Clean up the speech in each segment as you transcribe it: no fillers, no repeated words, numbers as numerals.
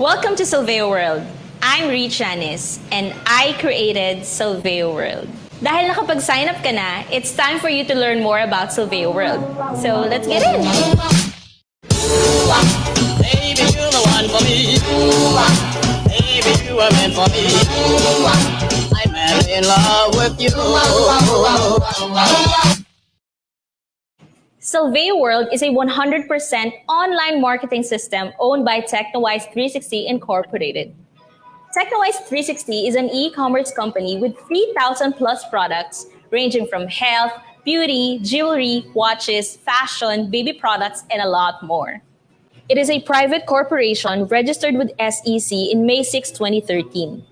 Welcome to Solveo World. I'm Ree Chanis, and I created Solveo World. Dahil nakapag-sign up ka na, it's time for you to learn more about Solveo World. So, let's get in! Baby, you're the one for me. Baby, you are meant for me. I'm madly in love with you. Solveo World is a 100% online marketing system owned by TechnoWise 360 Incorporated. TechnoWise 360 is an e-commerce company with 3,000 plus products ranging from health, beauty, jewelry, watches, fashion, baby products, and a lot more. It is a private corporation registered with SEC in May 6, 2013.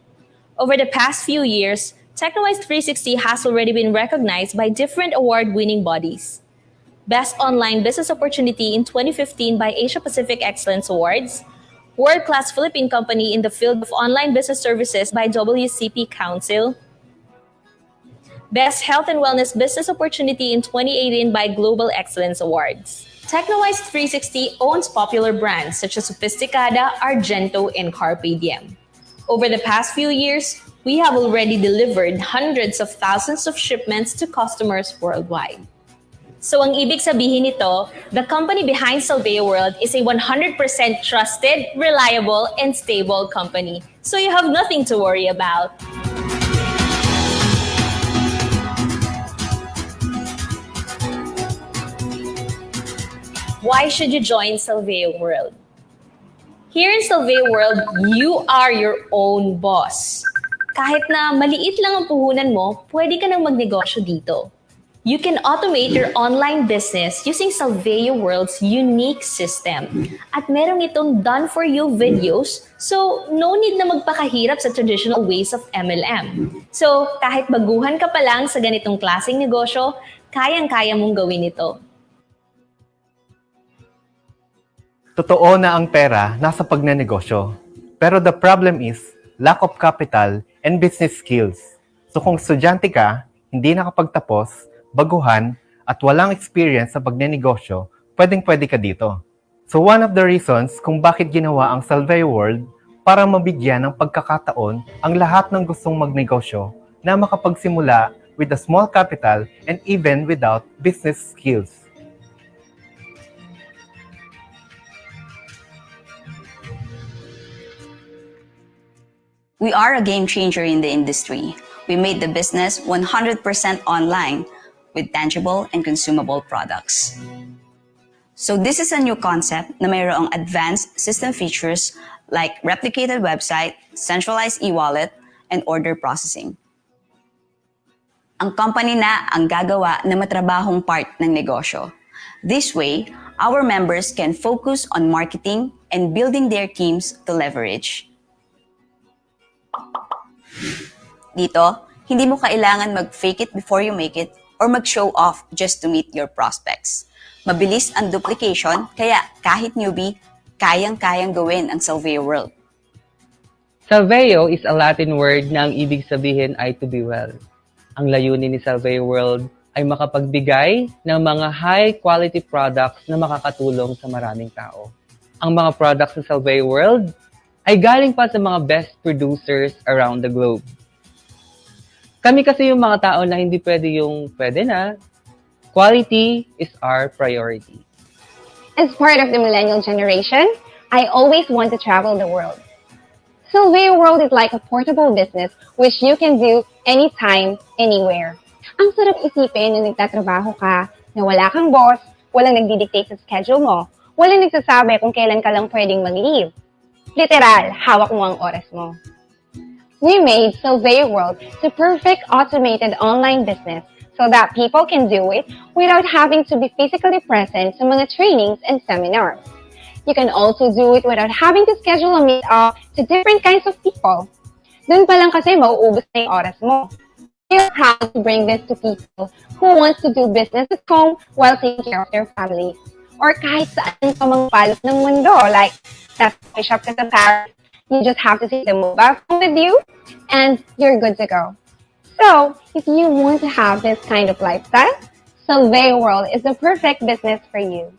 Over the past few years, TechnoWise 360 has already been recognized by different award-winning bodies. Best Online Business Opportunity in 2015 by Asia Pacific Excellence Awards, World Class Philippine Company in the Field of Online Business Services by WCP Council, Best Health and Wellness Business Opportunity in 2018 by Global Excellence Awards. TechnoWise 360 owns popular brands such as Sophisticada, Argento, and Carpe Diem. Over the past few years, we have already delivered hundreds of thousands of shipments to customers worldwide. So ang ibig sabihin nito, the company behind Solveo World is a 100% trusted, reliable, and stable company. So you have nothing to worry about. Why should you join Solveo World? Here in Solveo World, you are your own boss. Kahit na maliit lang ang puhunan mo, pwede ka nang magnegosyo dito. You can automate your online business using Solveo World's unique system. At meron itong done-for-you videos, so no need na magpakahirap sa traditional ways of MLM. So kahit baguhan ka pa lang sa ganitong klaseng negosyo, kayang-kaya mong gawin ito. Totoo na ang pera nasa pagnenegosyo. Pero the problem is lack of capital and business skills. So kung estudyante ka, hindi nakapagtapos, baguhan, at walang experience sa pagnenegosyo, pwedeng-pwede ka dito. So one of the reasons kung bakit ginawa ang Solveo World para mabigyan ng pagkakataon ang lahat ng gustong magnegosyo na makapagsimula with a small capital and even without business skills. We are a game changer in the industry. We made the business 100% online with tangible and consumable products. So this is a new concept na mayroong advanced system features like replicated website, centralized e-wallet, and order processing. Ang company na ang gagawa na matrabahong part ng negosyo. This way, our members can focus on marketing and building their teams to leverage. Dito, hindi mo kailangan mag-fake it before you make it or mag-show off just to meet your prospects. Mabilis ang duplication, kaya kahit newbie, kayang-kayang gawin ang Solveo World. Solveo is a Latin word na ang ibig sabihin ay to be well. Ang layunin ni Solveo World ay makapagbigay ng mga high-quality products na makakatulong sa maraming tao. Ang mga products sa Solveo World ay galing pa sa mga best producers around the globe. Kami kasi yung mga tao na hindi pwede na. Quality is our priority. As part of the millennial generation, I always want to travel the world. Solveo World is like a portable business which you can do anytime, anywhere. Ang sarap isipin na nagtatrabaho ka, na wala kang boss, walang nagdidictate sa schedule mo, walang nagsasabi kung kailan ka lang pwedeng mag-leave. Literal, hawak mo ang oras mo. We made Solveo World the perfect automated online business so that people can do it without having to be physically present sa mga trainings and seminars. You can also do it without having to schedule a meet-up to different kinds of people. Doon pa lang kasi mauubos na yung oras mo. We are proud to bring this to people who want to do business at home while taking care of their families. Or kahit saan pa mang palok ng mundo, like sa coffee shop ka sa Paris, you just have to take the mobile phone with you, and you're good to go. So, if you want to have this kind of lifestyle, Solveo World is the perfect business for you.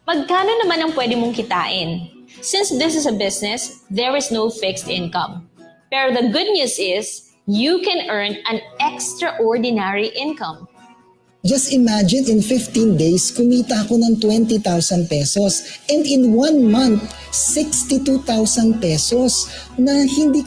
Magkano naman ang pwede mong kitain? Since this is a business, there is no fixed income. Pero the good news is, you can earn an extraordinary income. Just imagine in 15 days, kumita ako ng 20,000 pesos. And in 1 month, 62,000 pesos na hindi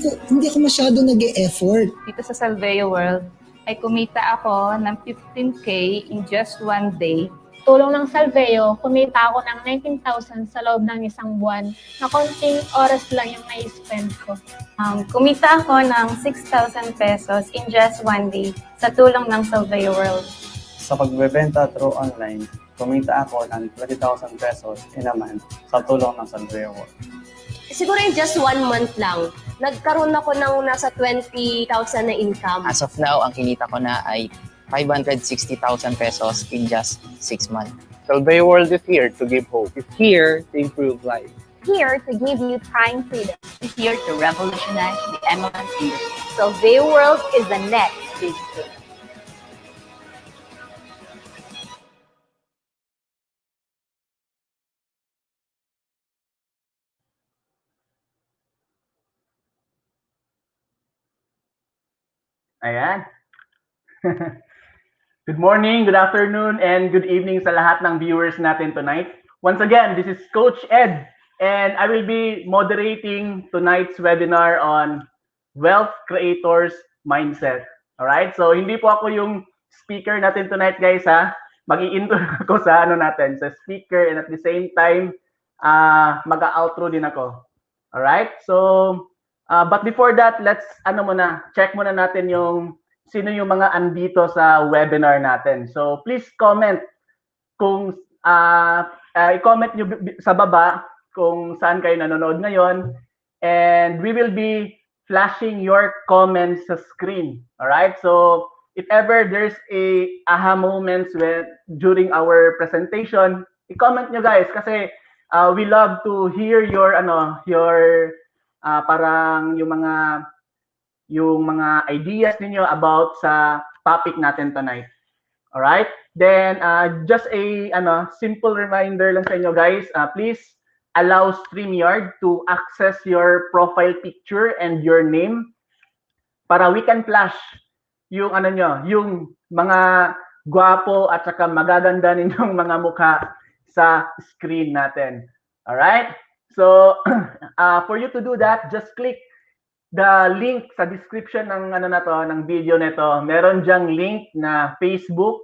ako masyado nag-e-effort. Dito sa Salveo World, ay kumita ako ng 15K in just 1 day. Tulong ng Salveo, kumita ako ng 19,000 sa loob ng isang buwan na konting oras lang yung na-spend ko. Kumita ako ng 6,000 pesos in just 1 day sa tulong ng Salveo World. Sa pagbebenta through online, kumita ako ng 20,000 pesos in a month sa tulong ng Salveo World. Siguro in just 1 month lang, nagkaroon ako ng nasa 20,000 na income. As of now, ang kinita ko na ay 560,000 pesos in just 6 months. Salveo World is here to give hope. It's here to improve life. Here to give you time freedom. Is here to revolutionize the MLS industry. Salveo World is the next big thing. Ayan. Good morning, good afternoon, and good evening sa lahat ng viewers natin tonight. Once again, this is Coach Ed, and I will be moderating tonight's webinar on Wealth Creators Mindset. Alright? So, hindi po ako yung speaker natin tonight, guys, ha? Mag-i-intro ako sa natin, sa speaker, and at the same time, mag-outro din ako. Alright? So, but before that, let's check muna natin yung sino yung mga andito sa webinar natin. So please comment kung i-comment nyo sa baba kung saan kayo nanonood ngayon, and we will be flashing your comments sa screen. All right? So if ever there's a aha moments during our presentation, i-comment nyo, guys, kasi we love to hear your parang yung mga ideas ninyo about sa topic natin tonight. All right? Then just a simple reminder lang sa inyo, guys, please allow StreamYard to access your profile picture and your name para we can flash yung yung mga gwapo at saka magaganda ninyong mga mukha sa screen natin. All right? So for you to do that, just click the link sa description ng ng video nito. Meron diyang link na Facebook,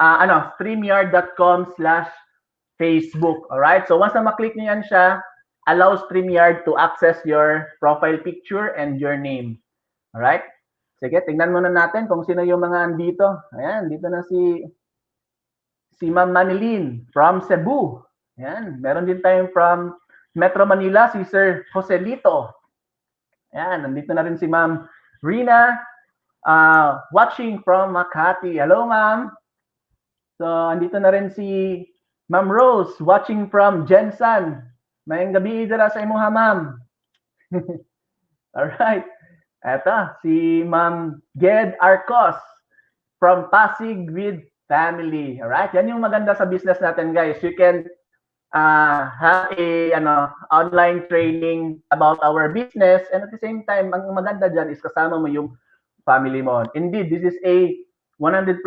streamyard.com/Facebook. Alright? So once na maklik niyo yan siya, allow StreamYard to access your profile picture and your name. Alright? Sige, tingnan muna natin kung sino yung mga andito. Ayan, dito na si Ma'am Manilyn from Cebu. Ayan, meron din tayong from Metro Manila, si Sir Joselito. Ayan, nandito na rin si Ma'am Rina, watching from Makati. Hello, Ma'am. So, andito na rin si Ma'am Rose, watching from Jensan. Mayang gabi dala sa imuha, Ma'am. Alright. Eto, si Ma'am Ged Arcos from Pasig with Family. Alright, yan yung maganda sa business natin, guys. You can have a online training about our business, and at the same time, ang maganda dyan is kasama mo yung family mo. Indeed, this is a 100%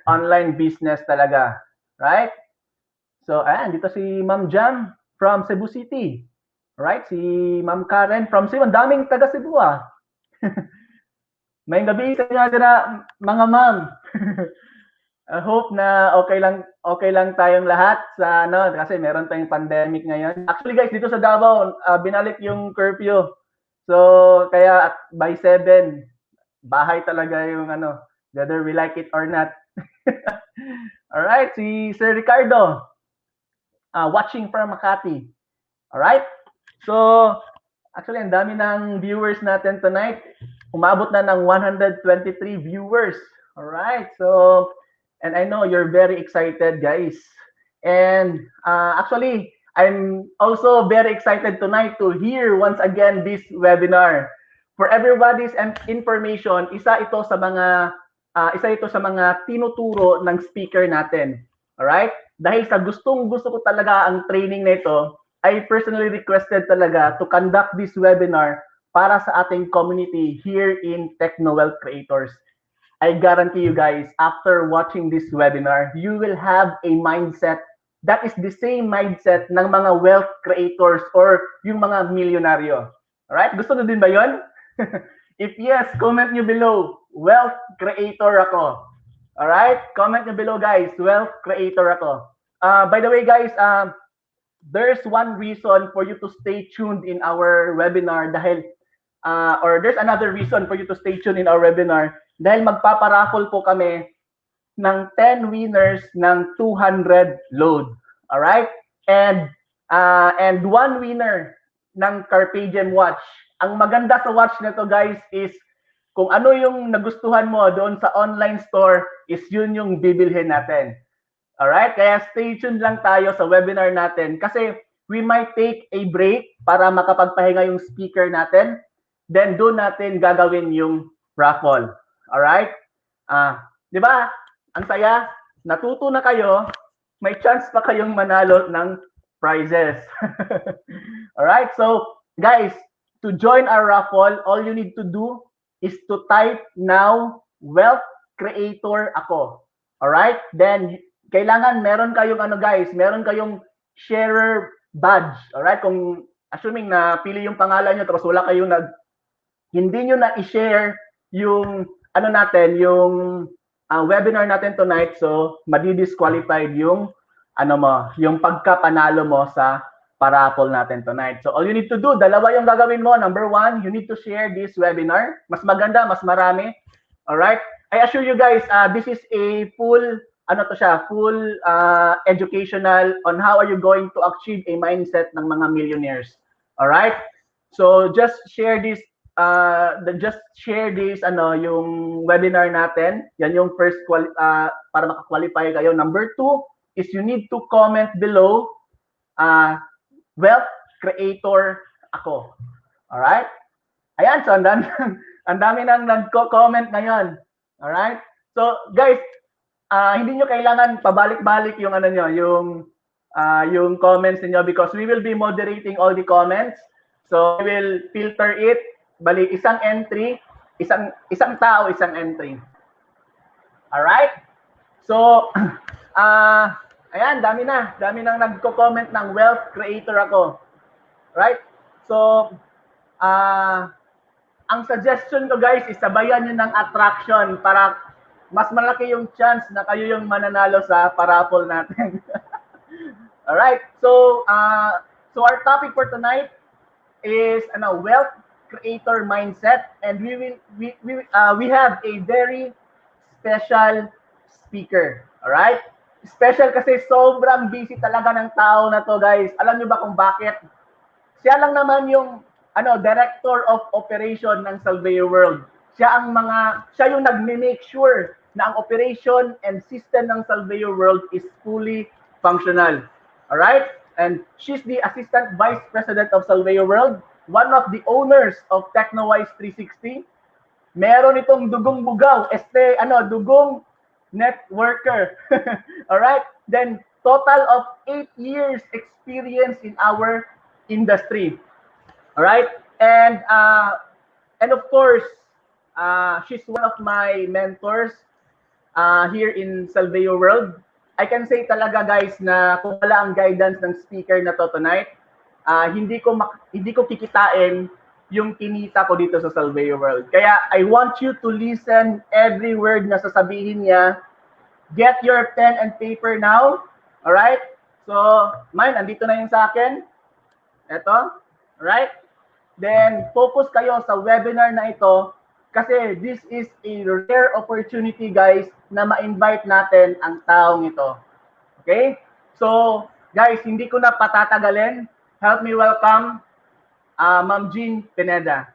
online business talaga. Right? So, ayan, dito si Ma'am Jam from Cebu City. Right? Si Ma'am Karen from Cebu. Ang daming taga Cebu, ah. May gabi sa inyo dira, mga ma'am. I hope na okay lang tayong lahat sa kasi meron tayong pandemic ngayon. Actually, guys, dito sa Davao, binalik yung curfew. So, kaya by 7, bahay talaga yung whether we like it or not. All right, si Sir Ricardo, watching from Makati. All right? So, actually, ang dami ng viewers natin tonight. Umabot na ng 123 viewers. All right. So, and I know you're very excited, guys. And actually, I'm also very excited tonight to hear once again this webinar. For everybody's information, isa ito sa mga tinuturo ng speaker natin. All right? Dahil sa gustong-gusto ko talaga ang training na ito, I personally requested talaga to conduct this webinar para sa ating community here in Technowealth Creators. I guarantee you guys, after watching this webinar, you will have a mindset that is the same mindset ng mga wealth creators or yung mga milyonaryo. Alright? Gusto nyo din ba yun? If yes, comment nyo below, wealth creator ako. Alright? Comment nyo below guys, wealth creator ako. By the way guys, there's one reason for you to stay tuned in our webinar dahil or there's another reason for you to stay tuned in our webinar dahil magpaparaffle po kami ng 10 winners ng 200 load. All right? And one winner ng Carpe Diem watch. Ang maganda sa watch na to guys is kung ano yung nagustuhan mo doon sa online store is yun yung bibilhin natin. Alright? Kaya stay tuned lang tayo sa webinar natin kasi we might take a break para makapagpahinga yung speaker natin. Then doon natin gagawin yung raffle. Alright? Di ba? Ang saya, natuto na kayo, may chance pa kayong manalo ng prizes. Alright? So, guys, to join our raffle, all you need to do is to type now, wealth creator ako. Alright? Then, kailangan meron kayong guys, meron kayong sharer badge. Alright? Kung assuming na pili yung pangalan nyo tapos wala kayong hindi nyo na i-share yung natin, yung webinar natin tonight, so madi-disqualified yung yung pagkapanalo mo sa paraffle natin tonight. So all you need to do, dalawa yung gagawin mo. Number one, you need to share this webinar. Mas maganda, mas marami. Alright? I assure you guys, this is a full full educational on how are you going to achieve a mindset ng mga millionaires. All right? So just share this yung webinar natin. Yan yung first para maka-qualify kayo. Number two is you need to comment below wealth creator ako. All right? Ayan, so ang dami nang nagko-comment ngayon. All right? So guys, hindi nyo kailangan pabalik-balik yung yung comments niyo because we will be moderating all the comments. So we will filter it. Bali isang entry, isang tao, isang entry. All right? So ayan, dami nang nagko-comment ng wealth creator ako. Right? So ang suggestion ko guys is sabayan niyo ng attraction para mas malaki yung chance na kayo yung mananalo sa paraffle natin. All right. So our topic for tonight is wealth creator mindset, and we have a very special speaker. All right? Special kasi sobrang busy talaga ng tao na to, guys. Alam niyo ba kung bakit? Siya lang naman yung director of operation ng Salveo World. Siya yung nagme-make sure na ang operation and system ng Salveo World is fully functional. All right? And she's the Assistant Vice President of Salveo World, one of the owners of TechnoWise 360. Meron itong dugong bugaw, dugong networker. All right? Then total of 8 years experience in our industry. All right? And of course, she's one of my mentors here in Salveo World. I can say talaga guys na kung wala ang guidance ng speaker na to tonight, hindi ko kikitain yung kinita ko dito sa Salveo World. Kaya I want you to listen every word na sasabihin niya. Get your pen and paper now. All right? So, mine, andito na yung sa akin. Ito. All right? Then, focus kayo sa webinar na ito kasi this is a rare opportunity, guys, na ma-invite natin ang taong ito. Okay? So, guys, hindi ko na patatagalin. Help me welcome Ma'am Jean Pineda.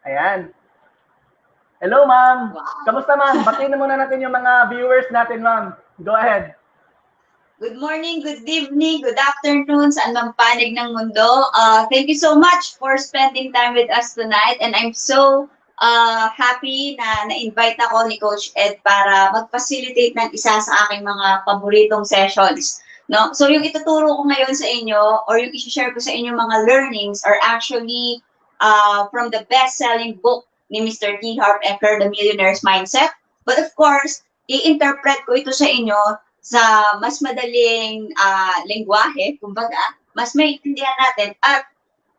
Ayan. Hello, ma'am. Kamusta, ma'am? Batiin na muna natin yung mga viewers natin, ma'am. Go ahead. Good morning, good evening, good afternoon sa anumang panig ng mundo. Thank you so much for spending time with us tonight, and I'm so happy na na-invite ako ni Coach Ed para mag-facilitate ng isa sa aking mga paboritong sessions. No? So yung ituturo ko ngayon sa inyo or yung i-share ko sa inyo mga learnings are actually from the best-selling book ni Mr. T. Harv Eker, The Millionaire's Mindset. But of course, i-interpret ko ito sa inyo sa mas madaling lengguwahe, kumbaga, mas maintindihan natin at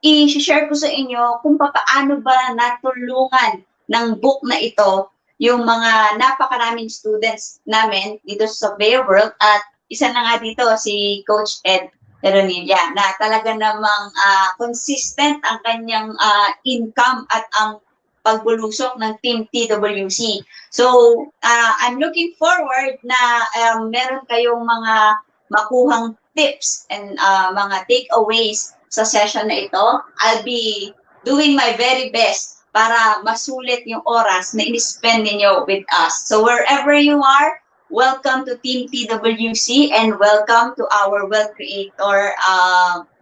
i-share ko sa inyo kung paano ba natulungan ng book na ito yung mga napakaraming students namin dito sa Surveyor World at isa na nga dito si Coach Ed Peronilla na talaga namang consistent ang kanyang income at ang pagbulusok ng Team TWC. So, I'm looking forward na meron kayong mga makuhang tips and mga takeaways sa session na ito. I'll be doing my very best para masulit yung oras na in-spend ninyo with us. So, wherever you are, welcome to Team TWC and welcome to our Wealth Creator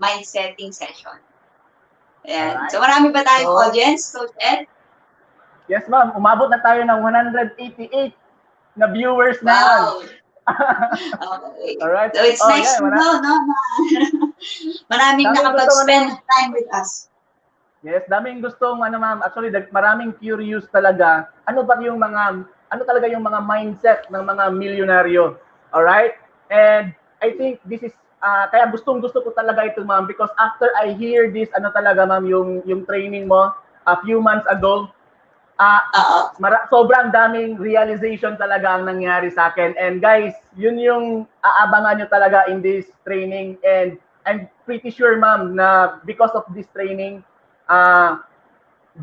mind setting session. Ayan. Alright. So marami ba tayong audience, Coach Ed? Yes, ma'am. Umabot na tayo ng 188 na viewers na yan. Okay. Alright. So it's nice to know, no? Maraming nakapag-spend time with us. Yes, daming gustong ma'am. Actually, maraming curious talaga. Ano talaga yung mga mindset ng mga milyonaryo. Alright? And I think this is kaya gustong-gusto ko talaga ito, ma'am, because after I hear this, talaga, ma'am, yung training mo a few months ago, sobrang daming realization talaga ang nangyari sa akin. And guys, yun yung aabangan nyo talaga in this training. And I'm pretty sure, ma'am, na because of this training,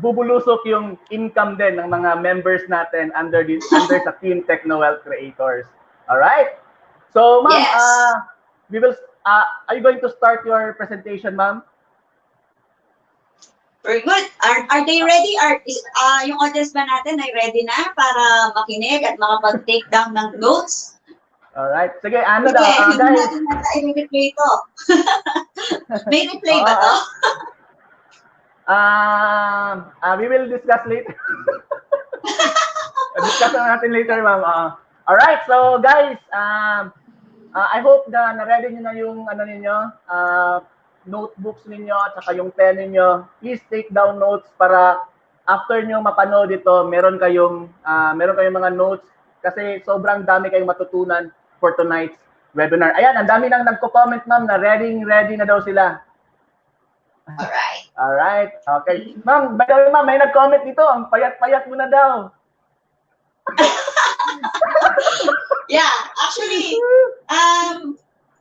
bubulusok yung income din ng mga members natin under sa Team Techno Wealth Creators. All right? So, ma'am, yes. We will. Are you going to start your presentation, ma'am? Very good. Are they ready? Yung audience ba natin ay ready na para makinig at makapag-take down ng notes? Alright. Sige, daw? Guys. Natin i-replay ito. May replay ba to? We will discuss later. Discuss natin later, ma'am. Alright, so guys, I hope na na-ready nyo na yung ninyo, notebooks ninyo at saka yung pen ninyo. Please take down notes para after nyo mapanood ito, meron kayong mga notes kasi sobrang dami kayong matutunan for tonight's webinar. Ayan, ang dami nang nagko-comment, ma'am, na ready na daw sila. Alright. Okay. Ma'am, by the way, ma'am, may nag-comment dito. Ang payat-payat mo na daw. Yeah, actually,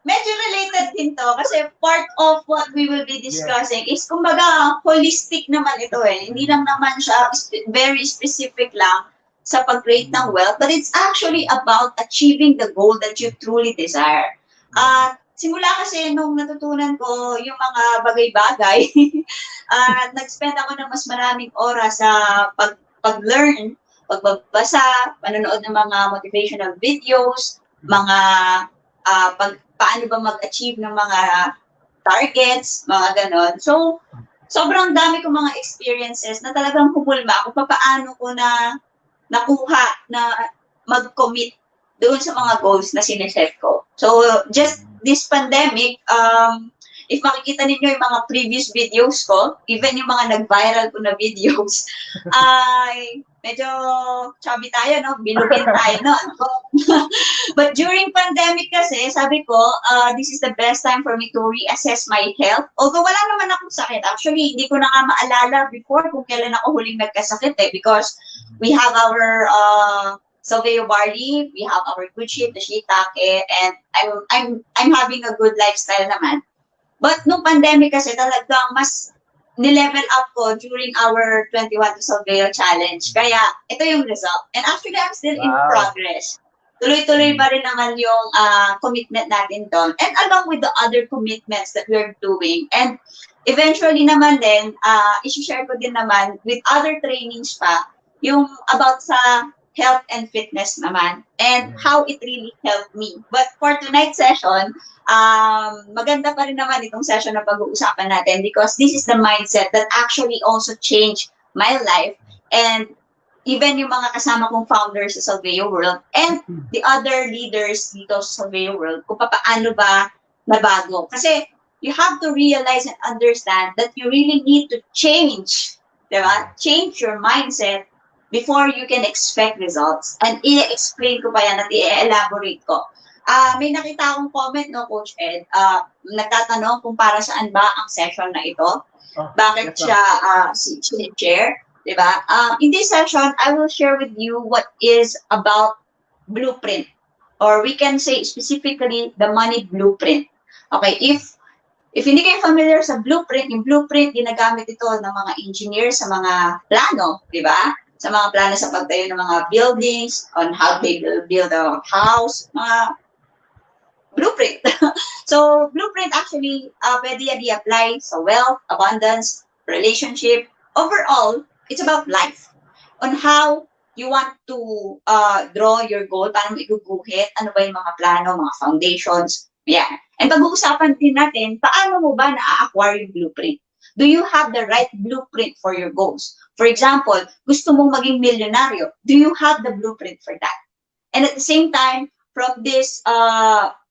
medyo related din to kasi part of what we will be discussing is kumbaga holistic naman ito eh. Hindi lang naman siya very specific lang sa pag-create ng wealth, but it's actually about achieving the goal that you truly desire. Simula kasi nung natutunan ko yung mga bagay-bagay, nag-spend ako ng mas maraming oras sa pag-learn, pagbabasa, panonood ng mga motivational videos, mga paano ba mag-achieve ng mga targets, mga ganon. So, sobrang dami kong mga experiences na talagang humulma kung paano ko na nakuha na mag-commit doon sa mga goals na sineset ko. So, just this pandemic, if makikita ninyo yung mga previous videos ko, even yung mga nag-viral ko na videos, ay medyo chubby tayo, no? Bilugin tayo, no? But during pandemic kasi, sabi ko, this is the best time for me to reassess my health. Although wala naman akong sakit. Actually, hindi ko na nga maalala before kung kailan ako huling nagkasakit eh. Because we have our Salveo Barley, we have our good shit, the shiitake, and I'm having a good lifestyle naman. But nung pandemic kasi talagang mas nilevel up ko during our 21 to Salveo challenge. Kaya ito yung result. And actually, I'm still in progress. Tuloy-tuloy pa rin naman yung commitment natin doon. And along with the other commitments that we're doing. And eventually naman din, isi-share ko din naman with other trainings pa yung about sa health and fitness naman and how it really helped me. But for tonight's session, maganda pa rin naman itong session na pag-uusapan natin because this is the mindset that actually also changed my life and even yung mga kasama kong founders sa Salveo World and the other leaders dito sa Salveo World kung paano ba nabago. Kasi you have to realize and understand that you really need to change, diba? Change your mindset before you can expect results. And i-explain ko pa yan at i-elaborate ko. May nakita akong comment, no, Coach Ed, nagtatanong kung para saan ba ang session na ito. Bakit siya share? Diba? In this session, I will share with you what is about blueprint, or we can say specifically the money blueprint. Okay, if hindi kayo familiar sa blueprint, yung blueprint ginagamit ito ng mga engineers sa mga plano, di ba? Sa mga plano sa pagtayo ng mga buildings, on how they build a house, mga blueprint. So, blueprint actually, pwede yan i-apply sa wealth, abundance, relationship, overall, it's about life. On how you want to draw your goal, paano mo iguguhit, ano ba yung mga plano, mga foundations, yeah. And pag-uusapan din natin, paano mo ba na-acquire yung blueprint? Do you have the right blueprint for your goals? For example, gusto mong maging milyonaryo, do you have the blueprint for that? And at the same time, from this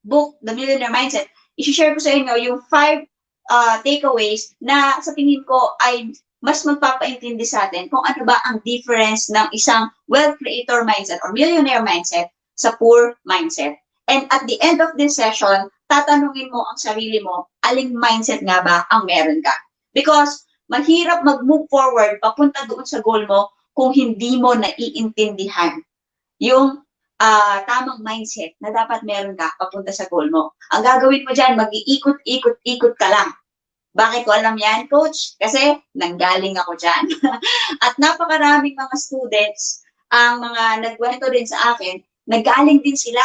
book, The Millionaire Mindset, i-share ko sa inyo yung 5 takeaways na sa tingin ko ay mas magpapaintindi sa atin kung ano ba ang difference ng isang wealth creator mindset or millionaire mindset sa poor mindset. And at the end of this session, tatanungin mo ang sarili mo, aling mindset nga ba ang meron ka? Because mahirap mag-move forward papunta doon sa goal mo kung hindi mo naiintindihan yung tamang mindset na dapat meron ka papunta sa goal mo. Ang gagawin mo dyan, mag-iikot-ikot-ikot ka lang. Bakit ko alam yan, Coach? Kasi nanggaling ako dyan. At napakaraming mga students, ang mga nagkwento din sa akin, nanggaling din sila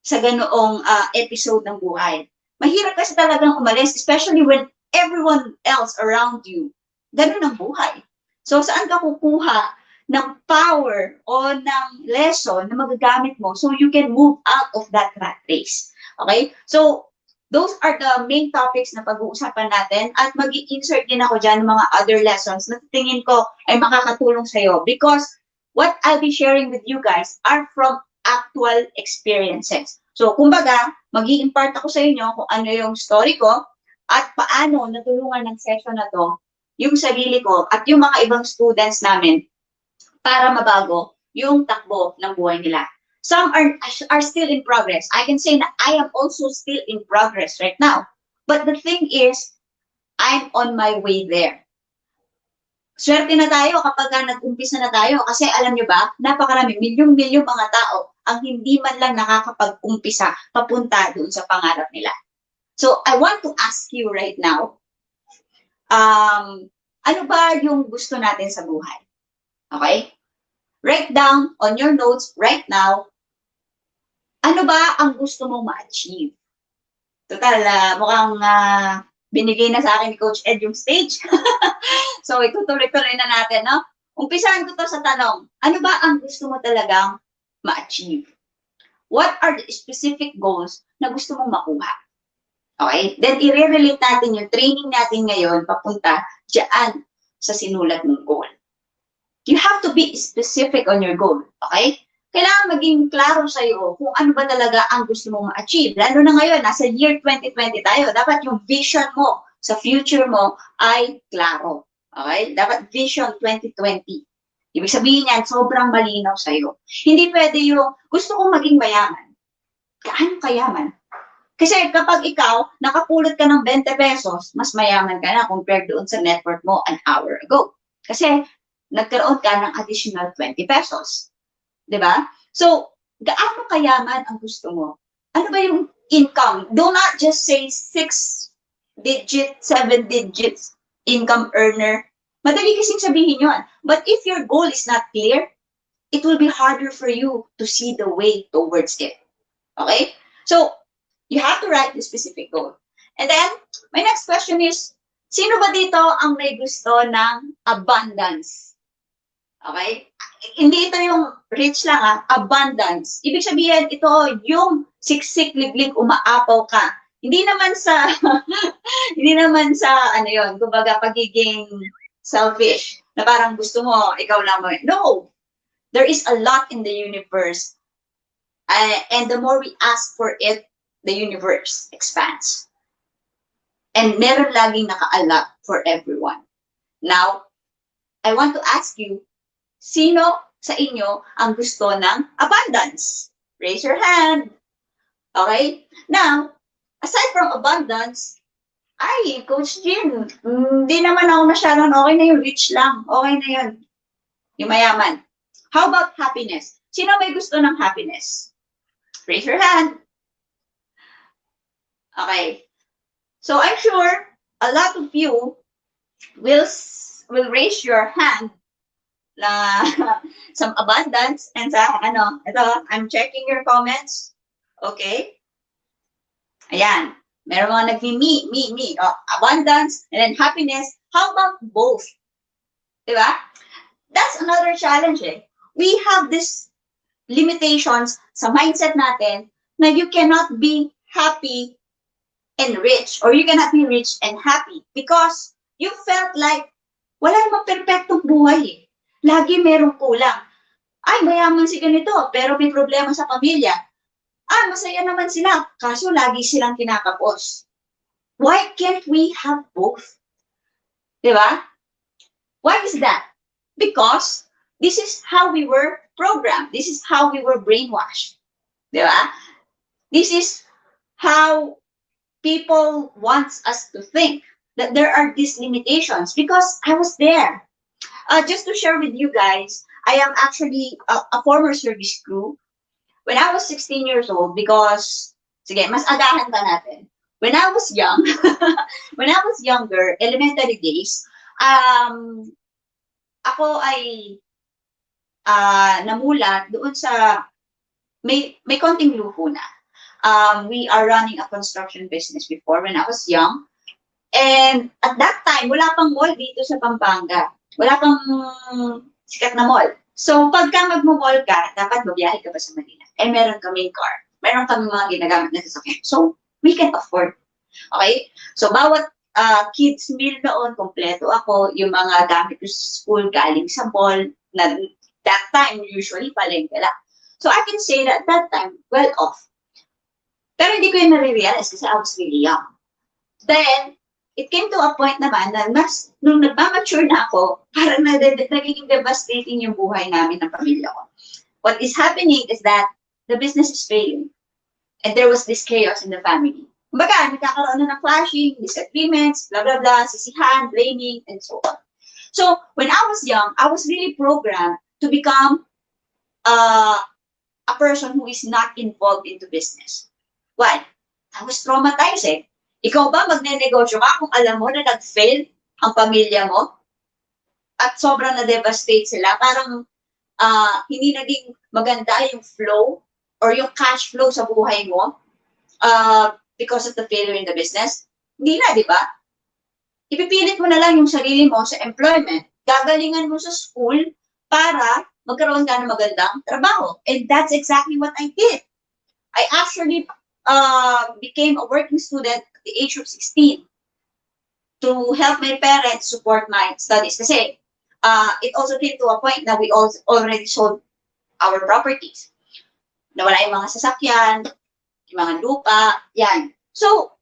sa ganoong episode ng buhay. Mahirap kasi talagang umalis, especially when everyone else around you, ganun ang buhay. So, saan ka kukuha ng power o ng lesson na magagamit mo so you can move out of that rat race? Okay? So, those are the main topics na pag-uusapan natin at mag-i-insert din ako dyan ng mga other lessons na tingin ko ay makakatulong sa'yo because what I'll be sharing with you guys are from actual experiences. So, kumbaga, mag-i-impart ako sa inyo kung ano yung story ko at paano natulungan ng session na to yung sarili ko at yung mga ibang students namin para mabago yung takbo ng buhay nila. Some are still in progress. I can say that I am also still in progress right now. But the thing is, I'm on my way there. Swerte na tayo kapag nag-umpisa na tayo kasi alam nyo ba, napakarami, milyong-milyong mga tao ang hindi man lang nakakapag-umpisa papunta doon sa pangarap nila. So, I want to ask you right now, ano ba yung gusto natin sa buhay? Okay? Write down on your notes right now, ano ba ang gusto mong ma-achieve? Total, mukhang binigay na sa akin ni Coach Ed yung stage. So, itutuloy-tuloy na natin, no? Umpisahan ko to sa tanong, ano ba ang gusto mo talagang ma-achieve? What are the specific goals na gusto mong makuha? Okay? Then, i-relate natin yung training natin ngayon papunta dyan sa sinulat mong goal. You have to be specific on your goal. Okay? Kailangan maging klaro sa iyo kung ano ba talaga ang gusto mong ma-achieve. Lalo na ngayon, nasa year 2020 tayo. Dapat yung vision mo sa future mo ay klaro. Okay? Dapat vision 2020. Ibig sabihin yan, sobrang malinaw sa iyo. Hindi pwede yung gusto kong maging mayaman. Kaano kayaman? Kasi kapag ikaw, nakapulot ka ng 20 pesos, mas mayaman ka na compared doon sa net worth mo an hour ago. Kasi nagkaroon ka ng additional 20 pesos. Diba? So, gaano kayaman ang gusto mo? Ano ba yung income? Do not just say 6 digit, 7 digits income earner. Madali kasing sabihin yun. But if your goal is not clear, it will be harder for you to see the way towards it. Okay? So, you have to write the specific goal. And then, my next question is, sino ba dito ang may gusto ng abundance? Okay? Hindi ito yung rich lang, abundance. Ibig sabihin, ito yung siksik, liglig, umaapaw ka. Hindi naman sa, hindi naman sa, ano yun, kumbaga, pagiging selfish, na parang gusto mo, ikaw lang mo. No! there is a lot in the universe. And the more we ask for it, the universe expands. And meron laging nakaalat for everyone. Now, I want to ask you, sino sa inyo ang gusto ng abundance? Raise your hand. Okay? Now, aside from abundance, ay, Coach Jin, hindi naman ako masyadong okay na yung rich lang. Okay na yun. Yung mayaman. How about happiness? Sino may gusto ng happiness? Raise your hand. Okay. So I'm sure a lot of you will raise your hand na some abundance and sa ito, I'm checking your comments. Okay? Ayan. Meron mga me. Oh, abundance and then happiness. How about both? Diba? That's another challenge eh. We have this limitations sa mindset natin na you cannot be happy and rich, or you cannot be rich and happy because you felt like wala namang perfectong buhay eh. Lagi merong kulang. Ay, mayaman si ganito, pero may problema sa pamilya. Ah, masaya naman sila, kaso lagi silang kinakapos. Why can't we have both? Diba? Why is that? Because this is how we were programmed. This is how we were brainwashed. Diba? This is how people want us to think that there are these limitations because I was there. Just to share with you guys, I am actually a former service crew. When I was 16 years old, because, sige, mas agahan pa natin. When I was young, when I was younger, elementary days, ako ay namulat doon sa, may konting luho na. We are running a construction business before when I was young. And at that time, wala pang mall dito sa Pampanga. Wala pang sikat na mall. So, pagka magmo-mall ka, dapat mabiyahe ka pa sa Manila. Eh, meron kaming car. Meron kaming mga ginagamit na sasakyan. So, we can afford. Okay? So, bawat kids meal noon, kompleto ako. Yung mga gamit ko sa school, galing sa mall. Na that time, usually, palengke lang. So, I can say that that time, well off. Pero hindi ko yung nare-realize kasi I was really young. Then, it came to a point naman na nung nagmamature na ako, parang nagiging devastating yung buhay namin ng pamilya ko. What is happening is that the business is failing. And there was this chaos in the family. Kumbaga, nagkakaroon na ng clashing, disagreements, blah, blah, blah, sisihan, blaming, and so on. So, when I was young, I was really programmed to become a person who is not involved into business. Why? I was traumatized eh. Ikaw ba magne-negosyo ka kung alam mo na nag-fail ang pamilya mo? At sobrang na-devastate sila. Parang hindi naging maganda yung flow or yung cash flow sa buhay mo because of the failure in the business. Hindi na, di ba? Ipipilit mo na lang yung sarili mo sa employment. Gagalingan mo sa school para magkaroon ka ng magandang trabaho. And that's exactly what I did. I actually became a working student the age of 16 to help my parents support my studies. Kasi it also came to a point na we already sold our properties. Nawala yung mga sasakyan, yung mga lupa, yan. So,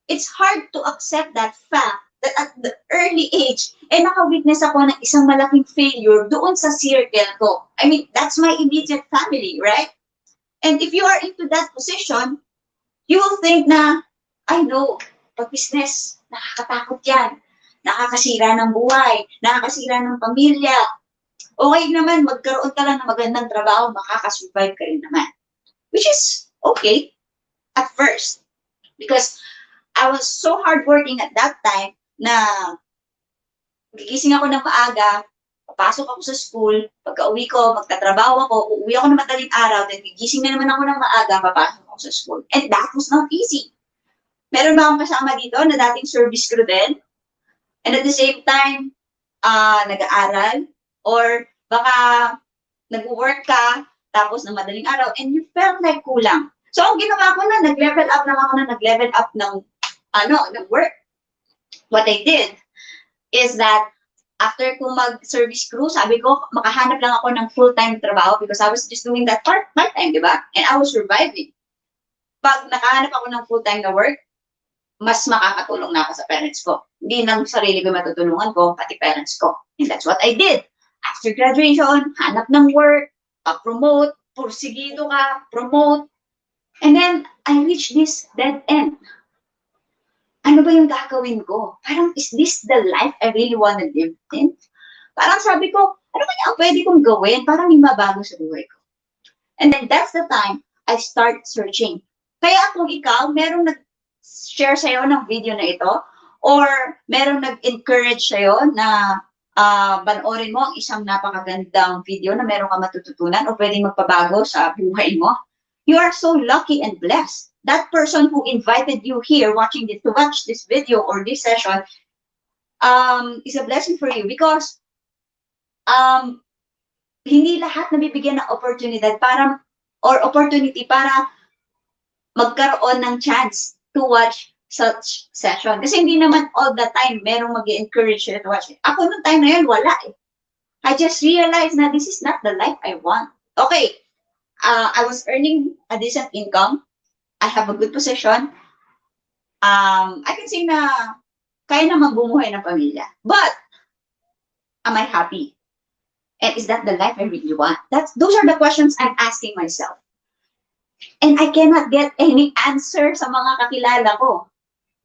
it's hard to accept that fact that at the early age, naka-witness ako ng isang malaking failure doon sa circle ko. I mean, that's my immediate family, right? And if you are into that position, you will think na, I know, pag-business, nakakatakot yan. Nakakasira ng buhay, nakakasira ng pamilya. Okay naman, magkaroon ka lang ng magandang trabaho, makakasurvive ka rin naman. Which is okay at first. Because I was so hardworking at that time na gigising ako ng maaga, papasok ako sa school, pagka-uwi ko, magtatrabaho ako, uuwi ako ng madaling araw, then gigising na naman ako ng maaga, papasok ako sa school. And that was not easy. Meron ba akong kasama dito na dating service crew din? And at the same time, nag-aaral? Or baka nag-work ka, tapos ng madaling araw, and you felt like kulang. So, ang ginawa ko na, nag-level up ng work. What I did is that After ko mag-service crew, sabi ko, makahanap lang ako ng full-time trabaho because I was just doing that part-time, di ba? And I was surviving. Pag nakahanap ako ng full-time na work, mas makakatulong na ako sa parents ko. Hindi lang sarili ko matutulungan ko, pati parents ko. And that's what I did. After graduation, hanap ng work, promote, pursigido ka, promote. And then, I reached this dead end. Ano ba yung gagawin ko? Parang, is this the life I really want to live in? Parang sabi ko, ano ba yung pwede kong gawin? Parang may mabago sa buhay ko. And then that's the time I start searching. Kaya kung ikaw, merong nag-share sa'yo ng video na ito, or merong nag-encourage sa'yo na panoorin mo ang isang napakagandang video na meron ka matututunan o pwedeng magpabago sa buhay mo, you are so lucky and blessed. That person who invited you here to watch this video or this session is a blessing for you because hindi lahat nabibigyan ng opportunity para magkaroon ng chance to watch such session. Kasi hindi naman all the time merong mag-encourage you to watch it. Ako nung time na yun, wala eh. I just realized na this is not the life I want. Okay, I was earning a decent income. I have a good position. I can say na kaya naman bumuhay ng pamilya. But, am I happy? And is that the life I really want? Those are the questions I'm asking myself. And I cannot get any answer sa mga kakilala ko.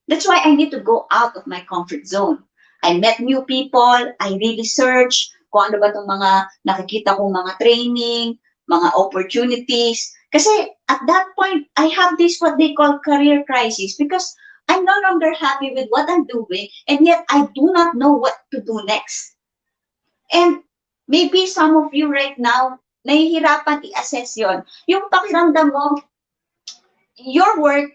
That's why I need to go out of my comfort zone. I met new people. I really search kung ano ba itong mga nakikita kong mga training, mga opportunities. Kasi at that point, I have this what they call career crisis because I'm no longer happy with what I'm doing and yet I do not know what to do next. And maybe some of you right now, nahihirapan i-assess yon. Yung pakiramdam mo, your work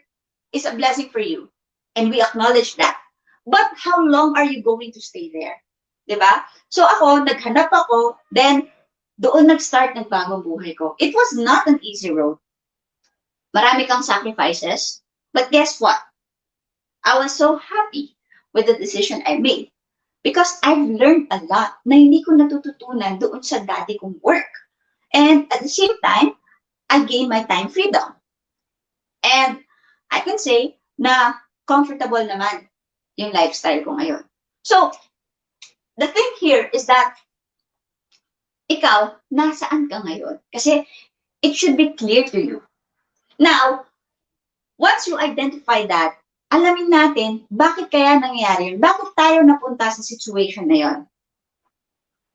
is a blessing for you. And we acknowledge that. But how long are you going to stay there? Diba? So ako, naghanap ako, then doon nag-start ng bagong buhay ko. It was not an easy road. Marami kang sacrifices. But guess what? I was so happy with the decision I made. Because I've learned a lot na hindi ko natututunan doon sa dati kong work. And at the same time, I gained my time freedom. And I can say na comfortable naman yung lifestyle ko ngayon. So, the thing here is that ikaw, nasaan ka ngayon? Kasi it should be clear to you. Now, once you identify that, alamin natin bakit kaya nangyayari yun? Bakit tayo napunta sa situation na yun?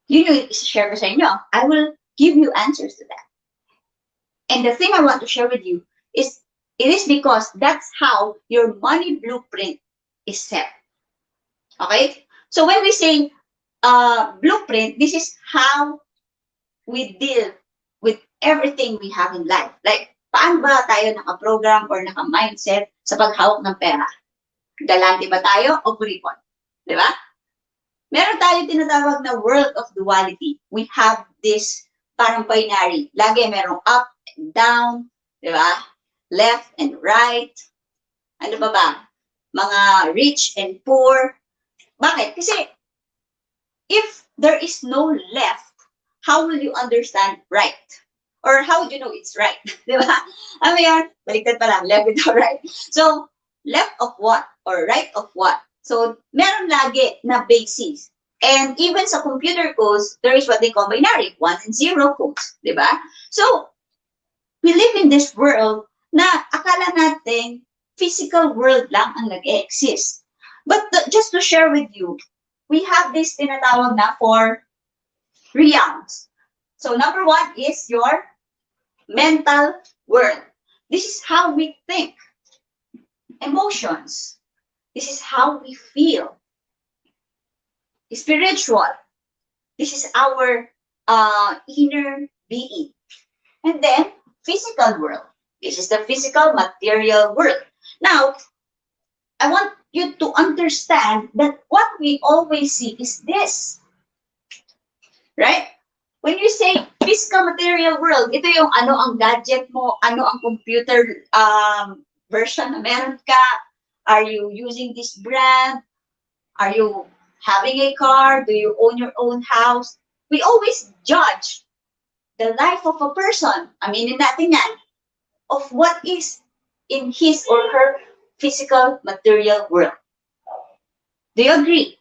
Yun yung i-share ko sa inyo. I will give you answers to that. And the thing I want to share with you is it is because that's how your money blueprint is set. Okay? So when we say blueprint, this is how we deal with everything we have in life. Like, paano ba tayo naka-program or naka-mindset sa paghawak ng pera? Galante ba tayo o kuripon? Di ba? Meron tayo tinatawag na world of duality. We have this parang binary. Lagi merong up and down, di ba? Left and right. Ano ba ba? Mga rich and poor. Bakit? Kasi if there is no left, how will you understand right? Or how would you know it's right? Di ba? Ano yan? Baliktad pa lang. Left without right. So, left of what? Or right of what? So, meron lagi na basis. And even sa computer codes, there is what they call binary. 1 and 0 codes. Di ba? So, we live in this world na akala natin physical world lang ang nag-exist. But just to share with you, we have this tinatawag na for realms. So number 1 is your mental world. This is how we think. Emotions. This is how we feel. Spiritual. This is our inner being. And then physical world. This is the physical material world. Now, I want you to understand that what we always see is this. Right? When you say physical material world, ito yung ano ang gadget mo, ano ang computer version na meron ka, are you using this brand, are you having a car? Do you own your own house? We always judge the life of a person, aminin natin yan, of what is in his or her physical material world. Do you agree?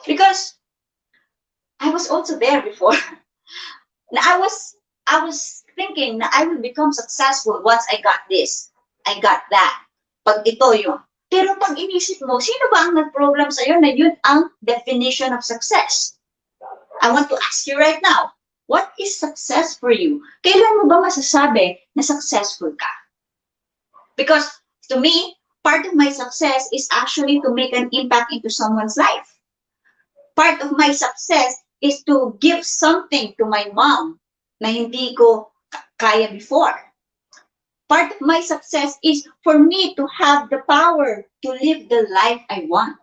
Because I was also there before. Na I was thinking na I will become successful once I got this. I got that. Pag ito yun. Pero pag inisip mo, sino ba ang nag-program sa'yo na yun ang definition of success? I want to ask you right now, what is success for you? Kailan mo ba masasabi na successful ka? Because to me, part of my success is actually to make an impact into someone's life. Part of my success is to give something to my mom na hindi ko kaya before. Part of my success is for me to have the power to live the life I want.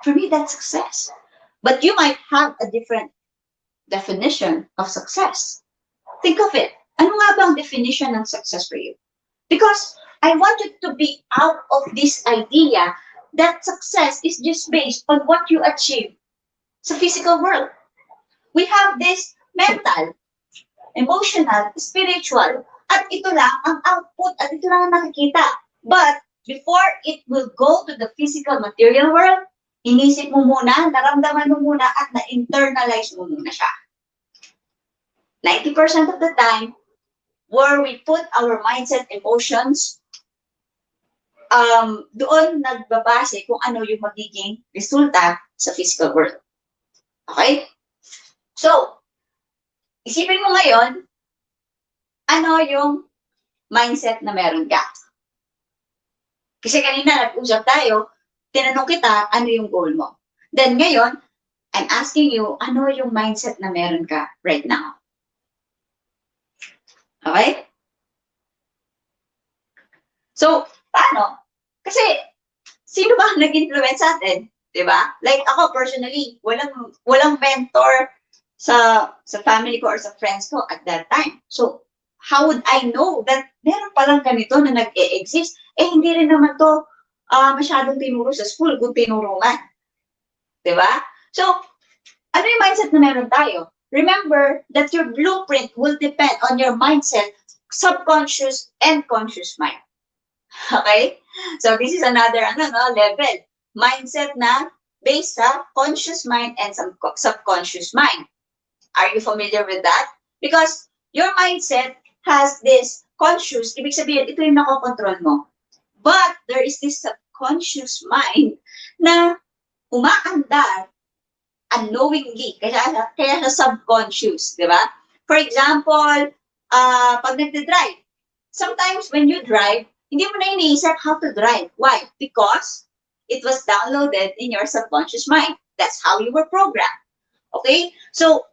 For me, that's success. But you might have a different definition of success. Think of it. Ano nga ba ang definition ng success for you? Because I want you to be out of this idea that success is just based on what you achieve sa physical world. We have this mental, emotional, spiritual, at ito lang ang output at ito lang ang nakikita. But before it will go to the physical material world, inisip mo muna, naramdaman mo muna, at na-internalize mo muna siya. 90% of the time, where we put our mindset, emotions, doon nagbabase kung ano yung magiging resulta sa physical world. Okay? So, isipin mo ngayon, ano yung mindset na meron ka? Kasi kanina nag-usap tayo, tinanong kita, ano yung goal mo? Then ngayon, I'm asking you, ano yung mindset na meron ka right now? Okay? So, paano? Kasi, sino ba ang nag-influence sa atin? Diba? Like ako personally, walang mentor sa family ko or sa friends ko at that time. So, how would I know that meron palang ganito na nag-e-exist? Eh, hindi rin naman to masyadong tinuro sa school kung tinuro man. Diba? So, ano yung mindset na meron tayo? Remember that your blueprint will depend on your mindset, subconscious and conscious mind. Okay? So, this is another level. Mindset na based sa conscious mind and subconscious mind. Are you familiar with that? Because your mindset has this conscious, ibig sabihin, ito yung nakokontrol mo. But there is this subconscious mind na umaandar unknowingly, kaya siya subconscious, di ba? For example, pag nagde-drive, sometimes when you drive, hindi mo na iniisip how to drive. Why? Because it was downloaded in your subconscious mind. That's how you were programmed. Okay? So,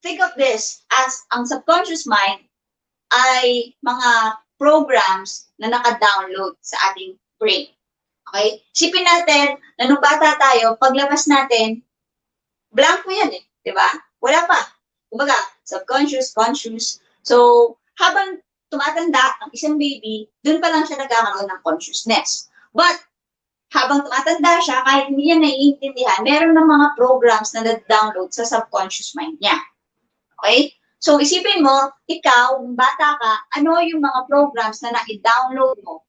think of this as ang subconscious mind ay mga programs na naka-download sa ating brain. Okay? Isipin natin na nung bata tayo, paglabas natin, blanco yan eh. Diba? Wala pa. Kumbaga, subconscious, conscious. So, habang tumatanda ang isang baby, dun pa lang siya nagkakaroon ng consciousness. But, habang tumatanda siya, kahit hindi niya naiintindihan, meron ng mga programs na na-download sa subconscious mind niya. Okay? So, isipin mo, ikaw, kung bata ka, ano yung mga programs na na-download mo?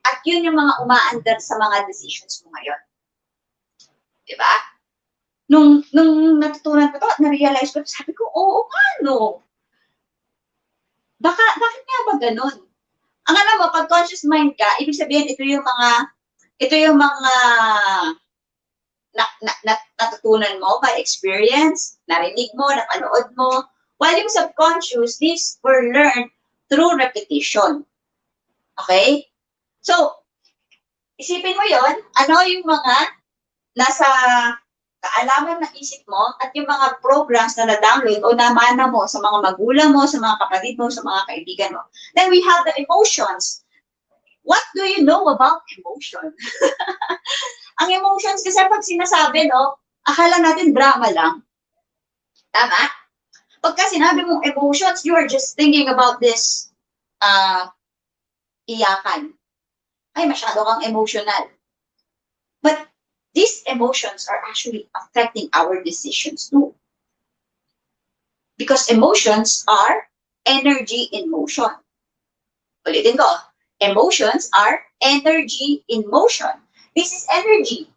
At yun yung mga umaandar sa mga decisions mo ngayon. Diba? Nung natutunan ko to, na-realize ko, sabi ko, oo nga, no. Bakit nga ba ganun? Ang alam mo, pag conscious mind ka, ibig sabihin, ito yung mga natutunan mo by experience, narinig mo, napanood mo. While yung subconscious, these were learned through repetition. Okay? So, isipin mo yon, ano yung mga nasa kaalaman ng isip mo at yung mga programs na na-download o namana mo sa mga magulang mo, sa mga kapatid mo, sa mga kaibigan mo. Then we have the emotions. What do you know about emotion? Ang emotions kasi pag sinasabi, no, akala natin drama lang. Tama? Pagka sinabi mong emotions, you are just thinking about this iyakan. Ay, masyado kang emotional. But these emotions are actually affecting our decisions too. Because emotions are energy in motion. Ulitin ko, emotions are energy in motion. This is energy.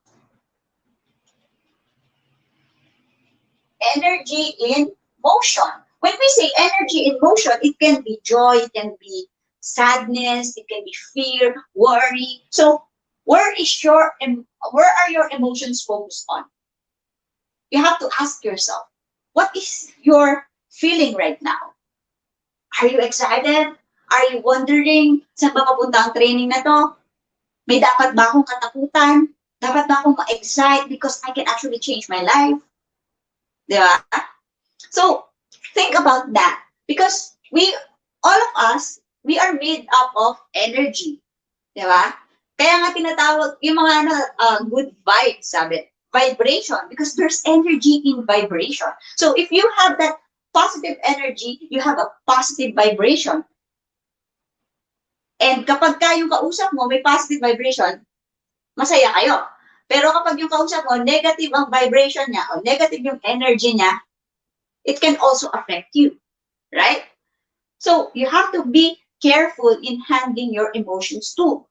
Energy in motion. When we say energy in motion, it can be joy, it can be sadness, it can be fear, worry. So where are your emotions focused on? You have to ask yourself, what is your feeling right now? Are you excited? Are you wondering, saan ba papunta ang training na to? May dapat ba akong katakutan? Dapat ba akong ma-excite because I can actually change my life? Diba? So, think about that. Because all of us, we are made up of energy. Diba? Kaya nga tinatawag, yung mga good vibes, sabi, vibration, because there's energy in vibration. So, if you have that positive energy, you have a positive vibration. And kapag yung kausap mo may positive vibration, masaya kayo. Pero kapag yung kausap mo, negative ang vibration niya o negative yung energy niya, it can also affect you. Right? So, you have to be careful in handling your emotions too.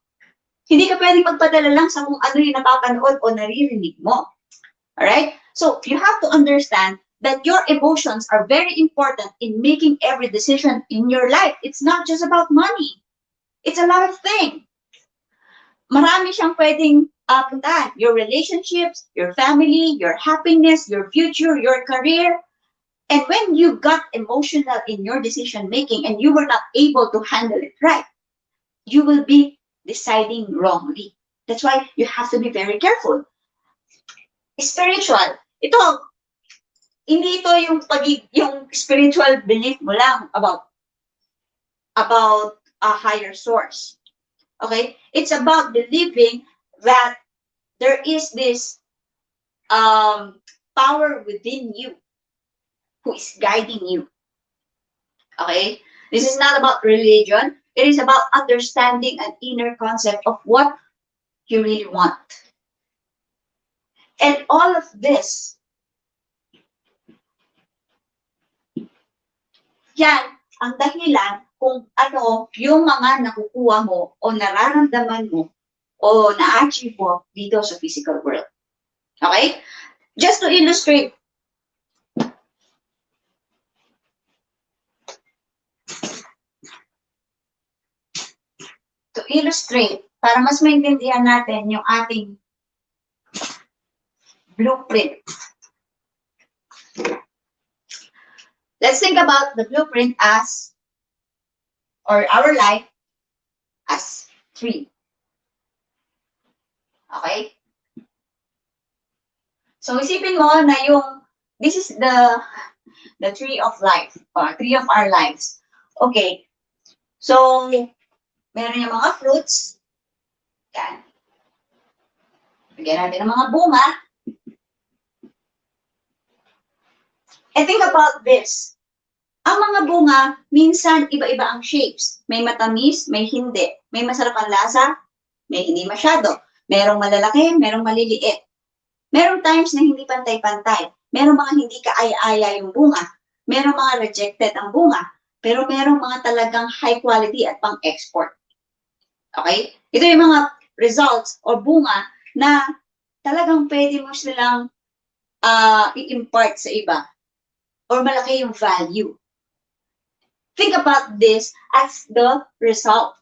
Hindi ka pwedeng magpadala lang sa kung ano yung napapanood o naririnig mo. Alright? So, you have to understand that your emotions are very important in making every decision in your life. It's not just about money. It's a lot of things. Marami siyang pwedeng puntahan. Your relationships, your family, your happiness, your future, your career. And when you got emotional in your decision making and you were not able to handle it right, you will be deciding wrongly. That's why you have to be very careful. Spiritual. Hindi ito yung spiritual belief mo lang about a higher source. Okay? It's about believing that there is this power within you who is guiding you. Okay? This is not about religion. It is about understanding an inner concept of what you really want. And all of this, yan ang dahilan kung ano yung mga nakukuha mo o nararamdaman mo o na-achieve mo dito sa physical world. Okay? Just to illustrate, para mas maintindihan natin yung ating blueprint. Let's think about the blueprint or our life as tree. Okay? So, isipin mo na this is the tree of life, or tree of our lives. Okay. So, meron yung mga fruits. Yan. Bigyan natin ng mga bunga. And think about this. Ang mga bunga, minsan iba-iba ang shapes. May matamis, may hindi. May masarap ang lasa, may hindi masyado. Merong malalaki, merong maliliit. Merong times na hindi pantay-pantay. Merong mga hindi kaaya-aya yung bunga. Merong mga rejected ang bunga. Pero merong mga talagang high quality at pang-export. Okay? Ito yung mga results o bunga na talagang pwede mo silang i-impart sa iba. Or malaki yung value. Think about this as the result.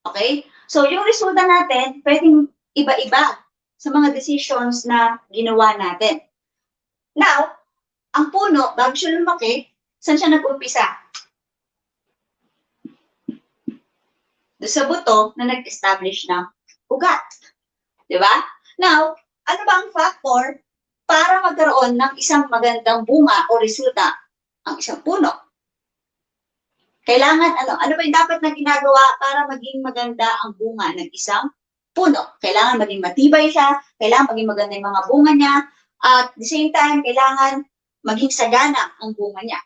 Okay? So, yung resulta natin, pwedeng iba-iba sa mga decisions na ginawa natin. Now, ang puno, bago siya lumaki, saan siya nag-umpisa? Doon sa buto na nag-establish ng ugat. Diba? Now, ano ba ang factor para magkaroon ng isang magandang bunga o resulta ang isang puno? Kailangan, ano ba yung dapat na ginagawa para maging maganda ang bunga ng isang puno? Kailangan maging matibay siya, kailangan maging maganda yung mga bunga niya, at the same time, kailangan maging sagana ang bunga niya.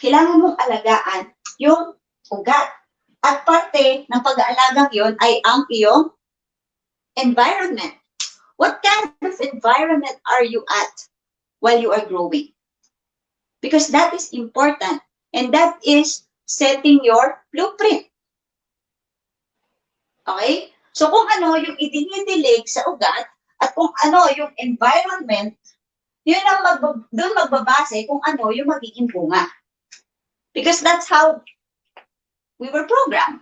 Kailangan mong alagaan yung ugat. At parte ng pag-aalagang yon ay ang iyong environment. What kind of environment are you at while you are growing? Because that is important, and that is setting your blueprint. Okay? So kung ano yung idinidilig sa ugat at kung ano yung environment, yun ang doon magbabase kung ano yung magiging bunga. Because that's how we were programmed.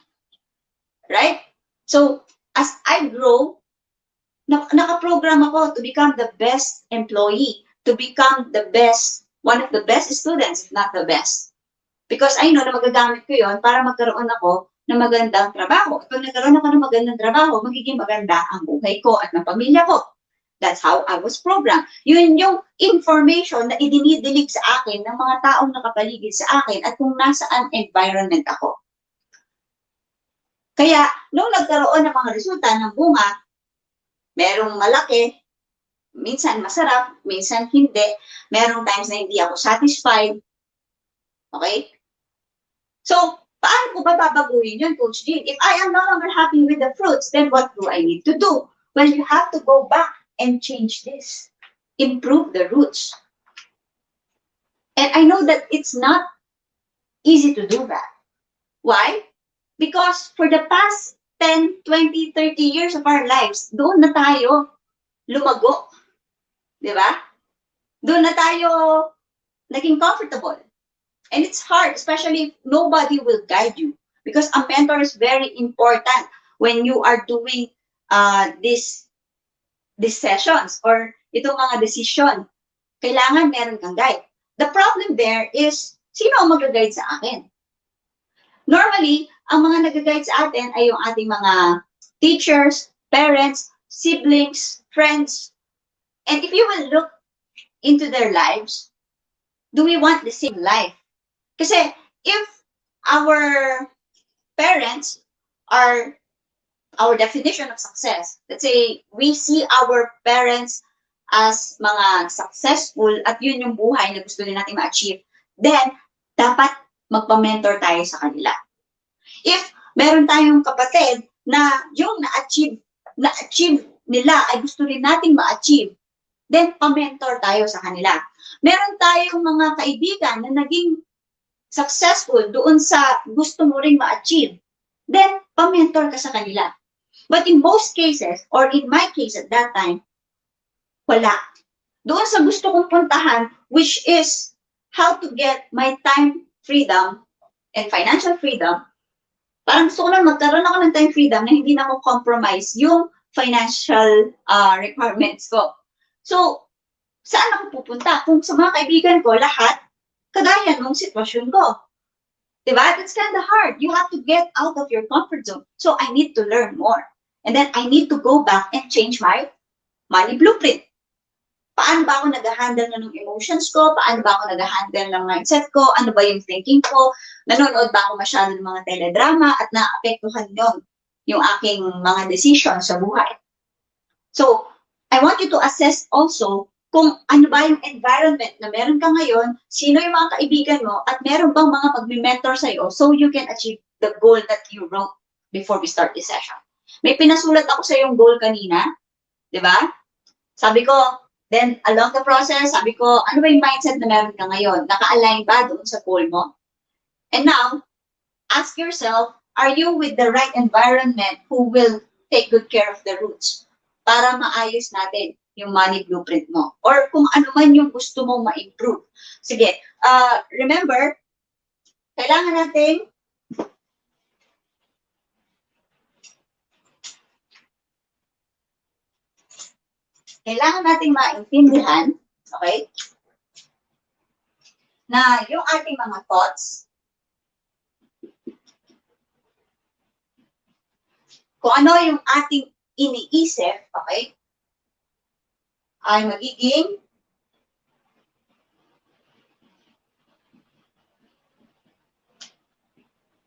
Right? So, as I grow, nakaprogram ako to become the best employee, to become the best, one of the best students, if not the best. Because I know na magagamit ko yon para magkaroon ako ng magandang trabaho. At pag nagkaroon ako ng magandang trabaho, magiging maganda ang buhay ko at ng pamilya ko. That's how I was programmed. Yun yung information na idinidilig sa akin ng mga taong nakapaligid sa akin at kung nasaan environment ako. Kaya, nung nagkaroon ng mga resulta ng bunga, merong malaki, minsan masarap, minsan hindi. Merong times na hindi ako satisfied. Okay? So, paano ko ba babaguhin yun, Coach Jean? If I am no longer happy with the fruits, then what do I need to do? Well, you have to go back and change this. Improve the roots. And I know that it's not easy to do that. Why? Because for the past 10, 20, 30 years of our lives, doon na tayo lumago. Di ba? Doon na tayo naging comfortable. And it's hard, especially if nobody will guide you. Because a mentor is very important when you are doing these sessions or itong mga decision. Kailangan meron kang guide. The problem there is, sino ang mag-guide sa akin? Normally, ang mga nag-guide sa atin ay yung ating mga teachers, parents, siblings, friends. And if you will look into their lives, do we want the same life? Kasi if our parents are our definition of success, let's say we see our parents as mga successful at yun yung buhay na gusto din natin ma-achieve, then dapat magpa-mentor tayo sa kanila. If meron tayong kapatid na yung na-achieve nila ay gusto rin nating ma-achieve, then pa-mentor tayo sa kanila. Meron tayong mga kaibigan na naging successful doon sa gusto mo ring ma-achieve, then pa-mentor ka sa kanila. But in most cases, or in my case at that time, wala. Doon sa gusto kong puntahan, which is how to get my time freedom and financial freedom, parang gusto ko lang magkaroon ako ng time freedom na hindi na ako compromise yung financial requirements ko. So, saan ako pupunta? Kung sa mga kaibigan ko, lahat, kagaya nung sitwasyon ko. Diba? It's kind of hard. You have to get out of your comfort zone. So, I need to learn more. And then, I need to go back and change my money blueprint. Paano ba ako nag-handle ng emotions ko? Paano ba ako nag-handle ng mindset ko? Ano ba yung thinking ko? Nanonood ba ako masyado ng mga teledrama at naapektuhan yun yung aking mga decisions sa buhay? So, I want you to assess also kung ano ba yung environment na meron ka ngayon, sino yung mga kaibigan mo, at meron bang mga magme-mentor sa'yo so you can achieve the goal that you wrote before we start this session. May pinasulat ako sa yung goal kanina, di ba? Sabi ko, then along the process, sabi ko, ano ba yung mindset na meron ka ngayon? Naka-align ba doon sa goal mo? And now, ask yourself, are you with the right environment who will take good care of the roots para maayos natin yung money blueprint mo? Or kung ano man yung gusto mong ma-improve. Sige, remember, kailangan nating maintindihan, okay, na yung ating mga thoughts, kung ano yung ating iniisip, okay, ay magiging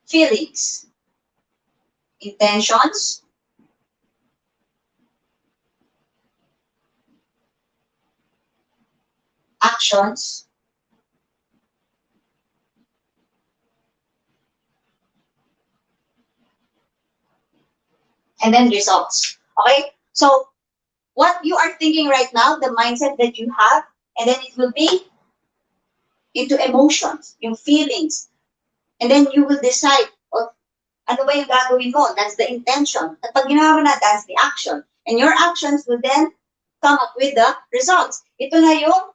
feelings, intentions, actions, and then results. Okay? So what you are thinking right now, the mindset that you have, and then it will be into emotions, yung feelings. And then you will decide, oh, ano ba yung gagawin mo? That's the intention. At pag ginawa mo na, that's the action. And your actions will then come up with the results. Ito na yung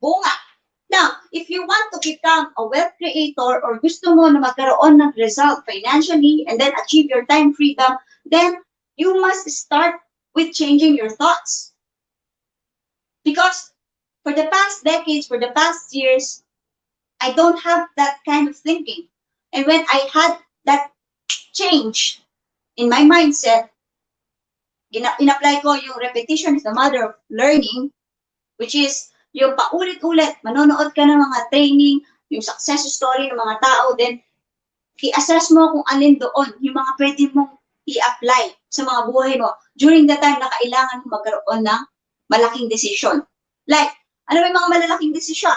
bunga. Now, if you want to become a wealth creator or gusto mo na magkaroon ng result financially and then achieve your time freedom, then you must start with changing your thoughts. Because for the past decades, for the past years, I don't have that kind of thinking. And when I had that change in my mindset, in-apply ko yung repetition is the mother of learning, which is yung paulit-ulit, manonood ka ng mga training, yung success story ng mga tao, then i-assess mo kung alin doon yung mga pwede mong i-apply sa mga buhay mo during the time na kailangan mo magkaroon ng malaking desisyon. Like, ano yung mga malalaking desisyon?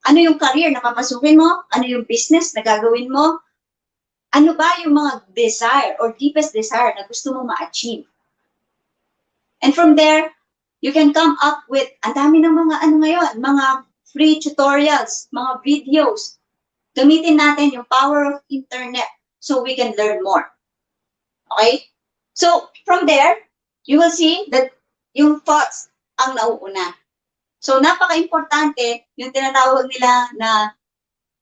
Ano yung career na papasukin mo? Ano yung business na gagawin mo? Ano ba yung mga desire or deepest desire na gusto mong ma-achieve? And from there, you can come up with, ang dami ng mga ano ngayon, mga free tutorials, mga videos. Gamitin natin yung power of internet so we can learn more. Okay? So, from there, you will see that yung thoughts ang nauuna. So, napaka-importante yung tinatawag nila na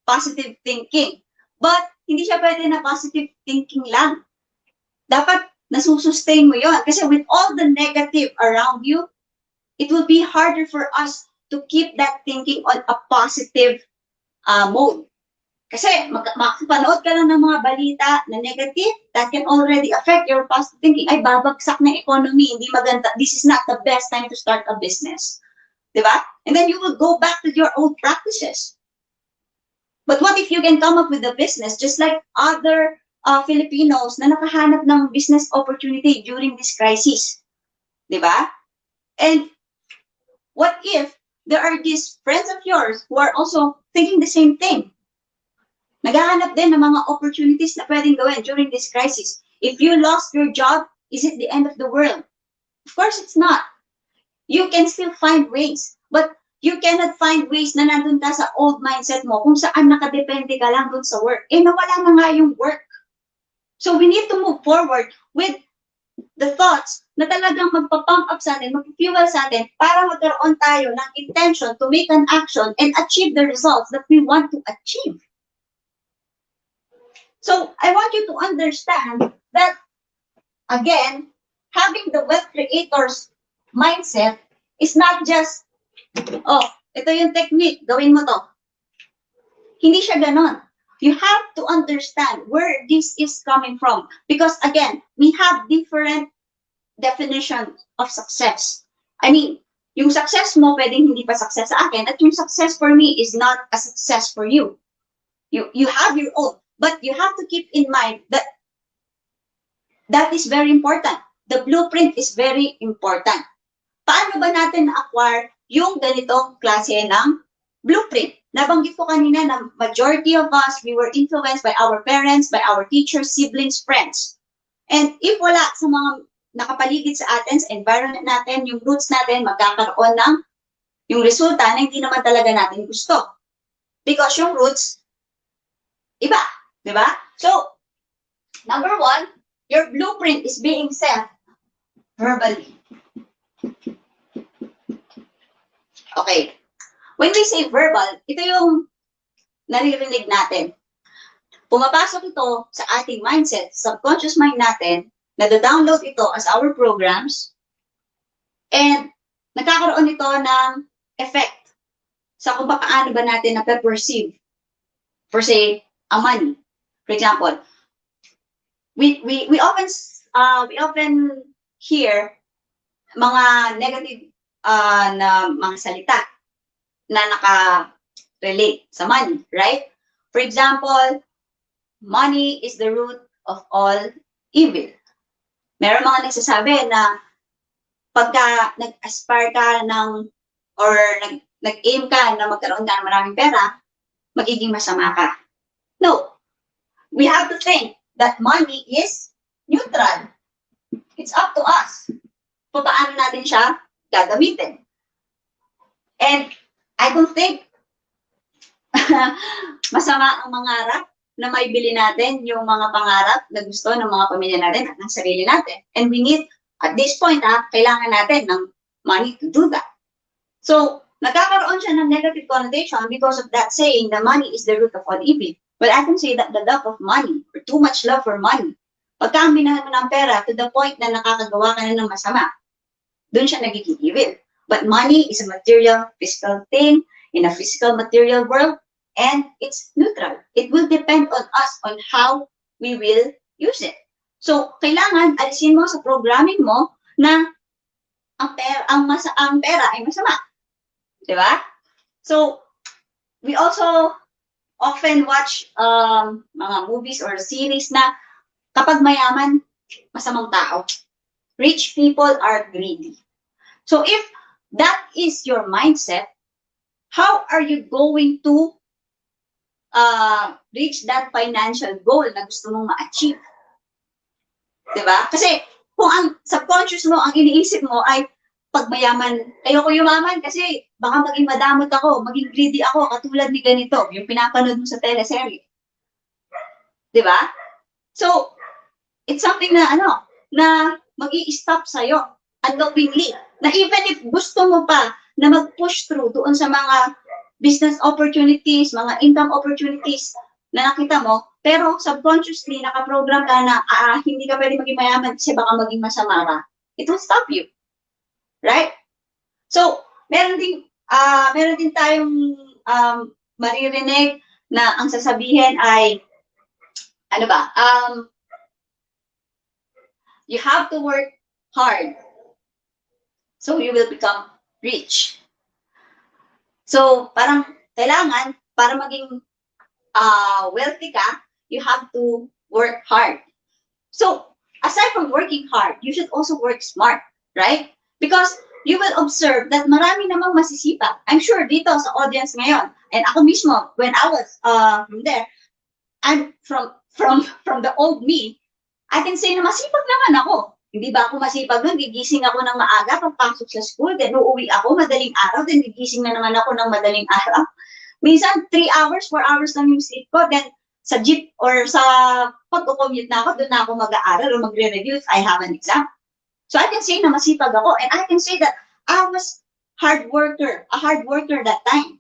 positive thinking. But, hindi siya pwede na positive thinking lang. Dapat nasusustain mo yon. Kasi with all the negative around you, it will be harder for us to keep that thinking on a positive mode. Kasi makapanood ka lang ng mga balita na negative, that can already affect your positive thinking. Ay, babagsak na economy, hindi maganda. This is not the best time to start a business. Diba? And then you will go back to your old practices. But what if you can come up with a business just like other Filipinos na nakahanap ng business opportunity during this crisis? Diba? And what if there are these friends of yours who are also thinking the same thing? Naghahanap din ng mga opportunities na pwedeng gawin during this crisis. If you lost your job, is it the end of the world? Of course, it's not. You can still find ways. But you cannot find ways na nandun ka sa old mindset mo kung saan nakadepende ka lang dun sa work. Eh, nawala na nga yung work. So we need to move forward with the thoughts na talagang magpa-pump up sa atin, mag-fuel sa atin para magkaroon tayo ng intention to make an action and achieve the results that we want to achieve. So I want you to understand that, again, having the wealth creator's mindset is not just, oh, ito yung technique, gawin mo to. Hindi siya ganon. You have to understand where this is coming from. Because again, we have different definitions of success. I mean, yung success mo pwedeng hindi pa success sa akin, at yung success for me is not a success for you. You have your own. But you have to keep in mind that that is very important. The blueprint is very important. Paano ba natin na-acquire yung ganitong klase ng blueprint? Nabanggit ko kanina na majority of us, we were influenced by our parents, by our teachers, siblings, friends. And if wala sa mga nakapaligid sa atin, sa environment natin, yung roots natin, magkakaroon ng yung resulta na hindi naman talaga natin gusto. Because yung roots, iba. Diba? So, number one, your blueprint is being set verbally. Okay. When we say verbal, ito yung naririnig natin. Pumapasok ito sa ating mindset, subconscious mind natin, nada-download ito as our programs, and nagkakaroon ito ng effect sa kung paano ba natin na-perceive, per se, ang money. For example, we often hear mga negative na mga salita na naka-relate sa money, right? For example, money is the root of all evil. Meron mga nagsasabi na pagka nag-aspire ka ng or nag-aim ka na magkaroon ka ng maraming pera, magiging masama ka. No. We have to think that money is neutral. It's up to us. Paano natin siya gagamitin. And I don't think masama ang mangarap na maibili natin yung mga pangarap na gusto ng mga pamilya natin at ng sarili natin. And we need, at this point, kailangan natin ng money to do that. So, nagkakaroon siya ng negative connotation because of that saying, the money is the root of all evil. Well, I can say that the love of money, or too much love for money, pagka minahal mo ng pera to the point na nakakagawa ka na ng masama, dun siya nagiging evil. But money is a material, physical thing in a physical material world, and it's neutral. It will depend on us on how we will use it. So, kailangan alisin mo sa programming mo na ang pera ay masama. Diba? So, we also often watch mga movies or series na kapag mayaman, masamang tao. Rich people are greedy. So, if that is your mindset, how are you going to reach that financial goal na gusto mong ma-achieve? Diba? Kasi kung ang subconscious mo, ang iniisip mo ay pag mayaman, ayoko yumaman kasi baka maging madamot ako, maging greedy ako, katulad ni ganito, yung pinapanood mo sa teleserye. Diba? So, it's something na na mag-i-stop sa'yo unknowingly. Na even if gusto mo pa na mag-push through doon sa mga business opportunities, mga income opportunities na nakita mo, pero subconsciously nakaprogram ka na hindi ka pwede maging mayaman kasi baka maging masama ka. It will stop you. Right? So, meron din tayong maririnig na ang sasabihin ay you have to work hard so you will become rich. So, parang kailangan, para maging wealthy ka, you have to work hard. So, aside from working hard, you should also work smart, right? Because you will observe that marami namang masisipag. I'm sure dito sa audience ngayon, and ako mismo, when I was from there, I'm from the old me, I can say na masipag naman ako. Hindi ba ako masipag nun? Gigising ako ng maaga, pagpasok sa school, then uuwi ako madaling araw, then gigising na naman ako ng madaling araw. Minsan, 3 hours, 4 hours lang yung sleep ko, then sa jeep or sa pag-commute na ako, doon na ako mag-aaral or magre-review if I have an exam. So I can say na masipag ako, and I can say that I was a hard worker that time.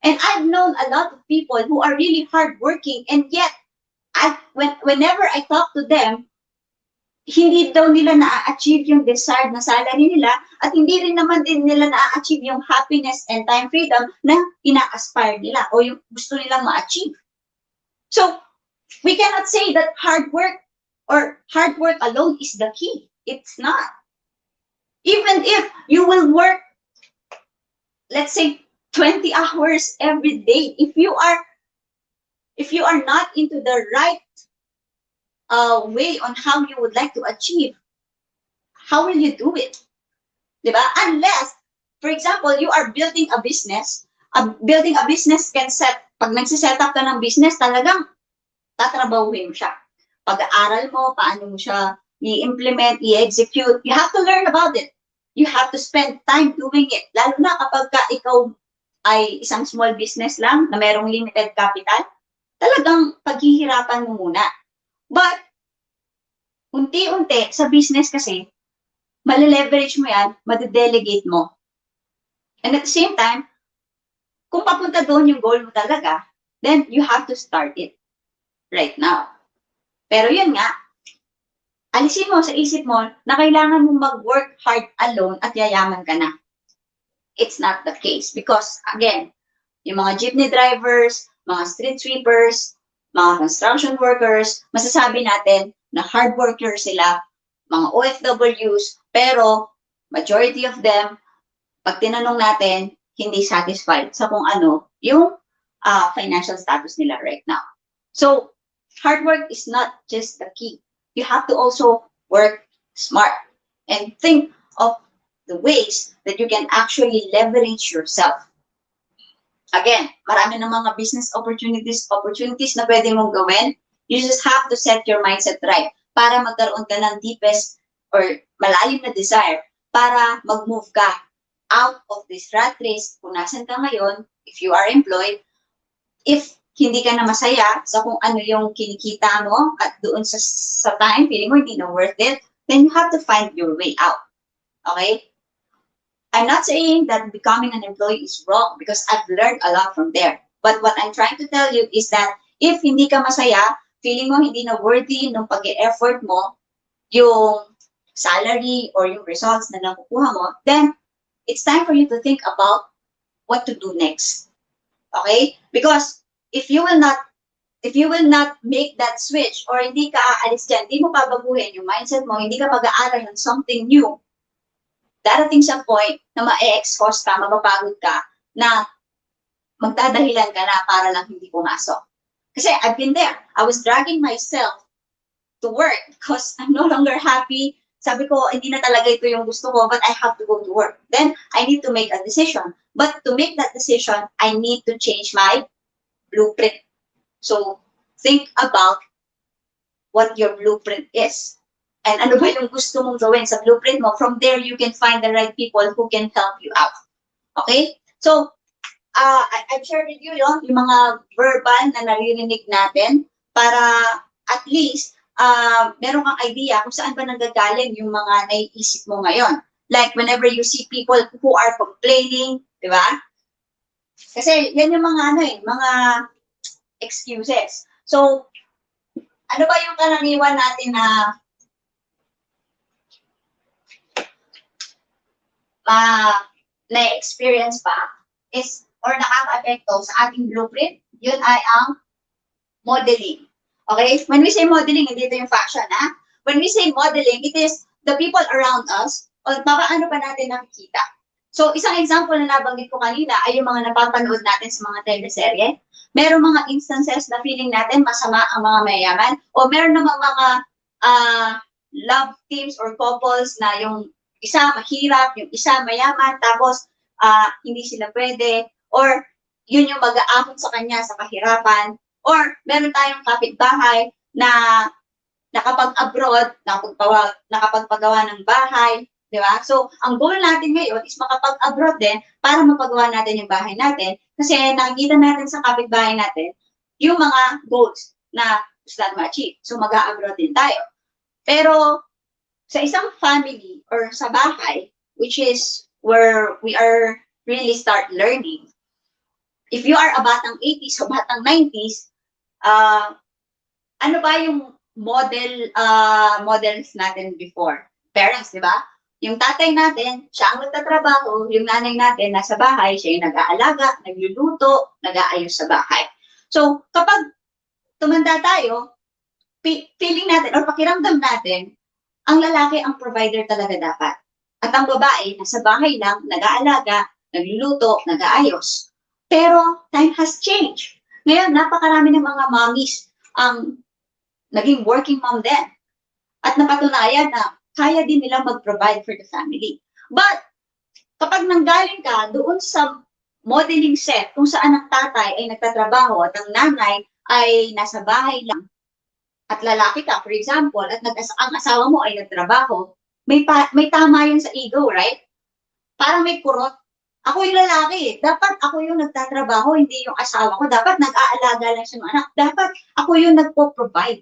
And I've known a lot of people who are really hardworking, and yet, whenever I talk to them, hindi daw nila na-achieve yung desired na salary nila at hindi rin naman din nila na-achieve yung happiness and time freedom na ina-aspire nila o yung gusto nilang ma-achieve. So, we cannot say that hard work alone is the key. It's not. Even if you will work, let's say, 20 hours every day, if you are not into the right way on how you would like to achieve, how will you do it? Diba? Unless, for example, you are building a business. Building a business pag nagsiset up ka ng business, talagang tatrabahuhin mo siya. Pag-aaral mo, paano mo siya i-implement, i-execute, you have to learn about it. You have to spend time doing it. Lalo na kapag ikaw ay isang small business lang na merong limited capital, talagang paghihirapan mo muna. But, unti-unti, sa business kasi, mali-leverage mo yan, madi-delegate mo. And at the same time, kung papunta doon yung goal mo talaga, then you have to start it right now. Pero yun nga, alisin mo sa isip mo na kailangan mo mag-work hard alone at yayaman ka na. It's not the case. Because, again, yung mga jeepney drivers, mga street sweepers, mga construction workers, masasabi natin na hard workers sila, mga OFWs, pero majority of them, pag tinanong natin, hindi satisfied sa kung ano yung financial status nila right now. So, hard work is not just the key. You have to also work smart and think of the ways that you can actually leverage yourself. Again, marami ng mga business opportunities na pwede mong gawin. You just have to set your mindset right para magkaroon ka ng deepest or malalim na desire para mag-move ka out of this rat race kung nasan ka ngayon, if you are employed, if hindi ka na masaya sa kung ano yung kinikita mo at doon sa time, feeling mo hindi na worth it, then you have to find your way out. Okay? I'm not saying that becoming an employee is wrong because I've learned a lot from there. But what I'm trying to tell you is that if hindi ka masaya, feeling mo hindi na worthy ng pag-e-effort mo, yung salary or yung results na nakukuha mo, then it's time for you to think about what to do next. Okay? Because if you will not make that switch or hindi ka aalis dyan, hindi mo babaguhin yung mindset mo, hindi ka mag-aaral ng something new, darating sa point na ma-expose ka, mapapagod ka, na magdadahilan ka na para lang hindi pumasok. Kasi I've been there. I was dragging myself to work because I'm no longer happy. Sabi ko, hindi na talaga ito yung gusto ko, but I have to go to work. Then, I need to make a decision. But to make that decision, I need to change my blueprint. So, think about what your blueprint is. And ano ba yung gusto mong gawin sa blueprint mo? From there, you can find the right people who can help you out. Okay? So, I've shared with you yung mga verbal na naririnig natin para at least meron kang idea kung saan ba nanggagaling yung mga naiisip mo ngayon. Like whenever you see people who are complaining, di ba? Kasi yan yung mga mga excuses. So, ano ba yung karaniwan natin na experience pa is or nakaka-apekto sa ating blueprint, yun ay ang modeling. Okay? When we say modeling, hindi ito yung fashion, ha? When we say modeling, it is the people around us o paano pa natin nakikita. So, isang example na nabanggit ko kanina ay yung mga napapanood natin sa mga teleserye. Merong mga instances na feeling natin masama ang mga mayayaman o meron namang mga love teams or couples na yung isa mahirap, yung isa mayaman, tapos hindi sila pwede, or yun yung mag-aamon sa kanya sa kahirapan, or meron tayong kapitbahay na nakapag-abroad, nakapagpagawa ng bahay, di ba? So, ang goal natin ngayon is makapag-abroad din para mapagawa natin yung bahay natin kasi nakikita natin sa kapitbahay natin yung mga goals na gusto natin ma-achieve. So, mag-abroad din tayo. Pero, sa isang family or sa bahay, which is where we are really start learning, if you are a batang 80s o batang 90s, ano ba yung models natin before? Parents, di ba? Yung tatay natin, siya ang nagtatrabaho, yung nanay natin nasa bahay, siya yung nag-aalaga, nagluluto, nag-aayos sa bahay. So, kapag tumanda tayo, feeling natin or pakiramdam natin, ang lalaki ang provider talaga dapat. At ang babae, nasa bahay lang, nag-aalaga, nagluluto, nag-aayos. Pero time has changed. Ngayon, napakarami ng mga mommies ang naging working mom din. At napatunayan na kaya din nilang mag-provide for the family. But, kapag nanggaling ka doon sa modeling set kung saan ang tatay ay nagtatrabaho at ang nanay ay nasa bahay lang, at lalaki ka, for example, at ang asawa mo ay nagtrabaho, may tama yun sa ego, right? Parang may kurot. Ako yung lalaki. Dapat ako yung nagtatrabaho, hindi yung asawa ko. Dapat nag-aalaga lang siya ng anak. Dapat ako yung nagpo-provide.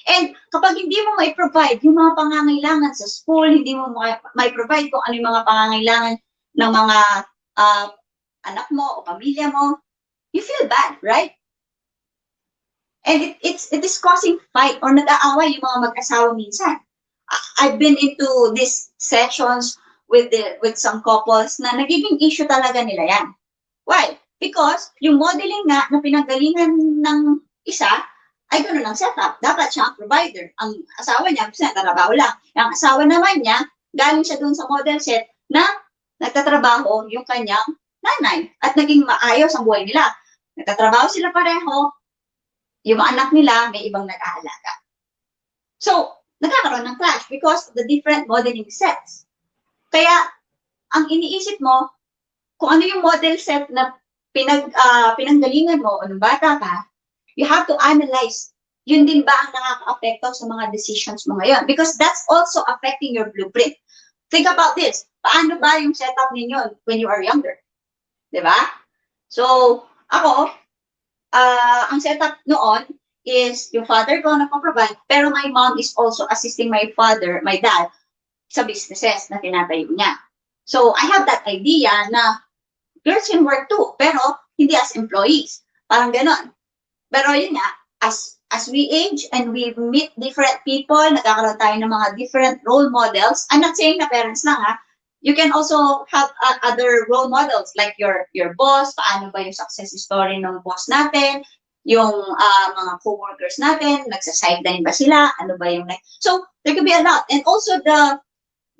And kapag hindi mo mai-provide yung mga pangangailangan sa school, hindi mo mai-provide kung ano yung mga pangangailangan ng mga anak mo o pamilya mo, you feel bad, right? And it is causing fight or nag-aaway yung mga mag-asawa minsan. I've been into these sessions with some couples na nagiging issue talaga nila yan. Why? Because yung modeling nga na pinanggalingan ng isa ay gano'n ang setup. Dapat siya ang provider. Ang asawa niya, kasi nagtatrabaho lang. Ang asawa naman niya, galing siya doon sa model set na nagtatrabaho yung kanyang nanay. At naging maayos ang buhay nila. Nagtatrabaho sila pareho. Yung mga anak nila, may ibang nag-aalaga. So, nagkakaroon ng clash because of the different modeling sets. Kaya, ang iniisip mo, kung ano yung model set na pinanggalingan mo o nung bata ka, you have to analyze yun din ba ang nakaka-apekto sa mga decisions mo ngayon? Because that's also affecting your blueprint. Think about this. Paano ba yung setup ninyo when you are younger? Diba? So, ako, ang setup noon is yung father ko nagpo-provide, pero my mom is also assisting my dad, sa businesses na tinatayo niya. So, I have that idea na girls can work too, pero hindi as employees. Parang ganon. Pero yun nga, as we age and we meet different people, nagkakaroon tayo ng mga different role models. I'm not saying na parents lang ha. You can also have other role models like your boss, paano ba yung success story ng boss natin, yung mga co-workers natin, nagsa-sideline ba sila, ano ba yung so there could be a lot. And also the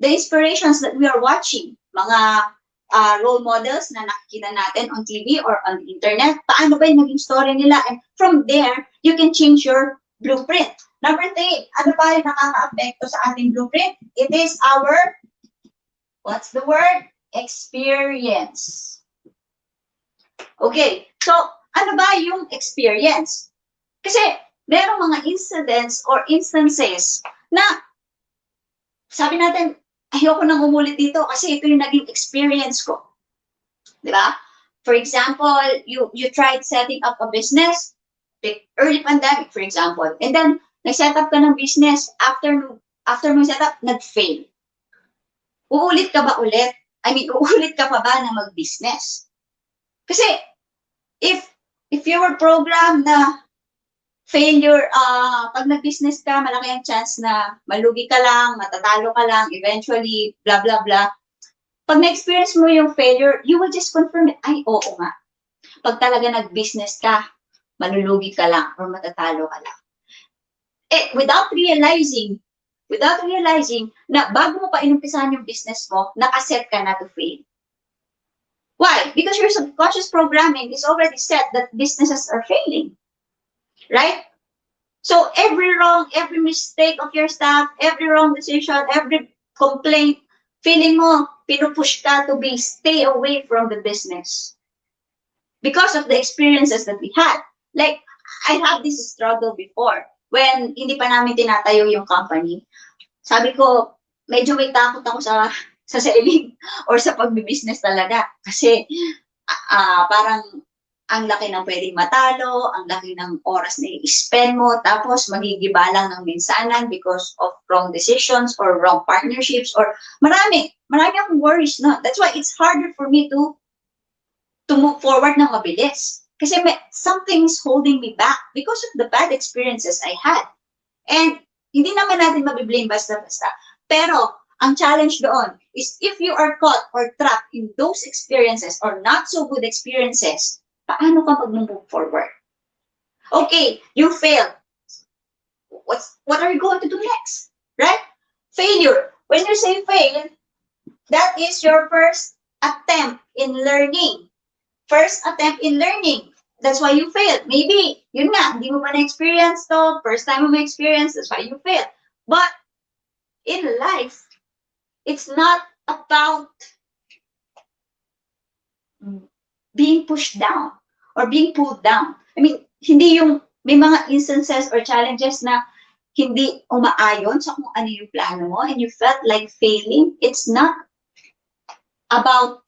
inspirations that we are watching, mga role models na nakikita natin on TV or on the internet, paano ba yung naging story nila, and from there you can change your blueprint. Number 3, ano ba yung nakaka-apekto sa ating blueprint? It is our, what's the word? Experience. Okay, so ano ba yung experience? Kasi merong mga incidents or instances na sabi natin, ayoko nang umulit dito kasi ito yung naging experience ko. Diba? For example, you tried setting up a business, early pandemic for example, and then nag-set up ka ng business, after mo set up, nag-fail. Uulit ka ba ulit? Uulit ka pa ba na mag-business? Kasi, if you were programmed na failure, pag nag-business ka, malaki ang chance na malugi ka lang, matatalo ka lang, eventually, blah, blah, blah. Pag na-experience mo yung failure, you will just confirm it. Ay, oo nga. Pag talaga nag-business ka, malulugi ka lang or matatalo ka lang. Without realizing na bago mo pa inumpisahan yung business mo, nakaset ka na to fail. Why? Because your subconscious programming is already set that businesses are failing. Right? So every mistake of your staff, every wrong decision, every complaint, feeling mo, pinupush ka to stay away from the business. Because of the experiences that we had. Like, I had this struggle before when hindi pa namin tinatayo yung company. Sabi ko, medyo may takot ako sa selling or sa pagbibusiness talaga. Kasi parang ang laki ng pwedeng matalo, ang laki ng oras na i-spend mo, tapos magigiba lang ng minsanan because of wrong decisions or wrong partnerships or marami akong worries, no? That's why it's harder for me to move forward ng mabilis. Kasi something's holding me back because of the bad experiences I had. And hindi naman natin mabiblame basta-basta. Pero ang challenge doon is if you are caught or trapped in those experiences or not so good experiences, paano ka mag-move forward? Okay, you failed. What are you going to do next? Right? Failure. When you say fail, that is your first attempt in learning. First attempt in learning. That's why you failed. Maybe, yun nga, hindi mo pa na-experience to. First time mo ma-experience, that's why you failed. But in life, it's not about being pushed down or being pulled down. Hindi yung may mga instances or challenges na hindi umaayon sa kung ano yung plano mo and you felt like failing. It's not about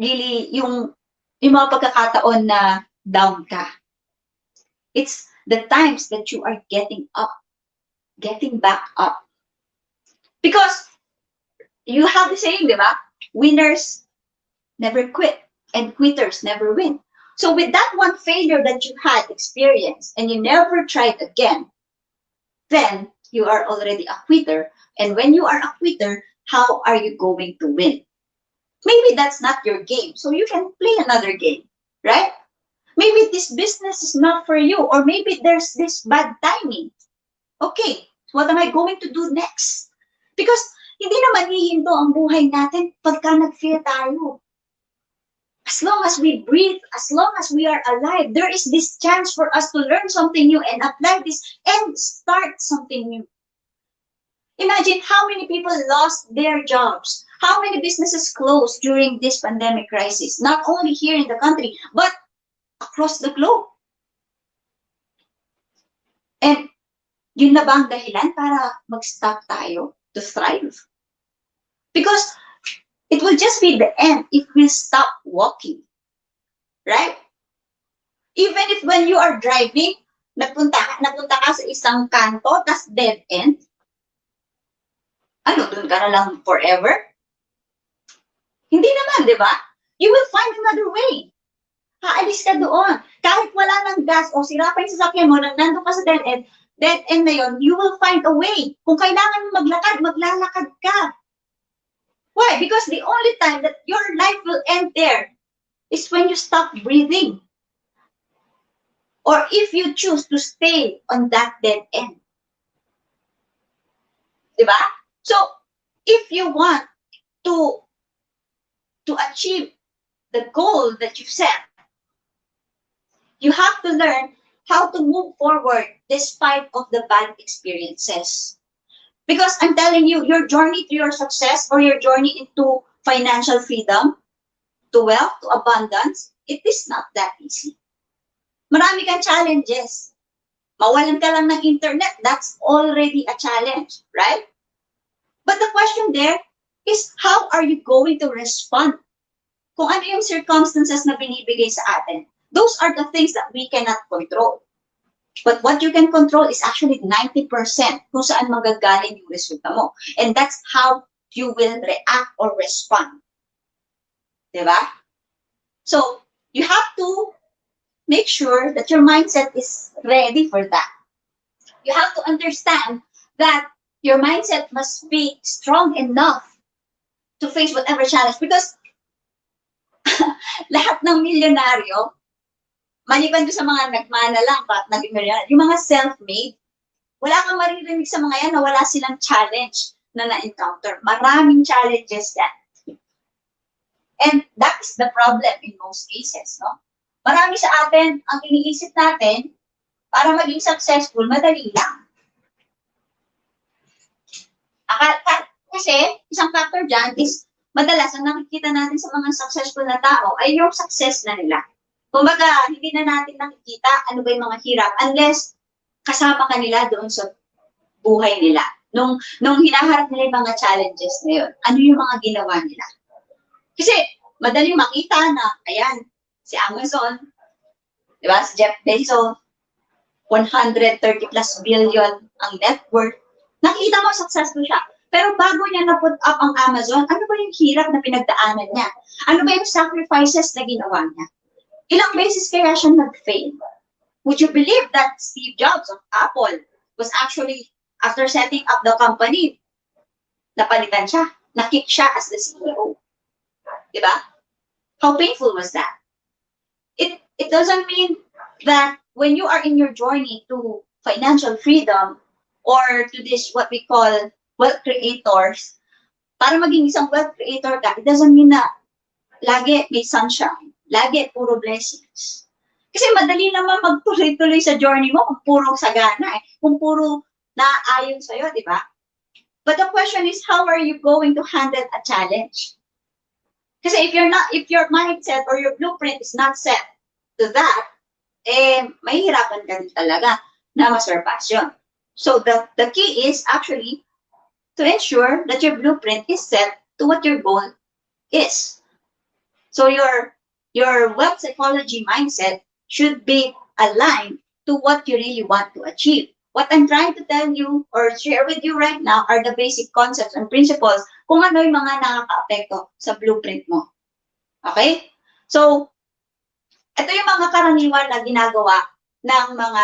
really yung mga pagkakataon na down ka. It's the times that you are getting back up. Because you have the saying, di ba? Winners never quit and quitters never win. So with that one failure that you had experienced and you never tried again, then you are already a quitter. And when you are a quitter, how are you going to win? Maybe that's not your game, so you can play another game, right? Maybe this business is not for you, or maybe there's this bad timing. Okay, what am I going to do next? Because hindi naman hihinto ang buhay natin pagka nag-fail tayo. As long as we breathe, as long as we are alive, there is this chance for us to learn something new and apply this and start something new. Imagine how many people lost their jobs, how many businesses closed during this pandemic crisis, not only here in the country, but across the globe. Yun na ba ang dahilan para mag-stop tayo to thrive? Because it will just be the end if we stop walking. Right? Even if when you are driving, napunta ka sa isang kanto, tas dead end, ano, dun ka na lang forever? Hindi naman, di ba? You will find another way. Haalis ka doon. Kahit wala ng gas o sira pa yung sasakyan mo, nang nandun ka sa dead end na yun, you will find a way. Kung kailangan mo maglakad, maglalakad ka. Why? Because the only time that your life will end there is when you stop breathing. Or if you choose to stay on that dead end. Diba? So, if you want to achieve the goal that you've set, you have to learn how to move forward despite of the bad experiences. Because I'm telling you, your journey to your success or your journey into financial freedom, to wealth, to abundance, it is not that easy. Marami kang challenges. Mawalan ka lang ng internet, that's already a challenge, right? But the question there is, how are you going to respond? Kung ano yung circumstances na binibigay sa atin, those are the things that we cannot control. But what you can control is actually 90% kung saan magagaling yung resulta mo. And that's how you will react or respond. Diba? So, you have to make sure that your mindset is ready for that. You have to understand that your mindset must be strong enough to face whatever challenge. Because lahat ng milyonaryo, maliban doon sa mga nagmana lang, naging milyonaryo, yung mga self-made, wala kang maririnig sa mga yan na wala silang challenge na na-encounter. Maraming challenges yan. And that is the problem in most cases, no? Marami sa atin, ang iniisip natin, para maging successful, madali lang. Kasi, isang factor dyan is, madalas, ang nakikita natin sa mga successful na tao ay yung success na nila. Kumbaga, hindi na natin nakikita ano ba yung mga hirap unless kasama ka nila doon sa buhay nila. Nung hinaharap nila yung mga challenges na yun, ano yung mga ginawa nila. Kasi, madaling makita na, ayan, si Amazon, di ba? Si Jeff Bezos, 130 plus billion ang net worth. Nakita mo, successful siya. Pero bago niya na-put up ang Amazon, ano ba yung hirap na pinagdaanan niya? Ano ba yung sacrifices na ginawa niya? Ilang beses kaya siya nag-fail? Would you believe that Steve Jobs of Apple was actually, after setting up the company, napalitan siya, na-kick siya as the CEO? Diba? How painful was that? It doesn't mean that when you are in your journey to financial freedom or to this what we call wealth creators, para maging isang wealth creator ka, it doesn't mean na lagi may sunshine, lagi puro blessings. Kasi madali naman magtuloy-tuloy sa journey mo kung puro sagana kung puro naayon sa'yo, di ba? But the question is, how are you going to handle a challenge? Kasi if your mindset or your blueprint is not set to that, mahihirapan ka din talaga na masurpass yun. So the key is actually to ensure that your blueprint is set to what your goal is. So your wealth psychology mindset should be aligned to what you really want to achieve. What I'm trying to tell you or share with you right now are the basic concepts and principles kung ano yung mga nakaka-apekto sa blueprint mo. Okay? So, ito yung mga karaniwan na ginagawa ng mga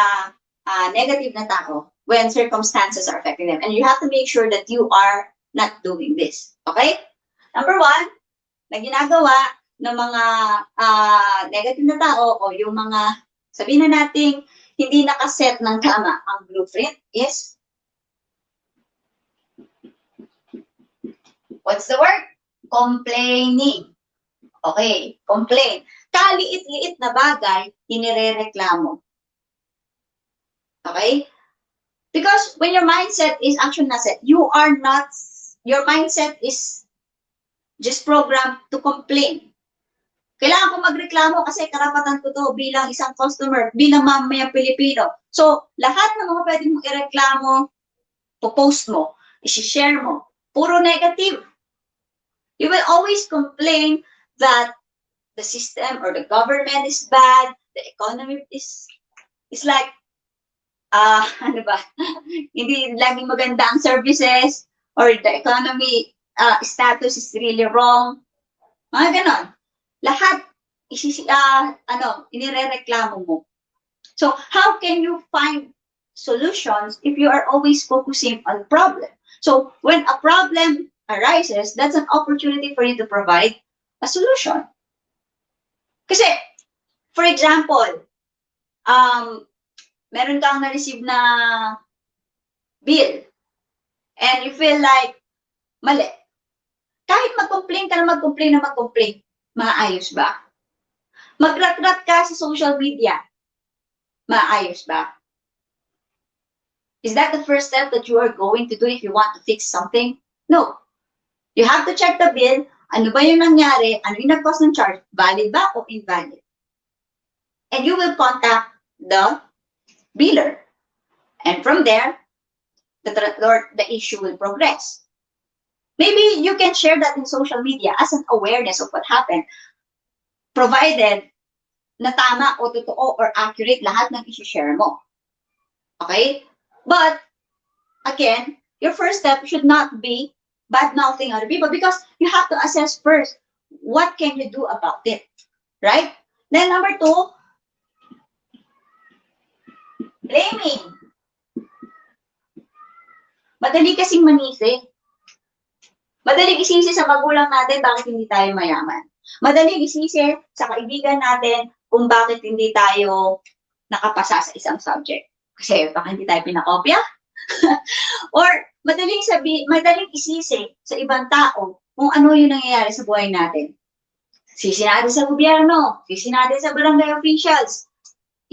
negative na tao when circumstances are affecting them. And you have to make sure that you are not doing this. Okay? Number one, na ginagawa ng mga negative na tao o yung mga, sabihin na natin, hindi nakaset ng tama ang blueprint is, what's the word? Complaining. Okay, complain. Kaliit-liit na bagay, inirereklamo. Okay? Because when your mindset is actually not set, your mindset is just programmed to complain. Kailangan ko magreklamo kasi karapatan ko to bilang isang customer, bilang mamayang Pilipino. So, lahat ng mga pwede mong ireklamo, post mo, isi-share mo, puro negative. You will always complain that the system or the government is bad, the economy is like, ano ba, hindi laging maganda ang services, or the economy status is really wrong. Mga ganon. Lahat, inirereklamo mo. So, how can you find solutions if you are always focusing on problem? So, when a problem arises, that's an opportunity for you to provide a solution. Kasi, for example, meron kang na-receive na bill and you feel like mali. Kahit mag-complain ka na mag-complain, maayos ba? Magrat-rat ka sa social media, maayos ba? Is that the first step that you are going to do if you want to fix something? No. You have to check the bill. Ano ba yung nangyari? Ano yung nag-cause ng charge? Valid ba o invalid? And you will contact the biller. And from there, the issue will progress. Maybe you can share that in social media as an awareness of what happened, provided na tama o totoo or accurate lahat ng isi-share mo. Okay? But, again, your first step should not be bad-mouthing other people because you have to assess first, what can you do about it? Right? Then number 2, blaming. Madali kasing manisi. Madaling isisi sa magulang natin bakit hindi tayo mayaman. Madaling isisi sa kaibigan natin kung bakit hindi tayo nakapasa sa isang subject. Kasi baka hindi tayo pinakopya. Or madaling isisi sa ibang tao kung ano yung nangyayari sa buhay natin. Sisi natin sa gobyerno, sisi natin sa barangay officials,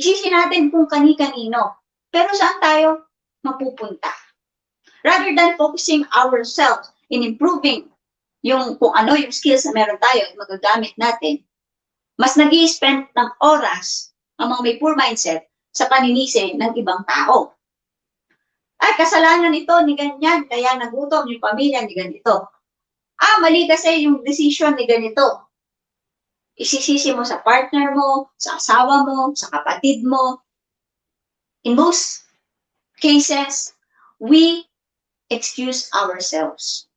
isisi natin kung kani-kanino. Pero saan tayo mapupunta? Rather than focusing ourselves in improving kung ano yung skills na meron tayo at magagamit natin, mas nag-i-spend ng oras ang mga may poor mindset sa paninisi ng ibang tao. Ay, kasalanan ito ni ganyan, kaya nagutom yung pamilya ni ganito. Mali kasi yung decision ni ganito. Isisisi mo sa partner mo, sa asawa mo, sa kapatid mo. In most cases, we excuse ourselves.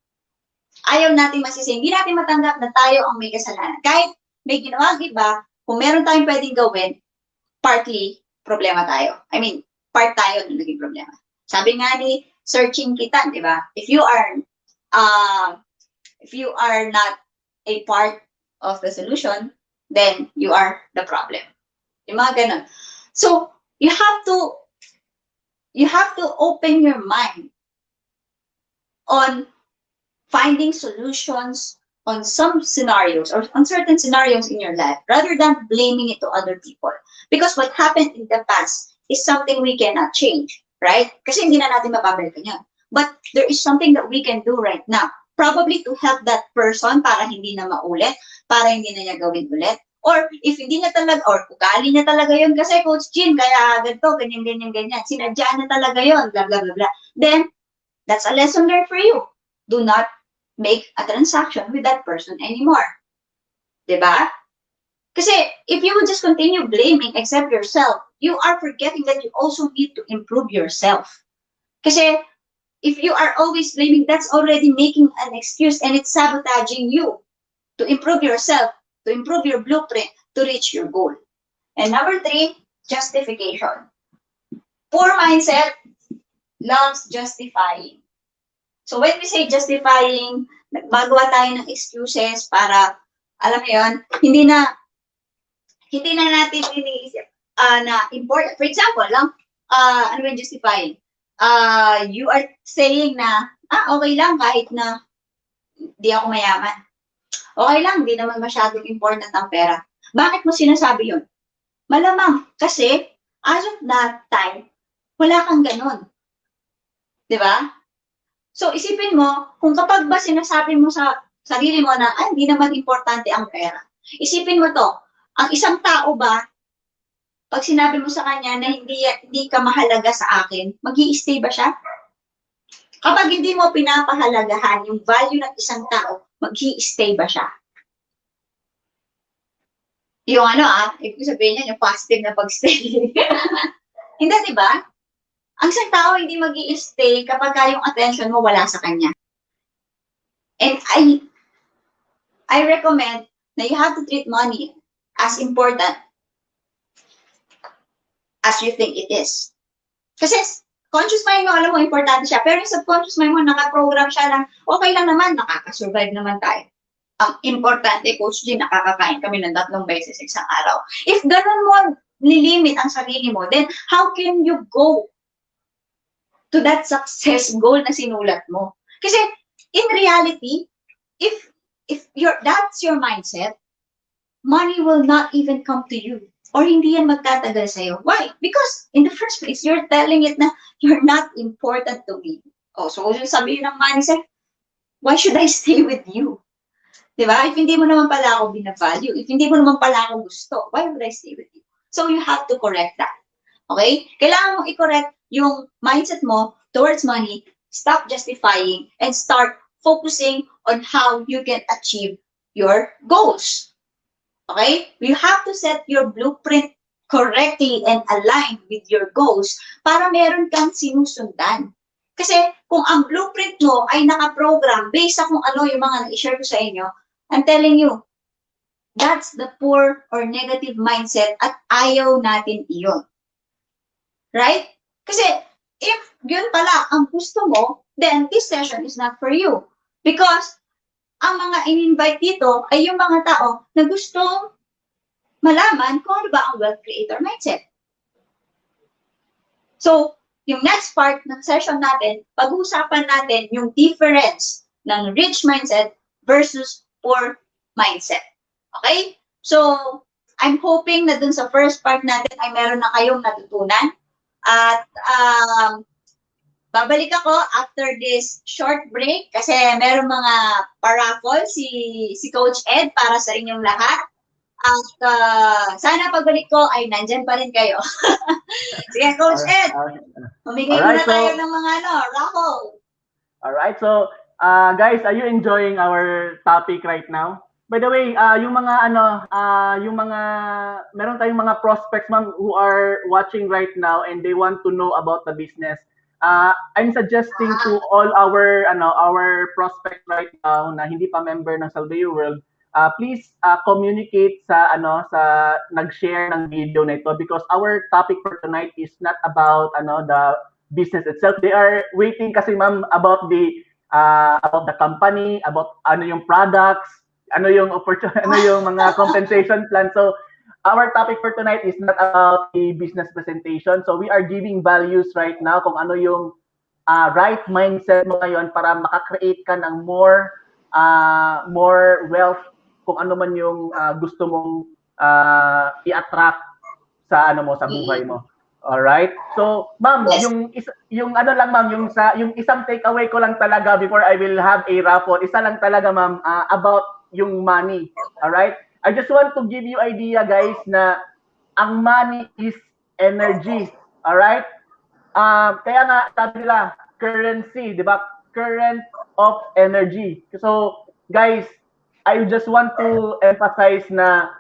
Ayaw natin masisi. Hindi natin matanggap na tayo ang may kasalanan. Kahit may ginawang iba, kung meron tayong pwedeng gawin, partly, problema tayo. I mean, part tayo ng naging problema. Sabi nga ni Searching Kita, di ba? If you are not a part of the solution, then you are the problem. Yung mga ganun. So, you have to open your mind on finding solutions on some scenarios or on certain scenarios in your life rather than blaming it to other people. Because what happened in the past is something we cannot change, right? Kasi hindi na natin mapabalikan yun. But there is something that we can do right now. Probably to help that person para hindi na maulit, para hindi na niya gawin ulit. Or if hindi niya talaga, or ugali niya talaga yun kasi Coach Jean, kaya ganito, ganyan. Sinadya na talaga yun, blah, blah, blah, blah. Then, that's a lesson learned for you. Do not make a transaction with that person anymore. Diba? Kasi if you would just continue blaming except yourself, you are forgetting that you also need to improve yourself. Kasi if you are always blaming, that's already making an excuse and it's sabotaging you to improve yourself, to improve your blueprint, to reach your goal. And number 3, justification. Poor mindset loves justifying. So when we say justifying, nagbagawa tayo ng excuses para, alam mo yun, hindi na natin iniisip na important. For example, ano yung justifying? You are saying na, okay lang kahit na di ako mayaman. Okay lang, di naman masyadong important ang pera. Bakit mo sinasabi yun? Malamang, kasi as of that time, wala kang ganun. Diba? So, isipin mo, kung kapag ba sinasabi mo sa sarili mo na, hindi naman importante ang pera. Isipin mo to, ang isang tao ba, pag sinabi mo sa kanya na hindi ka mahalaga sa akin, mag-i-stay ba siya? Kapag hindi mo pinapahalagahan yung value ng isang tao, mag-i-stay ba siya? Yung ibig sabihin niya, yung positive na pag-stay. Hindi, di ba? Ang isang tao hindi mag-i-stay kapag yung attention mo wala sa kanya. And I recommend na you have to treat money as important as you think it is. Kasi conscious mind mo, alam mo, importante siya. Pero yung subconscious mind mo, nakaprogram siya lang, okay lang naman, nakaka-survive naman tayo. Ang importante, Coach G, nakakakain kami ng 3 beses isang araw. If ganun mo nilimit ang sarili mo, then how can you go to that success goal na sinulat mo? Kasi in reality, if that's your mindset, money will not even come to you. Or hindi yan magtatagal sa'yo. Why? Because in the first place, you're telling it na you're not important to me. Oh, so kung sabihin ng mindset, why should I stay with you? Diba? If hindi mo naman pala ako binavalue, if hindi mo naman pala ako gusto, why would I stay with you? So you have to correct that. Okay? Kailangan mong i-correct yung mindset mo towards money, stop justifying, and start focusing on how you can achieve your goals. Okay? You have to set your blueprint correctly and aligned with your goals para meron kang sinusundan. Kasi kung ang blueprint mo ay nakaprogram based sa kung ano yung mga na-share ko sa inyo, I'm telling you, that's the poor or negative mindset at ayaw natin iyon. Right? Kasi if yun pala ang gusto mo, then this session is not for you. Because ang mga in-invite dito ay yung mga tao na gustong malaman kung ano ba ang wealth creator mindset. So, yung next part ng session natin, pag-uusapan natin yung difference ng rich mindset versus poor mindset. Okay? So, I'm hoping na dun sa first part natin ay meron na kayong natutunan. At babalik ako after this short break kasi meron mga paraffol si Coach Ed para sa inyong lahat. At sana pagbalik ko ay nandyan pa rin kayo. Sige, Coach Ed, humigay muna tayo ng mga raffle. Alright, so guys, are you enjoying our topic right now? By the way, yung mga meron tayong mga prospects ma'am who are watching right now and they want to know about the business. I'm suggesting to all our prospects right now na hindi pa member ng Salveo World, please communicate sa nag-share ng video na ito because our topic for tonight is not about the business itself. They are waiting kasi ma'am about the company, about yung products, yung opportunity, yung mga compensation plan. So our topic for tonight is not about the business presentation. So we are giving values right now kung ano yung right mindset mo ngayon para makakreate ka ng more wealth, kung ano man yung gusto mong i-attract sa sa buhay mo. All right? So, ma'am, yes. yung isang takeaway ko lang talaga before I will have a raffle, isa lang talaga ma'am about yung money. All right? I just want to give you idea guys na ang money is energy. All right? Kaya nga sabi nila currency, 'di ba? Current of energy. So, guys, I just want to emphasize na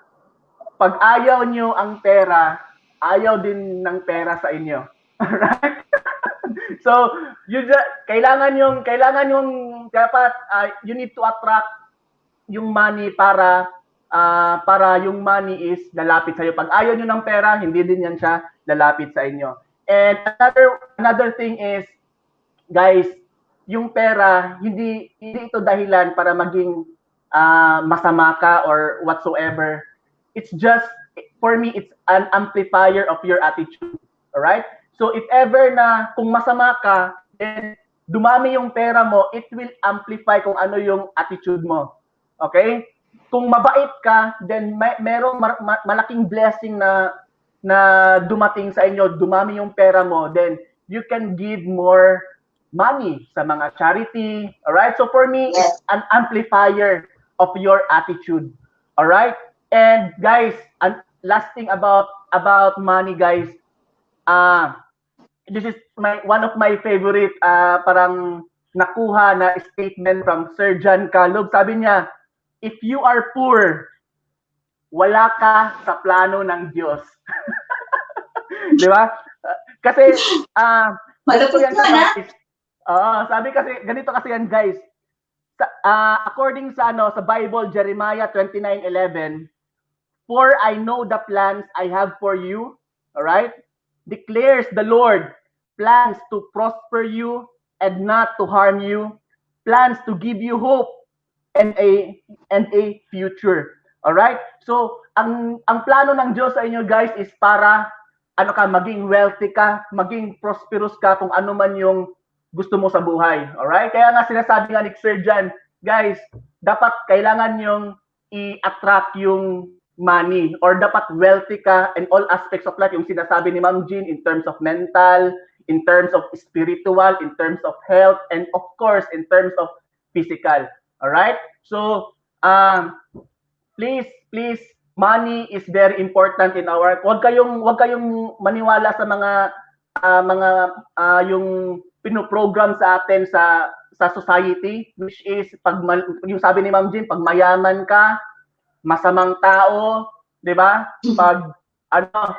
pag ayaw nyo ang pera, ayaw din ng pera sa inyo. Alright? So, kailangan yung dapat you need to attract yung money para yung money is lalapit sa iyo. Pag ayaw nyo ng pera, hindi din yan siya lalapit sa inyo. And another thing is, guys, yung pera, hindi ito dahilan para maging masama ka or whatsoever. It's just, for me, it's an amplifier of your attitude. Alright? So if ever na kung masama ka, then dumami yung pera mo, it will amplify kung ano yung attitude mo. Okay? Kung mabait ka, then merong malaking blessing na dumating sa inyo, dumami yung pera mo, then you can give more money sa mga charity. Alright? So for me, it's an amplifier of your attitude. Alright? And guys, last thing about money, guys. This is one of my favorite parang nakuha na statement from Sir John Calog. Sabi niya, if you are poor, wala ka sa plano ng Diyos. Di ba? Kasi ganito yan guys. Sabi kasi ganito kasi yan guys. According sa sa Bible, Jeremiah 29:11, for I know the plans I have for you, all right? Declares the Lord, plans to prosper you and not to harm you, plans to give you hope and a future. All right? So, ang plano ng Diyos sa inyo guys is para maging wealthy ka, maging prosperous ka kung ano man yung gusto mo sa buhay. All right? Kaya nga sinasabi nga ni Sir John, guys, dapat kailangan yung i-attract yung money or dapat wealthy ka in all aspects of life, yung sinasabi ni Ma'am Jean in terms of mental, in terms of spiritual, in terms of health, and of course in terms of physical. All right? So please money is very important in our, wag kayong maniwala sa mga yung pinoprogram sa atin sa society, which is yung sabi ni Ma'am Jean, pag mayaman ka, masamang tao, 'di ba? Pag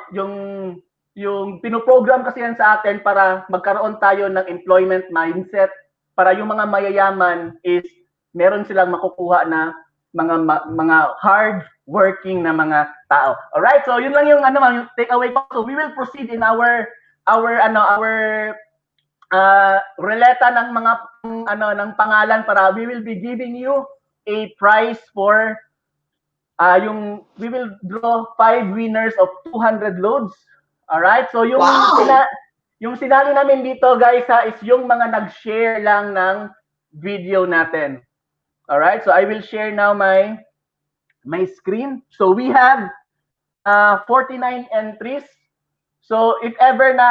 yung pinoprogram kasi yan sa atin para magkaroon tayo ng employment mindset, para yung mga mayayaman is meron silang makukuha na mga hard working na mga tao. All right? So yun lang yung yung takeaway ko. So we will proceed in our relata ng mga ng pangalan para we will be giving you a prize for we will draw 5 winners of 200 loads. All right? So yung yung sinali namin dito guys is yung mga nag-share lang ng video natin. All right? So I will share now my screen. So we have 49 entries. So if ever na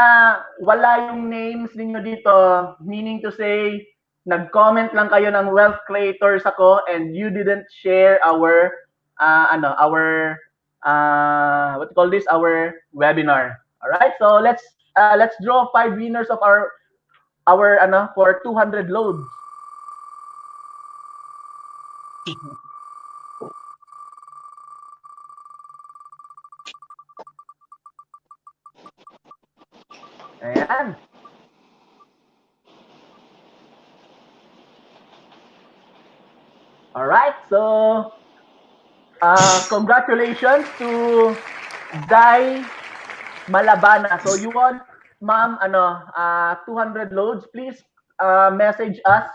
wala yung names ninyo dito, meaning to say nag-comment lang kayo ng wealth creators ako and you didn't share our what you call this, our webinar. All right, so let's draw 5 winners of our for 200 loads. Ayan. All right, so congratulations to Dai Malabana. So you want, ma'am, 200 loads. Please message us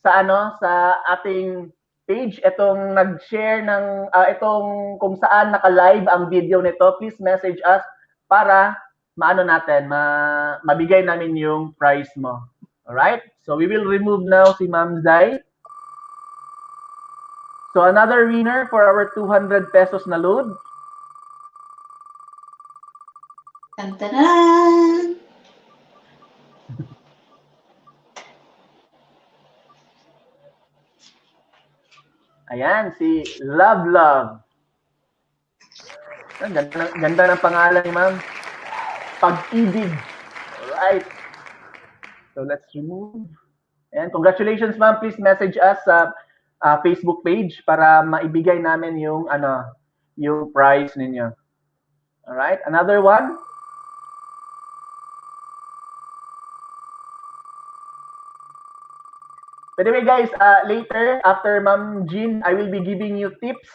sa sa ating page. Itong nag-share ng itong kung saan naka-live ang video nito. Please message us para mabigay namin yung prize mo. All right? So we will remove now si Ma'am Zai. So another winner for our 200 pesos na load. Tantanan! Ayan, si Love. Ganda ng pangalan ni ma'am. Pag-ibig. Alright. So let's remove. Ayan, congratulations ma'am. Please message us sa Facebook page para maibigay namin yung yung prize ninyo. All right, another one. By the way guys, later after Ma'am Jean, I will be giving you tips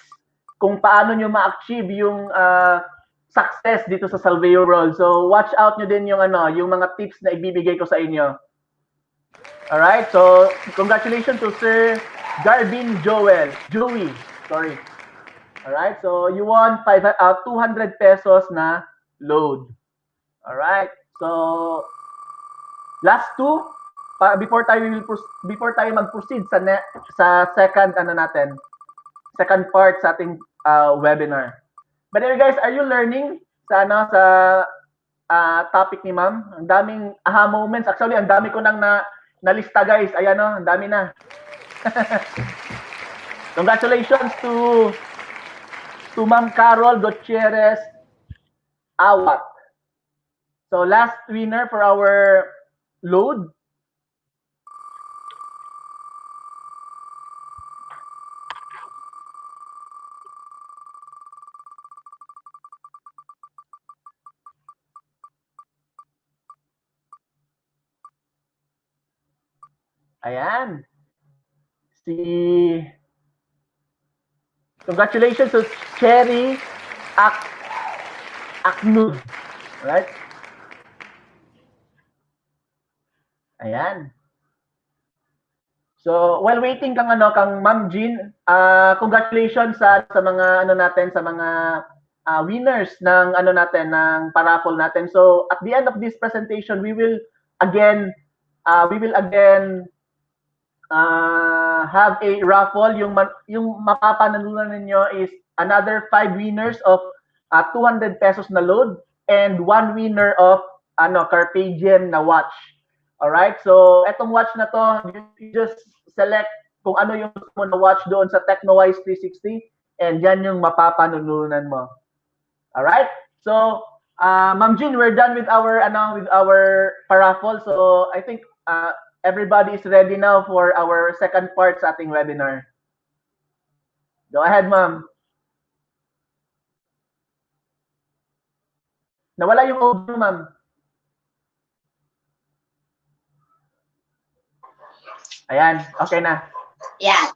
kung paano nyo ma-achieve yung success dito sa Salveo World. So watch out nyo din yung yung mga tips na ibibigay ko sa inyo. All right, so congratulations to Sir Garvin Joey, sorry. All right, so you won 200 pesos na load. All right, so last two before tayo mag-proceed sa second second part sa ating webinar. But anyway guys, are you learning sa topic ni ma'am? Ang daming aha moments. Actually, ang dami ko nang nalista guys. Ayan ang dami na. Congratulations to to Ma'am Carol Gutierrez Awat. So last winner for our load. Ayan. Congratulations to Cherry Aknud. Right? Ayan. So, while waiting kang Ma'am Jean, congratulations sa mga natin, sa mga winners ng natin, ng paraffle natin. So, at the end of this presentation, we will again have a raffle. Yung mapapanalunan ninyo is another 5 winners of 200 pesos na load and 1 winner of Carpathian na watch. Alright, so etong watch na to, you just select kung ano yung gusto mo na watch doon sa TechnoWise 360 and yan yung mapapanununan mo. Alright, so Ma'am Jean, we're done with our paraffle. So I think everybody is ready now for our second part sa ating webinar. Go ahead, Ma'am. Nawala yung audio, Ma'am. Ayan, okay na. Yeah.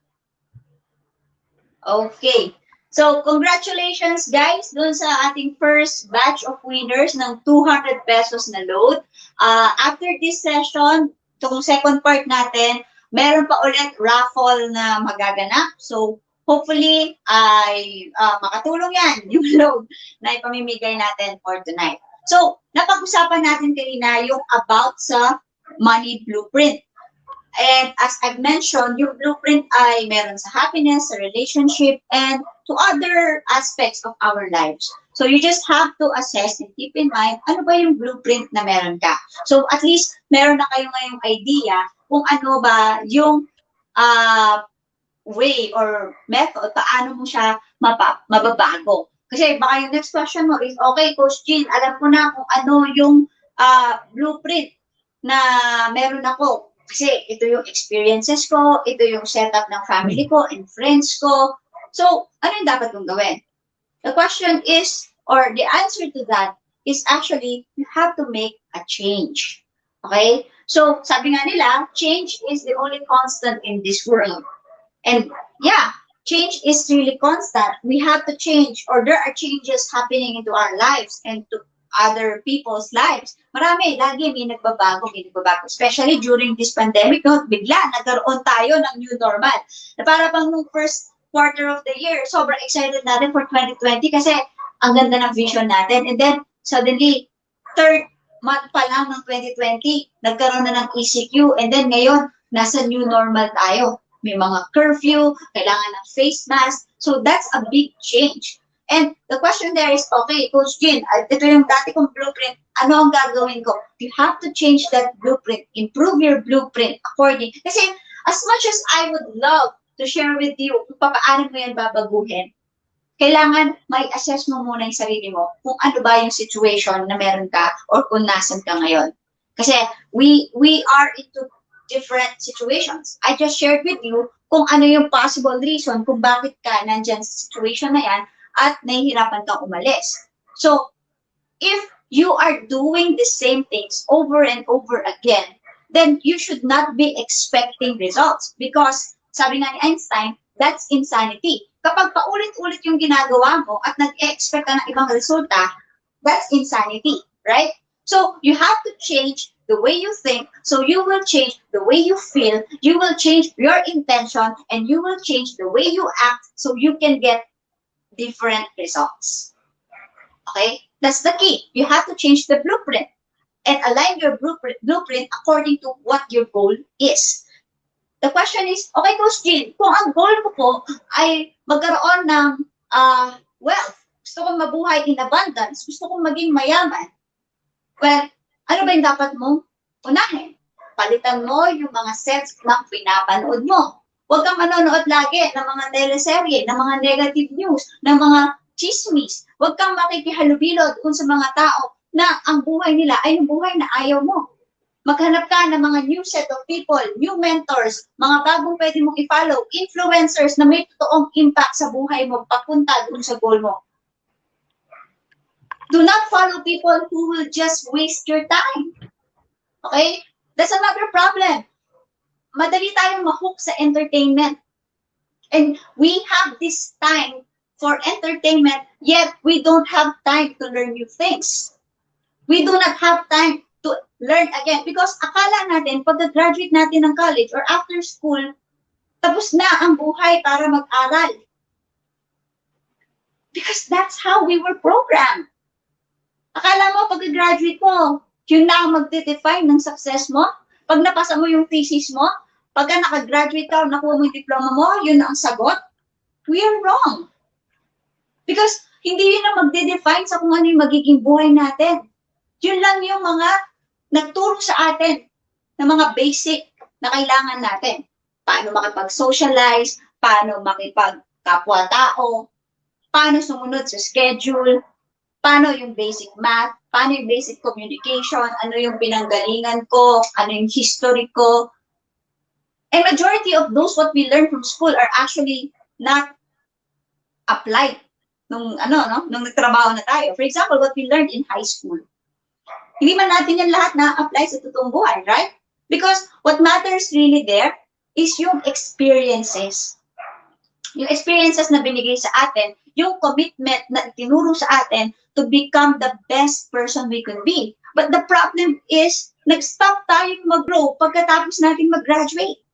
Okay. So, congratulations guys dun sa ating first batch of winners ng 200 pesos na load. After this session, itong second part natin, meron pa ulit raffle na magaganap. So, hopefully, ay makatulong yan, yung load na ipamimigay natin for tonight. So, napag-usapan natin kanina yung about sa money blueprint. And as I've mentioned, yung blueprint ay meron sa happiness, sa relationship, and to other aspects of our lives. So you just have to assess and keep in mind, ano ba yung blueprint na meron ka? So at least meron na kayo ngayong idea kung ano ba yung way or method, paano mo siya mababago. Kasi baka yung next question mo is, okay, Coach Jean, alam ko na kung ano yung blueprint na meron ako. Kasi ito yung experiences ko, ito yung setup ng family ko and friends ko. So, ano yung dapat kong gawin? The question is, or the answer to that is actually, you have to make a change. Okay? So, sabi nga nila, change is the only constant in this world. And yeah, change is really constant. We have to change, or there are changes happening into our lives and to other people's lives. Marami, lagi may nagbabago. Especially during this pandemic, no? Bigla, nagkaroon tayo ng new normal. Na para pang nung first quarter of the year, sobrang excited natin for 2020 kasi ang ganda ng vision natin. And then, suddenly, third month pa lang ng 2020, nagkaroon na ng ECQ. And then ngayon, nasa new normal tayo. May mga curfew, kailangan ng face mask. So that's a big change. And the question there is, okay, Coach Jean, ito yung dati kong blueprint, ano ang gagawin ko? You have to change that blueprint, improve your blueprint according. Kasi as much as I would love to share with you kung paano mo yan babaguhin, kailangan may assess mo muna yung sarili mo kung ano ba yung situation na meron ka or kung nasan ka ngayon. Kasi we are into different situations. I just shared with you kung ano yung possible reason kung bakit ka nandyan sa situation na yan at nahihirapan kang umalis. So, if you are doing the same things over and over again, then you should not be expecting results. Because, sabi nga ni Einstein, that's insanity. Kapag paulit-ulit yung ginagawa mo at nag-expect ka ng ibang resulta, that's insanity, right? So, you have to change the way you think, so you will change the way you feel, you will change your intention, and you will change the way you act so you can get different results. Okay? That's the key. You have to change the blueprint and align your blueprint according to what your goal is. The question is, okay, Coach Jean, kung ang goal ko po ay magkaroon ng wealth, gusto kong mabuhay in abundance, gusto kong maging mayaman, well, ano ba yung dapat mong unahin? Palitan mo yung mga sets na pinapanood mo. Huwag kang manonood lagi ng mga teleserye, ng mga negative news, ng mga chismis. Huwag kang makikihalubilo doon sa mga tao na ang buhay nila ay yung buhay na ayaw mo. Maghanap ka ng mga new set of people, new mentors, mga bagong pwede mong i-follow, influencers na may totoong impact sa buhay mo papunta doon sa goal mo. Do not follow people who will just waste your time. Okay? That's another problem. Madali tayong mahook sa entertainment. And we have this time for entertainment, yet we don't have time to learn new things. We do not have time to learn again because akala natin pagka-graduate natin ng college or after school, tapos na ang buhay para mag-aral. Because that's how we were programmed. Akala mo pagka-graduate mo, yun na ang magde-define ng success mo. Pag napasa mo yung thesis mo, pagka nakagraduate ka, nakuha mo yung diploma mo, yun ang sagot. We are wrong. Because hindi yun ang magde-define sa kung ano yung magiging buhay natin. Yun lang yung mga nagturo sa atin na mga basic na kailangan natin. Paano makipag-socialize, paano makipag-kapwa-tao, paano sumunod sa schedule, paano yung basic math, paano yung basic communication, ano yung pinanggalingan ko, ano yung history ko. And majority of those what we learn from school are actually not applied nung nagtrabaho na tayo. For example, what we learned in high school. Hindi man natin yan lahat na-apply sa totoong buhay, right? Because what matters really there is yung experiences. Yung experiences na binigay sa atin, yung commitment na tinuro sa atin to become the best person we can be. But the problem is, nag-stop tayong mag-grow pagkatapos natin mag-graduate.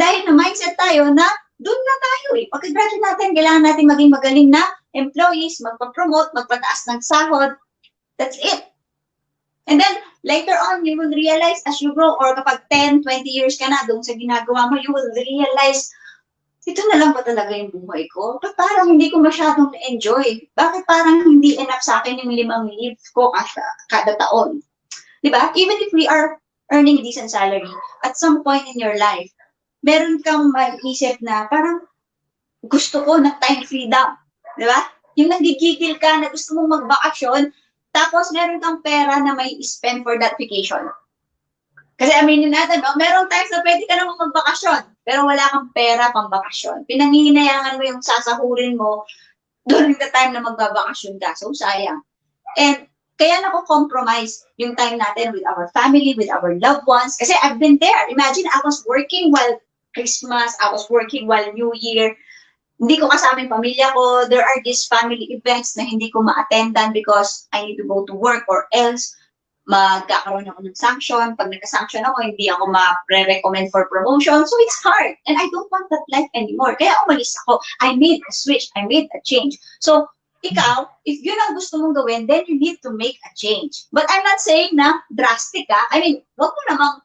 Dahil na mindset tayo na doon na tayo eh. Pagka-graduate natin, kailangan natin maging magaling na employees, magpa-promote, magpataas ng sahod. That's it. And then, later on, you will realize as you grow, or kapag 10, 20 years ka na doon sa ginagawa mo, you will realize, ito na lang ba talaga yung buhay ko? Ba't parang hindi ko masyadong na-enjoy? Bakit parang hindi enough sa akin yung 5 leave ko kada taon? Diba? Even if we are earning decent salary, at some point in your life, meron kang maiisip na parang gusto ko ng time freedom. Diba? Yung nagigigil ka na gusto mong magbakasyon, tapos meron kang pera na may spend for that vacation. Kasi aminin natin, no? Merong times na pwede ka namang magbakasyon, pero wala kang pera pang bakasyon. Pinanghihinayangan mo yung sasahurin mo during the time na magbabakasyon ka. So, sayang. And kaya nako-compromise yung time natin with our family, with our loved ones. Kasi I've been there. Imagine, I was working while Christmas, I was working while New Year. Hindi ko kasama yung pamilya ko. There are these family events na hindi ko ma-attendan because I need to go to work or else magkakaroon ako ng sanction. Pag nagka-sanction ako, hindi ako ma-recommend for promotion. So it's hard. And I don't want that life anymore. Kaya umalis ako. I made a switch. I made a change. So, ikaw, if yun ang gusto mong gawin, then you need to make a change. But I'm not saying na drastic ka. I mean, wag mo namang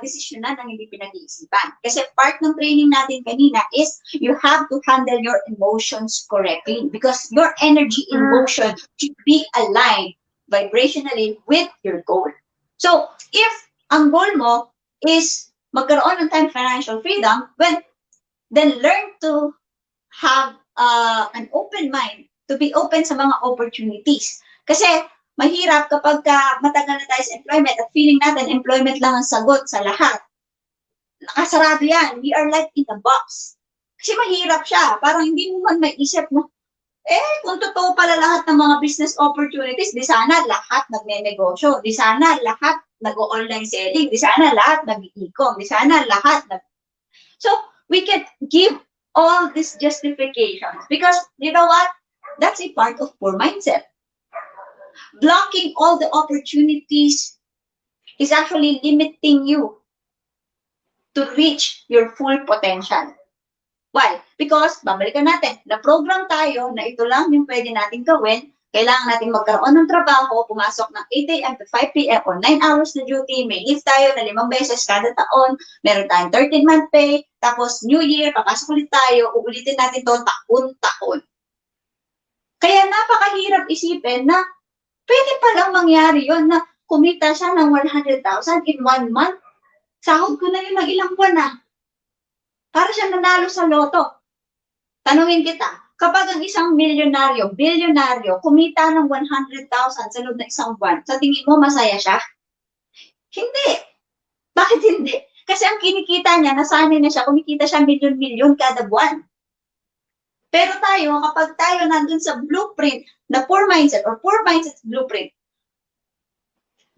desisyonan ng hindi pinag-iisipan. Kasi part ng training natin kanina is you have to handle your emotions correctly because your energy and emotion should be aligned vibrationally with your goal. So, if ang goal mo is magkaroon ng time financial freedom, then learn to have an open mind, to be open sa mga opportunities. Kasi mahirap kapag matagal na tayo sa employment at feeling natin employment lang ang sagot sa lahat. Nakasarado yan. We are like in a box. Kasi mahirap siya. Parang hindi mo man maiisip na, kung totoo pala lahat ng mga business opportunities, di sana lahat nagne-negosyo, di sana lahat nag-online selling, di sana lahat nag-e-com, di sana lahat So, we can give all these justifications because, you know what? That's a part of poor mindset. Blocking all the opportunities is actually limiting you to reach your full potential. Why? Because, babalikan natin, na-program tayo na ito lang yung pwede natin gawin. Kailangan natin magkaroon ng trabaho, pumasok ng 8 a.m. to 5 p.m. o 9 hours na duty, may leave tayo na 5 beses kada taon, meron tayong 13-month pay, tapos New Year, papasok ulit tayo, uulitin natin ito taon-taon. Kaya napakahirap isipin na pwede palang mangyari yon na kumita siya ng 100,000 in 1 month. Sahod ko na yun ng ilang buwan na. Para siya nanalo sa loto. Tanungin kita, kapag ang isang bilyonaryo, kumita ng 100,000 sa loob ng isang buwan, sa tingin mo masaya siya? Hindi. Bakit hindi? Kasi ang kinikita niya, nasanay na siya, kumikita siya milyon-milyon kada buwan. Pero tayo, kapag tayo nandun sa blueprint na poor mindset or poor mindset blueprint,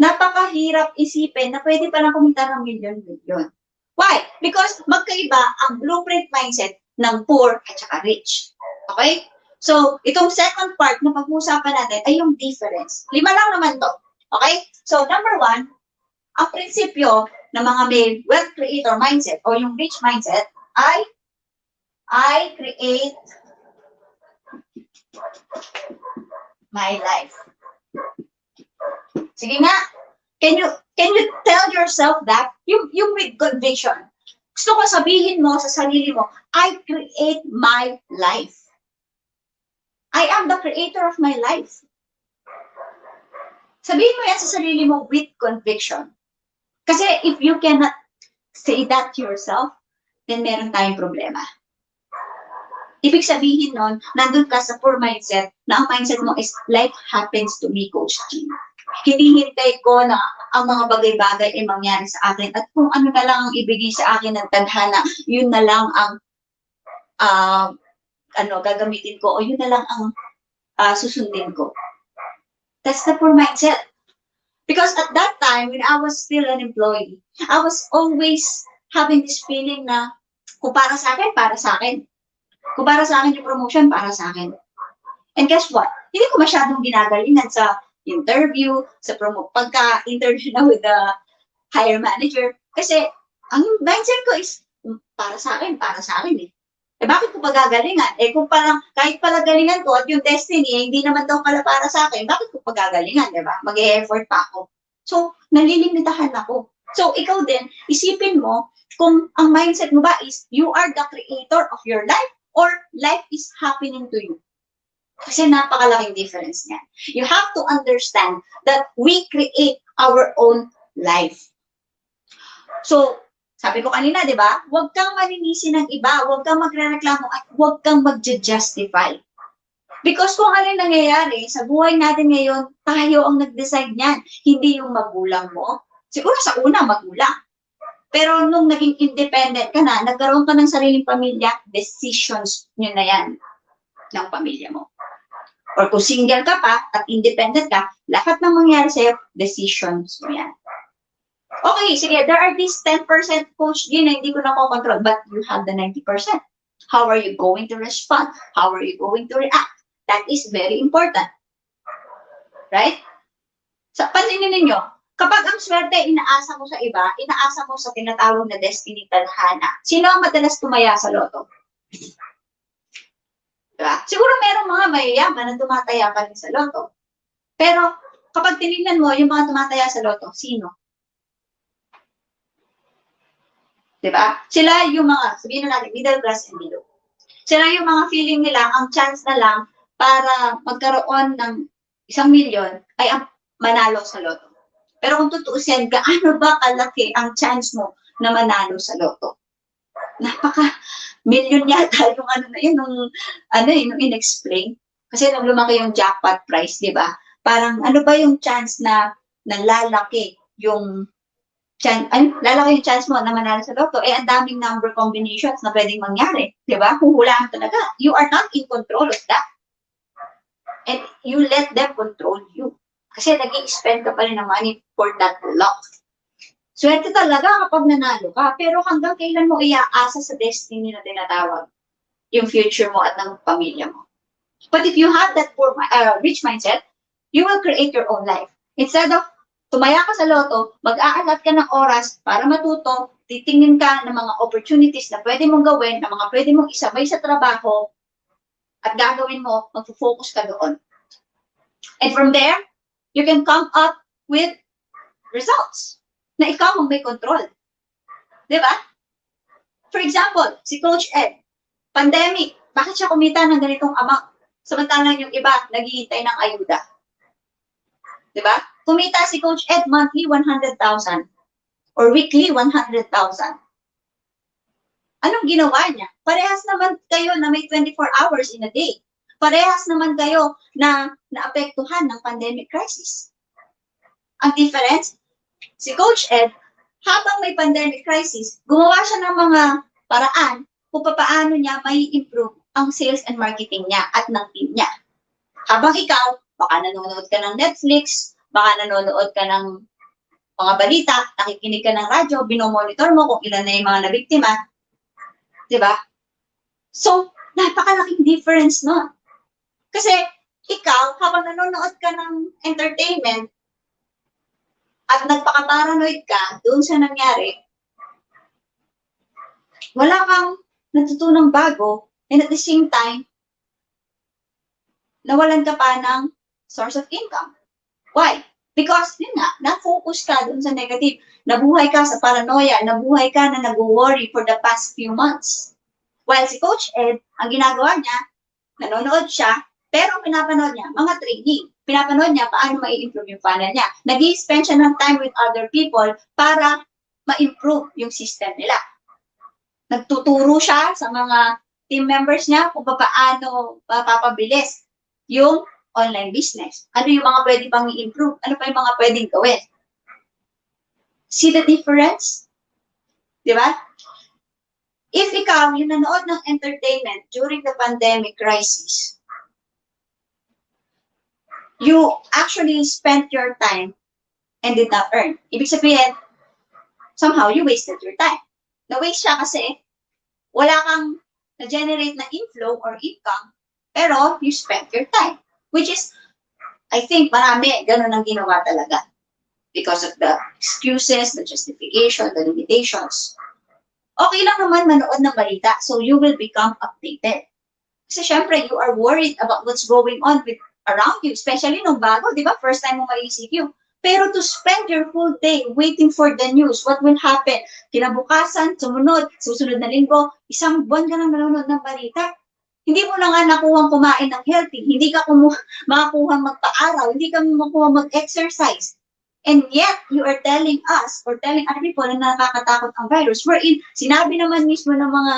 napakahirap isipin na pwede palang kumita ng milyon-milyon. Why? Because magkaiba ang blueprint mindset ng poor at saka rich. Okay? So, itong second part na pag-uusapan natin ay yung difference. 5 lang naman to. Okay? So, number 1, ang prinsipyo ng mga may wealth creator mindset o yung rich mindset ay I create my life. Sige nga. Can you tell yourself that? Yung with conviction. Gusto ko sabihin mo sa sarili mo, I create my life. I am the creator of my life. Sabihin mo yan sa sarili mo with conviction. Kasi if you cannot say that to yourself, then meron tayong problema. Ibig sabihin nun, nandun ka sa poor mindset, na ang mindset mo is, life happens to me, Coach Jean. Hinihintay ko na ang mga bagay-bagay ay mangyari sa akin. At kung ano na lang ang ibigay sa akin ng tadhana, yun na lang ang gagamitin ko, o yun na lang ang susundin ko. That's the poor mindset. Because at that time, when I was still an employee, I was always having this feeling na kung para sa akin, para sa akin. Kung para sa akin yung promotion, para sa akin. And guess what? Hindi ko masyadong ginagalingan sa interview, sa pagka-interview na with the higher manager. Kasi ang mindset ko is, para sa akin eh. Eh bakit ko pagagalingan? Eh kung parang, kahit pala galingan ko at yung destiny, hindi naman daw pala para sa akin, bakit ko pagagalingan, di ba? Mag-e-effort pa ako. So, nalilimitahan ako. So, ikaw din, isipin mo, kung ang mindset mo ba is, you are the creator of your life, or life is happening to you. Kasi napakalaking difference niyan. You have to understand that we create our own life. So, sabi ko kanina, di ba? Huwag kang maninisi ng iba, huwag kang magrereklamo, at huwag kang mag-justify. Because kung ano nangyayari, sa buhay natin ngayon, tayo ang nag-decide niyan, hindi yung magulang mo. Siguro sa una, magulang. Pero nung naging independent ka na, nagkaroon ka ng sariling pamilya, decisions nyo na yan ng pamilya mo. Or kung single ka pa at independent ka, lahat ng mangyari sa'yo, decisions mo yan. Okay, sige, there are these 10% Coach Jean na hindi ko nakokontrol, but you have the 90%. How are you going to respond? How are you going to react? That is very important. Right? Sa pansinin ninyo, kapag ang swerte inaasa mo sa iba, inaasa mo sa tinatawag na destiny tadhana, sino ang madalas tumaya sa loto? Diba? Siguro merong mga mayayaman na tumataya pa rin sa loto. Pero kapag tinignan mo yung mga tumataya sa loto, sino? Diba? Sila yung mga, sabihin na natin, middle class and below. Sila yung mga feeling nila, ang chance na lang para magkaroon ng 1 milyon ay ang manalo sa loto. Pero kung tutuusin, gaano ba kalaki ang chance mo na manalo sa loto? Napaka-million yata yung nung in-explain. Kasi nung lumaki yung jackpot price, di ba? Parang ano ba yung chance na lalaki yung lalaki yung chance mo na manalo sa loto, eh ang daming number combinations na pwedeng mangyari. Di ba? Huhulaan talaga. You are not in control of that. And you let them control you. Kasi nag-i-spend ka pa rin ng money for that luck. Swerte talaga kapag nanalo ka, pero hanggang kailan mo iaasa sa destiny na tinatawag yung future mo at ng pamilya mo. But if you have that rich mindset, you will create your own life. Instead of tumaya ka sa loto, mag-aalat ka ng oras para matuto, titingin ka ng mga opportunities na pwede mong gawin, na mga pwede mong isabay sa trabaho, at gagawin mo, mag-focus ka doon. And from there, you can come up with results na ikaw ang may control. Di ba? For example, si Coach Ed, pandemic, bakit siya kumita ng ganitong amount? Samantalang yung iba, naghihintay ng ayuda. Di ba? Kumita si Coach Ed monthly 100,000 or weekly 100,000. Anong ginawa niya? Parehas naman kayo na may 24 hours in a day. Parehas naman kayo na naapektuhan ng pandemic crisis. Ang difference, si Coach Ed, habang may pandemic crisis, gumawa siya ng mga paraan kung paano niya may improve ang sales and marketing niya at ng team niya. Habang ikaw, baka nanonood ka ng Netflix, baka nanonood ka ng mga balita, nakikinig ka ng radyo, binomonitor mo kung ilan na yung mga nabiktima. Diba? So, napakalaking difference no? Kasi, ikaw, habang nanonood ka ng entertainment, at nagpaka-paranoid ka doon sa nangyari, wala kang natutunang bago, and at the same time, nawalan ka pa ng source of income. Why? Because, yun nga, na-focus ka doon sa negative. Nabuhay ka sa paranoia, nabuhay ka na nag-worry for the past few months. While si Coach Ed, ang ginagawa niya, nanonood siya, pero pinapanood niya mga training. Pinapanood niya paano ma-improve yung funnel niya. Nag-i-spend siya ng time with other people para ma-improve yung system nila. Nagtuturo siya sa mga team members niya kung paano mapapabilis yung online business. Ano yung mga pwede pang i-improve? Ano pa yung mga pwedeng gawin? See the difference? Di ba? If ikaw yung nanood ng entertainment during the pandemic crisis, you actually spent your time and did not earn. Ibig sabihin, somehow you wasted your time. Na-waste siya kasi wala kang na-generate na inflow or income, pero you spent your time. Which is, I think, marami, ganun ang ginawa talaga. Because of the excuses, the justification, the limitations. Okay lang naman manood ng balita, so you will become updated. Kasi syempre, you are worried about what's going on around you, especially nung bago, di ba? First time mo ma-ECQ. Pero to spend your whole day waiting for the news, what will happen? Kinabukasan, susunod na linggo, isang buwan ka nang manonood ng balita. Hindi mo na nga nakuhang kumain ng healthy, hindi ka makakuhang magpa-araw, hindi ka makuhang mag-exercise. And yet, you are telling us or telling other people na nakakatakot ang virus. Wherein, sinabi naman mismo ng mga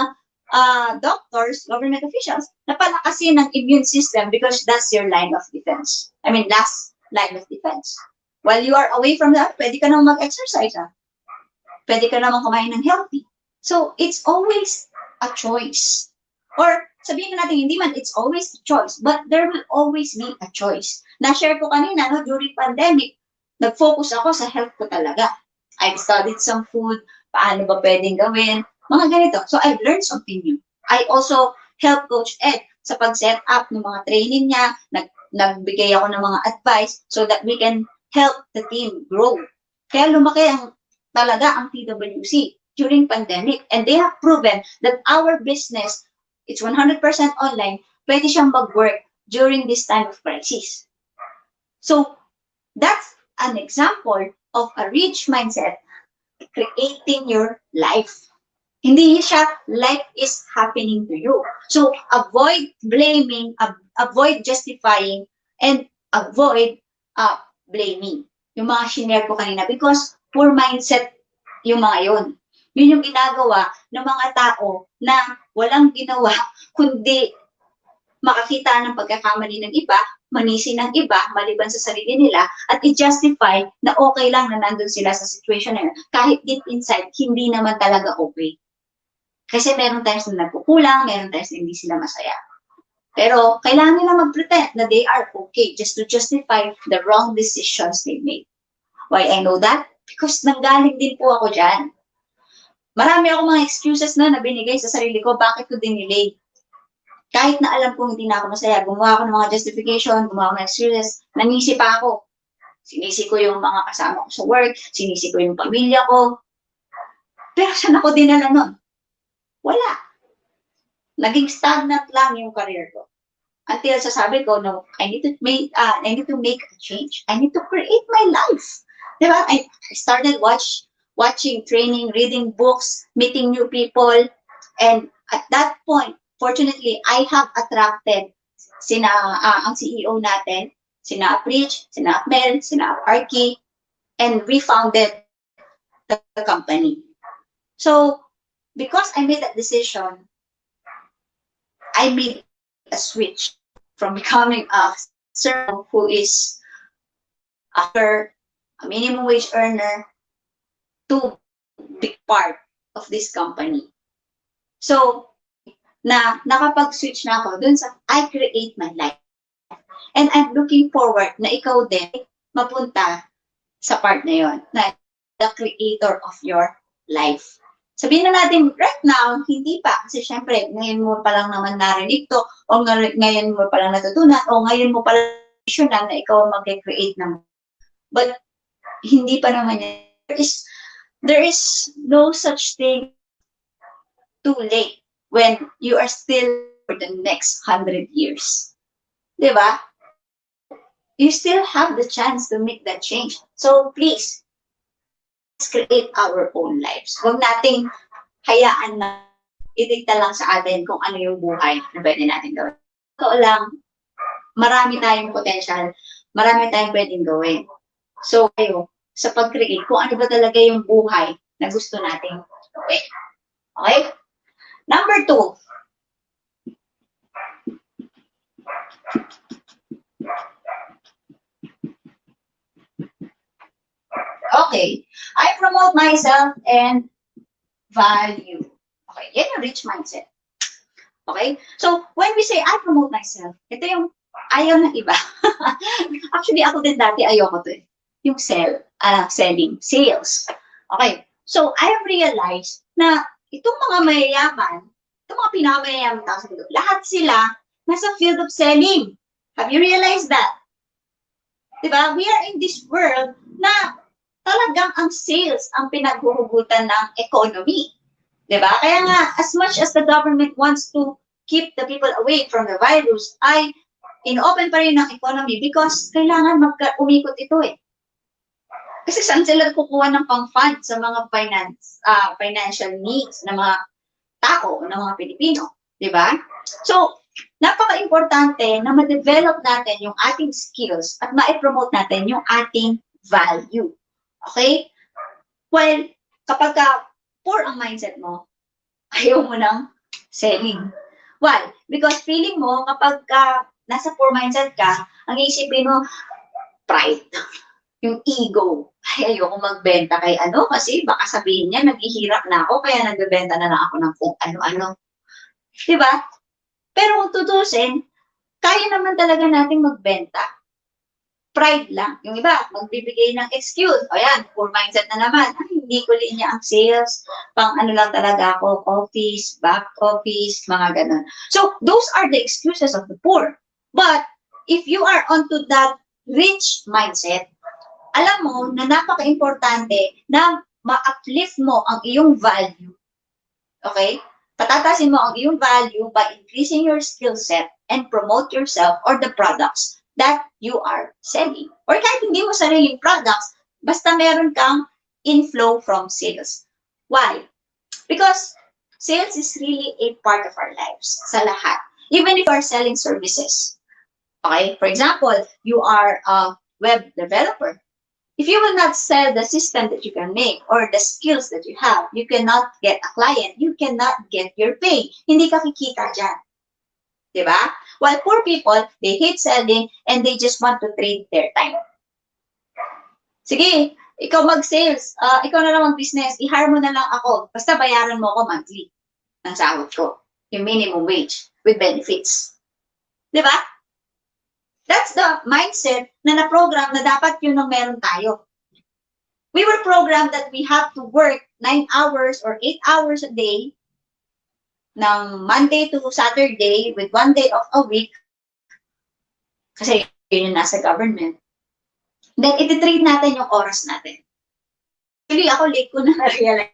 doctors, government officials, na palakasin ang immune system because that's your line of defense. I mean, last line of defense. While you are away from that, pwede ka naman mag-exercise. Pwede ka naman kumain ng healthy. So, it's always a choice. Or, sabihin na natin, hindi man, it's always a choice. But there will always be a choice. Na-share ko kanina, no, during pandemic, nag-focus ako sa health ko talaga. I've studied some food, paano ba pwedeng gawin, mga ganito. So, I've learned something new. I also help Coach Ed sa pag-set up ng mga training niya, nagbigay ako ng mga advice so that we can help the team grow. Kaya lumaki talaga ang TWC during pandemic. And they have proven that our business, it's 100% online, pwede siyang mag-work during this time of crisis. So, that's an example of a rich mindset creating your life. Hindi siya life is happening to you. So, avoid blaming, avoid justifying, and avoid blaming. Yung mga shinare ko kanina because poor mindset yung mga yun. Yun yung ginagawa ng mga tao na walang ginawa kundi makakita ng pagkakamali ng iba, manisi ng iba, maliban sa sarili nila, at i-justify na okay lang na nandun sila sa situation na yun. Kahit deep inside, hindi naman talaga okay. Kasi meron times na nagkukulang, meron times na hindi sila masaya. Pero kailangan nila mag-pretend na they are okay just to justify the wrong decisions they made. Why I know that? Because nanggaling din po ako dyan. Marami ako mga excuses na binigay sa sarili ko, bakit ko dinelay. Kahit na alam kong hindi na ako masaya, gumawa ako ng mga justification, gumawa ako ng excuses, nanisi pa ako. Sinisi ko yung mga kasama ko sa work, sinisi ko yung pamilya ko. Pero saan ako dinala nun? Wala. Naging stagnant lang yung career ko. Until sasabi ko, no, I need to make a change. I need to create my life. Diba? I started watching, training, reading books, meeting new people. And at that point, fortunately, I have attracted ang CEO natin, sina Preach, sina Mel, sina Arky, and we founded the company. So, because I made that decision, I made a switch from becoming a servant who is a minimum wage earner to big part of this company. So, nakapag-switch na ako dun sa I create my life. And I'm looking forward na ikaw din mapunta sa part na yon, na the creator of your life. Sabihin na natin, right now, hindi pa. Kasi syempre, ngayon mo pa lang naman narinig to, o ngayon mo pa lang natutunan, o ngayon mo pa lang na ikaw mag-create ng. But, hindi pa naman yan. There is no such thing too late when you are still for the next 100 years. Diba? You still have the chance to make that change. So, please, let's create our own lives. Huwag nating hayaan na idikta lang sa atin kung ano yung buhay na pwede natin gawin. Totoo lang, marami tayong potential, marami tayong pwedeng gawin. So, kayo, sa pag-create, kung ano ba talaga yung buhay na gusto nating gawin. Okay? Number 2. Okay, I promote myself and value. Okay, yan yung rich mindset. Okay, so when we say I promote myself, ito yung ayaw ng iba. Actually, ako din dati ayoko to eh. Yung selling, sales. Okay, so I have realized na itong mga mayayaman, itong mga pinakamayayaman tao sa mundo, lahat sila nasa field of selling. Have you realized that? Diba? We are in this world na talagang ang sales ang pinaghuhugutan ng economy. Diba? Kaya nga, as much as the government wants to keep the people away from the virus, ay in-open pa rin ng economy because kailangan umikot ito eh. Kasi saan sila kukuha ng pang-fund sa mga financial needs ng mga tao, ng mga Pilipino. Diba? So, napaka-importante na ma-develop natin yung ating skills at ma-promote natin yung ating value. Okay? Well, kapag poor ang mindset mo, ayaw mo ng selling. Why? Because feeling mo, kapag nasa poor mindset ka, ang isipin mo, pride. Yung ego. Ay, ayoko magbenta kay ano kasi baka sabihin niya, naghihirap na ako, kaya nagbebenta na lang ako ng kung ano-ano. Diba? Pero kung tutusin, kaya naman talaga nating magbenta. Pride lang. Yung iba, magbibigay ng excuse. O yan, poor mindset na naman. Ay, hindi ko linya ang sales. Pang ano lang talaga ako, office, back office, mga ganun. So, those are the excuses of the poor. But, if you are onto that rich mindset, alam mo na napaka-importante na ma-uplift mo ang iyong value. Okay? Patatasin mo ang iyong value by increasing your skill set and promote yourself or the products that you are selling. Or kahit hindi mo sariling products, basta meron kang inflow from sales. Why? Because sales is really a part of our lives sa lahat. Even if you are selling services. Okay? For example, you are a web developer. If you will not sell the system that you can make or the skills that you have, you cannot get a client. You cannot get your pay. Hindi ka kikita dyan. Diba? While poor people, they hate selling and they just want to trade their time. Sige, ikaw mag-sales, ikaw na lang mag-business, i-hire mo na lang ako. Basta bayaran mo ako monthly ng sahod ko. Yung minimum wage with benefits. Diba? That's the mindset na na-program na dapat yun ang meron tayo. We were programmed that we have to work 9 hours or 8 hours a day ng Monday to Saturday with 1 day of a week kasi yun yung nasa government. Then, ititrade natin yung oras natin. Actually, ako late ko na na-realize.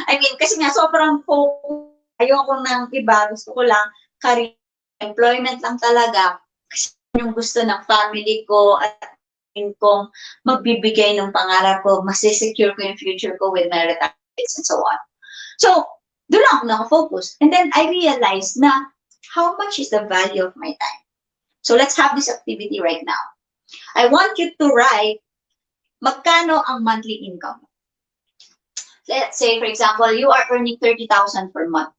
I mean, kasi nga sobrang focus. Ayoko ng iba. Gusto ko lang career employment lang talaga. Kasi yung gusto ng family ko at kung magbibigay ng pangarap ko, masisecure ko yung future ko with my retirement and so on. So, doon lang ako nakafocus. And then I realized na how much is the value of my time. So let's have this activity right now. I want you to write magkano ang monthly income. Let's say, for example, you are earning 30,000 per month.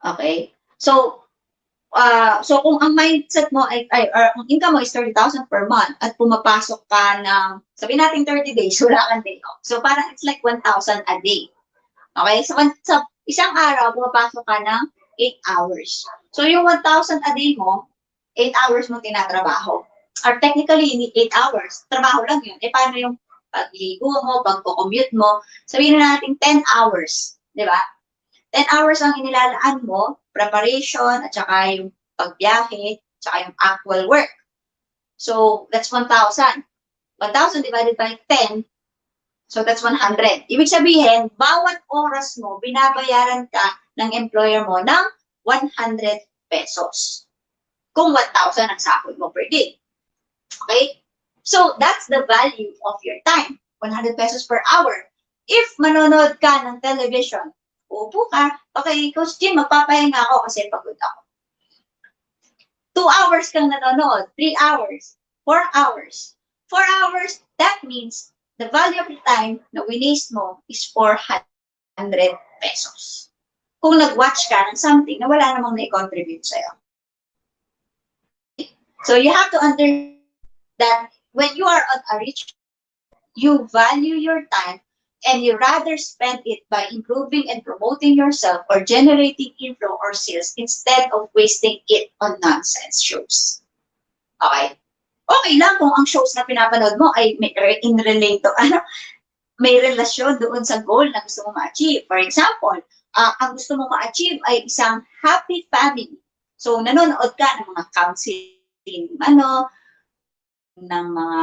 Okay? So, kung ang mindset mo or ang income mo is 30,000 per month at pumapasok ka ng, sabihin natin 30 days, wala kang day off. So, parang it's like 1,000 a day. Okay? So, sa isang araw, pumapasok ka ng 8 hours. So, yung 1,000 a day mo, 8 hours mo tinatrabaho. Or technically, hindi 8 hours. Trabaho lang yun. Paano yung pagligo mo, pagko-commute mo? Sabihin na natin 10 hours. Di ba? 10 hours ang inilalaan mo, preparation, at saka yung pagbiyahe, at saka yung actual work. So, that's 1,000. 1,000 divided by 10, so that's 100. Ibig sabihin, bawat oras mo, binabayaran ka ng employer mo ng 100 pesos. Kung 1,000 ang sahod mo per day. Okay? So, that's the value of your time. 100 pesos per hour. If manonood ka ng television, upo ka, okay, Coach Jim, magpapahinga ako kasi pagod ako. 2 hours kang nanonood, 3 hours, 4 hours. 4 hours, that means the value of the time na winis mo is 400 pesos. Kung nag-watch ka ng something na wala namang na-contribute sa'yo. So you have to understand that when you are on a rich, you value your time and you rather spend it by improving and promoting yourself or generating inflow or sales instead of wasting it on nonsense shows. Okay? Okay lang kung ang shows na pinapanood mo ay may in-relate to, may relasyon doon sa goal na gusto mo ma-achieve. For example, ang gusto mo ma-achieve ay isang happy family. So, nanonood ka ng mga counseling, ng mga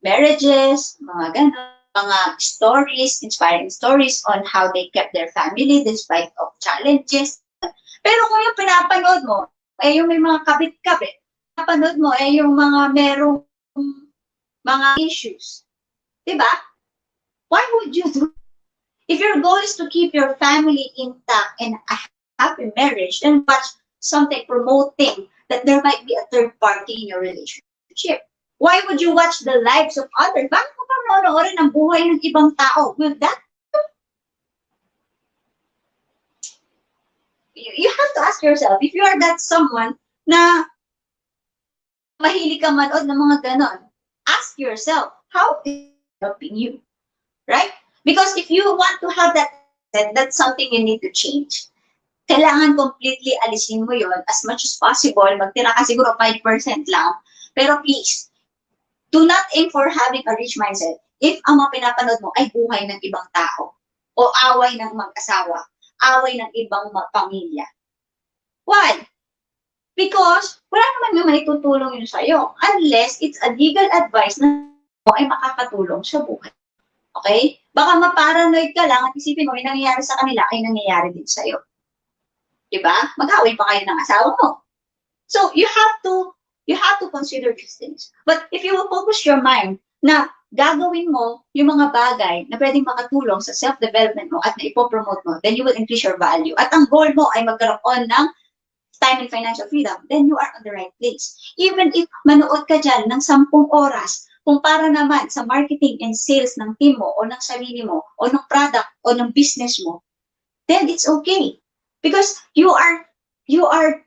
marriages, mga gano'n, mga stories, inspiring stories on how they kept their family despite of challenges. Pero kung yung pinapanood mo, ay yung may mga kabit-kabit, pinapanood mo ay yung mga merong mga issues. Diba? Why would you do? If your goal is to keep your family intact and a happy marriage, then watch something promoting that there might be a third party in your relationship. Why would you watch the lives of others? Bakit mo pa manonood ang buhay ng ibang tao? Will that? You have to ask yourself, if you are that someone na mahilig ka manood ng mga ganon, ask yourself, how is it helping you? Right? Because if you want to have that, that's something you need to change. Kailangan completely alisin mo yon as much as possible. Magtira ka siguro 5% lang. Pero please, do not aim for having a rich mindset if ang mga pinapanood mo ay buhay ng ibang tao o away ng mag-asawa, away ng ibang pamilya. Why? Because wala naman yung maitutulong yun sa'yo unless it's a legal advice na ay makakatulong sa buhay. Okay? Baka maparanoid ka lang at isipin mo, may nangyayari sa kanila ay nangyayari din sa'yo. Diba? Mag-away pa kayo ng asawa mo. So, you have to consider these things. But if you will focus your mind na gagawin mo yung mga bagay na pwedeng makatulong sa self-development mo at na ipopromote mo, then you will increase your value. At ang goal mo ay magkaroon ng time and financial freedom, then you are on the right place. Even if manood ka dyan ng 10 oras, kung para naman sa marketing and sales ng team mo, o ng sarili mo, o ng product, o ng business mo, then it's okay. Because you are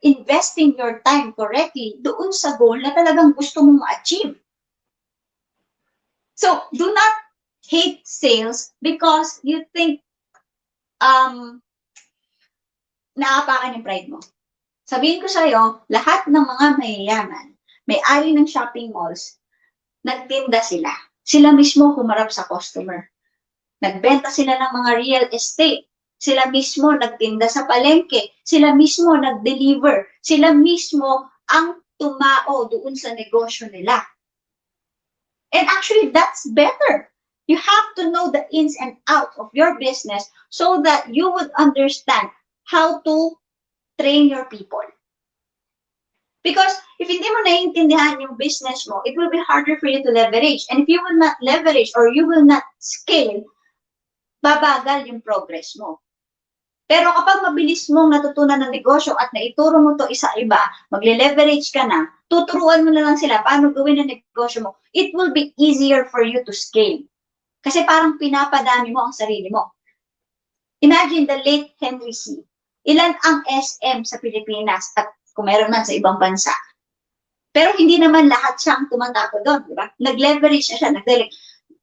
investing your time correctly doon sa goal na talagang gusto mong ma-achieve. So, do not hate sales because you think naapakan yung pride mo. Sabihin ko sa'yo, lahat ng mga mayayaman, may-ari ng shopping malls, nagtinda sila. Sila mismo humarap sa customer. Nagbenta sila ng mga real estate. Sila mismo nagtinda sa palengke. Sila mismo nag-deliver. Sila mismo ang tumao doon sa negosyo nila. And actually, that's better. You have to know the ins and outs of your business so that you would understand how to train your people. Because if hindi mo naiintindihan yung business mo, it will be harder for you to leverage. And if you will not leverage or you will not scale, babagal yung progress mo. Pero kapag mabilis mong natutunan ng negosyo at naituro mo to isa iba, magle-leverage ka na, tuturuan mo na lang sila paano gawin ang negosyo mo, it will be easier for you to scale. Kasi parang pinapadami mo ang sarili mo. Imagine the late Henry C. Ilan ang SM sa Pilipinas at kung meron man sa ibang bansa. Pero hindi naman lahat siyang tumatako doon, di ba? Nag-leverage siya,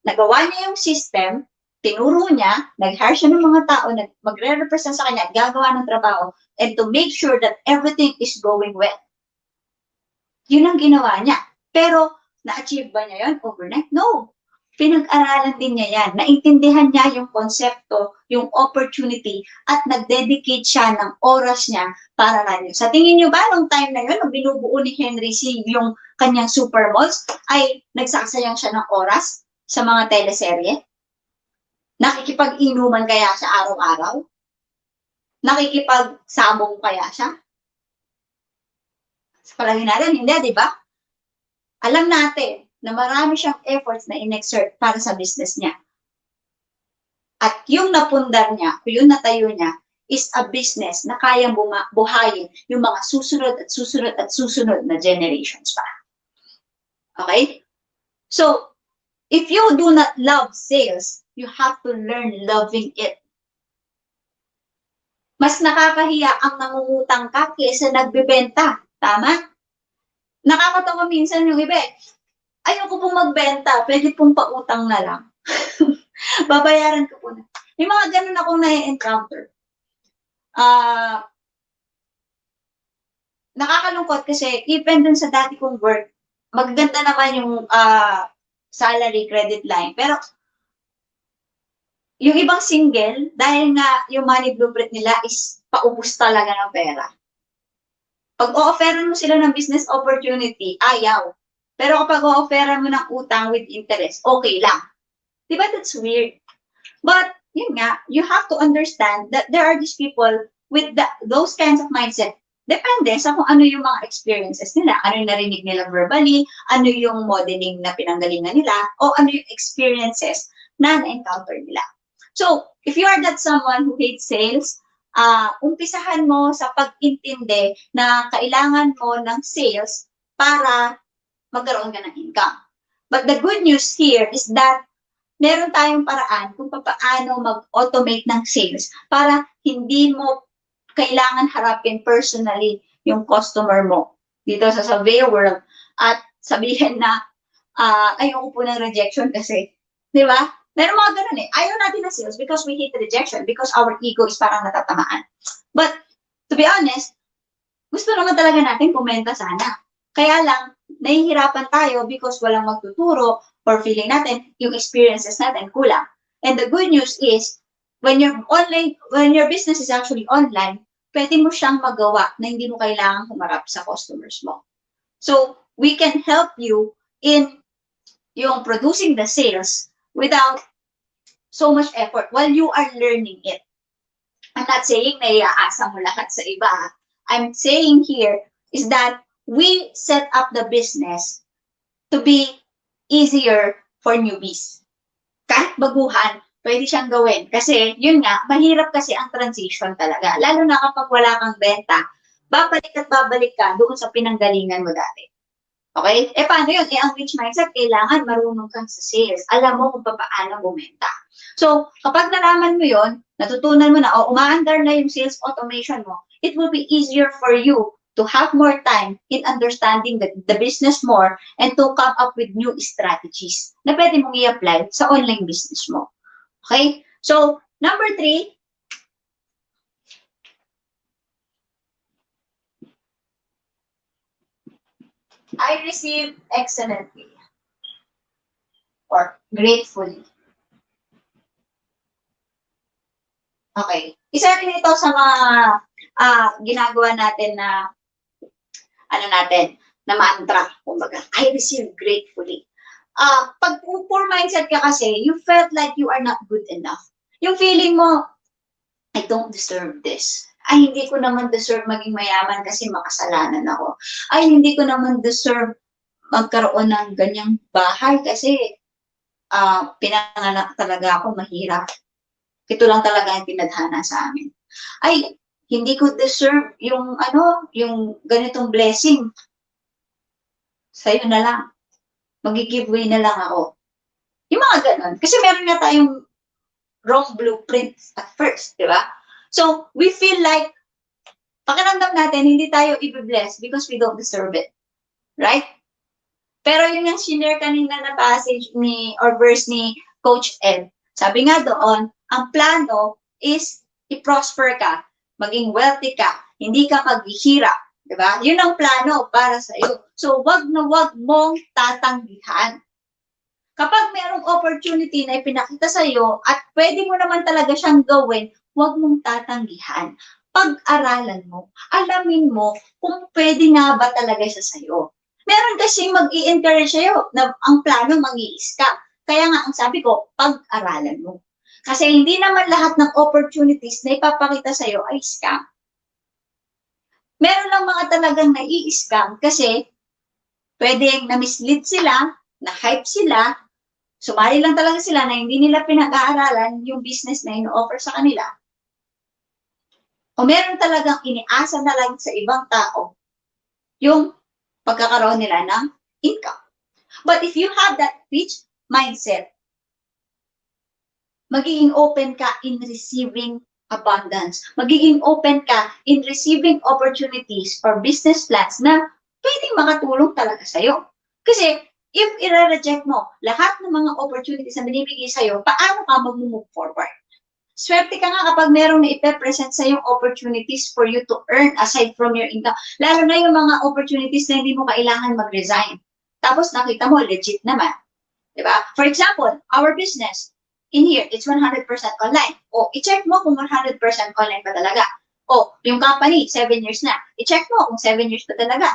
nagawa niya yung system, tinuro niya, nag-hire siya ng mga tao, magre-represent sa kanya, gagawa ng trabaho, and to make sure that everything is going well. Yun ang ginawa niya. Pero, na-achieve ba niya yun overnight? No. Pinag-aralan din niya yan. Naintindihan niya yung konsepto, yung opportunity, at nag-dedicate siya ng oras niya para na yun. Sa tingin niyo ba, nung time na yun, nung binubuo ni Henry C. yung kanyang supermalls, ay nagsasayang siya ng oras sa mga teleserye? Nakikipag-inuman kaya siya araw-araw? Nakikipag-sabong kaya siya? Sa palagay natin, hindi, di ba? Alam natin na marami siyang efforts na in-exert para sa business niya. At yung napundar niya, yung natayo niya, is a business na kayang buhayin yung mga susunod at susunod at susunod na generations pa. Okay? So, if you do not love sales, you have to learn loving it. Mas nakakahiya ang nangungutang ka kaysa nagbebenta. Tama? Nakakatawa minsan yung iba. Ayoko pong magbenta, pwede pong pautang na lang. Babayaran ko po na. May mga ganun akong na-encounter. Nakakalungkot kasi even dun sa dati kong work, maganda naman yung salary credit line. Pero yung ibang single, dahil nga yung money blueprint nila is paubos talaga ng pera. Pag o-offeran mo sila ng business opportunity, ayaw. Pero kapag o-offeran mo ng utang with interest, okay lang. Diba that's weird? But, yun nga, you have to understand that there are these people with those kinds of mindset. Depende sa kung ano yung mga experiences nila, ano yung narinig nila verbally, ano yung modeling na pinanggalingan nila, o ano yung experiences na na-encounter nila. So, if you are that someone who hates sales, umpisahan mo sa pag-intindi na kailangan mo ng sales para magkaroon ka ng income. But the good news here is that meron tayong paraan kung paano mag-automate ng sales para hindi mo kailangan harapin personally yung customer mo dito sa survey world at sabihin na ayoko po ng rejection kasi, di ba? Meron mga ganun eh. Ayaw natin ng sales because we hate rejection because our ego is parang natatamaan. But, to be honest, gusto naman talaga natin kumenta sana. Kaya lang, nahihirapan tayo because walang magtuturo or feeling natin yung experiences natin kulang. And the good news is, when your business is actually online, pwede mo siyang magawa na hindi mo kailangan humarap sa customers mo. So, we can help you in yung producing the sales without so much effort while you are learning it. I'm not saying na iaasa mo lahat sa iba. I'm saying here is that we set up the business to be easier for newbies. Kahit baguhan, pwede siyang gawin. Kasi, yun nga, mahirap kasi ang transition talaga. Lalo na kapag wala kang benta, babalik at babalik ka doon sa pinanggalingan mo dati. Okay? Paano yun? Ang rich mindset, kailangan marunong kang sa sales. Alam mo kung paano bumenta. So, kapag nalaman mo yun, natutunan mo na, o umaandar na yung sales automation mo, it will be easier for you to have more time in understanding the business more and to come up with new strategies na pwede mong i-apply sa online business mo. Okay? So, number 3, I receive excellently or gratefully. Okay. Isa rin ito sa mga ginagawa natin na na mantra, kumbaga. I receive gratefully. Pag poor mindset ka kasi, you felt like you are not good enough. Yung feeling mo, I don't deserve this. Ay, hindi ko naman deserve maging mayaman kasi makasalanan ako. Ay, hindi ko naman deserve magkaroon ng ganyang bahay kasi pinanganak talaga ako mahirap. Ito lang talaga yung pinadhana sa amin. Ay, hindi ko deserve yung yung ganitong blessing. Sa'yo na lang. Mag-giveaway na lang ako. Yung mga ganon. Kasi meron nga tayong wrong blueprints at first, di ba? So, we feel like, pakiramdam natin, hindi tayo i-bless because we don't deserve it. Right? Pero yun yung shinare kanina na passage or verse ni Coach Ed. Sabi nga doon, ang plano is i-prosper ka, maging wealthy ka, hindi ka maghihirap. Diba? Yun ang plano para sa iyo. So, wag na wag mong tatanggihan. Kapag merong opportunity na ipinakita sa iyo at pwede mo naman talaga siyang gawin, wag mong tatanggihan. Pag-aralan mo, alamin mo kung pwede nga ba talaga siya sa iyo. Meron kasing mag-i-encourage sa'yo na ang plano mangi-scam. Kaya nga, ang sabi ko, pag-aralan mo. Kasi hindi naman lahat ng opportunities na ipapakita sa'yo ay scam. Meron lang mga talagang nai-scam kasi pwedeng na-mislead sila, na-hype sila, sumali lang talaga sila na hindi nila pinag-aaralan yung business na ino-offer sa kanila. O meron talagang iniasa na lang sa ibang tao yung pagkakaroon nila ng income. But if you have that rich mindset, magiging open ka in receiving abundance. Magiging open ka in receiving opportunities or business plans na pwedeng makatulong talaga sa'yo. Kasi if i-reject mo lahat ng mga opportunities na binibigay sa'yo, paano ka mag-move forward? Swerte ka nga kapag merong na-present sa yung opportunities for you to earn aside from your income. Lalo na yung mga opportunities na hindi mo kailangan mag-resign. Tapos nakita mo, legit naman. Diba? For example, our business, in here, it's 100% online. O, i-check mo kung 100% online pa talaga. O, yung company, 7 years na. I-check mo kung 7 years pa talaga.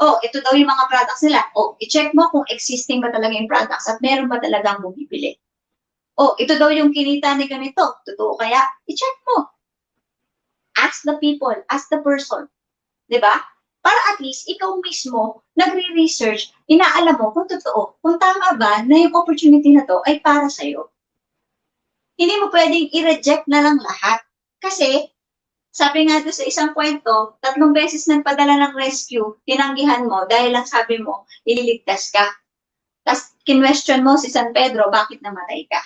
O, ito daw yung mga products nila. O, i-check mo kung existing ba talaga yung products at meron ba talagang bumibili. O, ito daw yung kinita ni ganito. Totoo kaya? I-check mo. Ask the people, ask the person. Diba? Para at least, ikaw mismo, nagre-research, inaalam mo kung totoo, kung tama ba na yung opportunity na to ay para sa'yo. Hindi mo pwedeng i-reject na lang lahat. Kasi, sabi nga doon sa isang kwento, 3 beses nagpadala ng rescue, tinanggihan mo dahil lang sabi mo, ililigtas ka. Tapos, kinwestiyon mo si San Pedro, bakit namatay ka?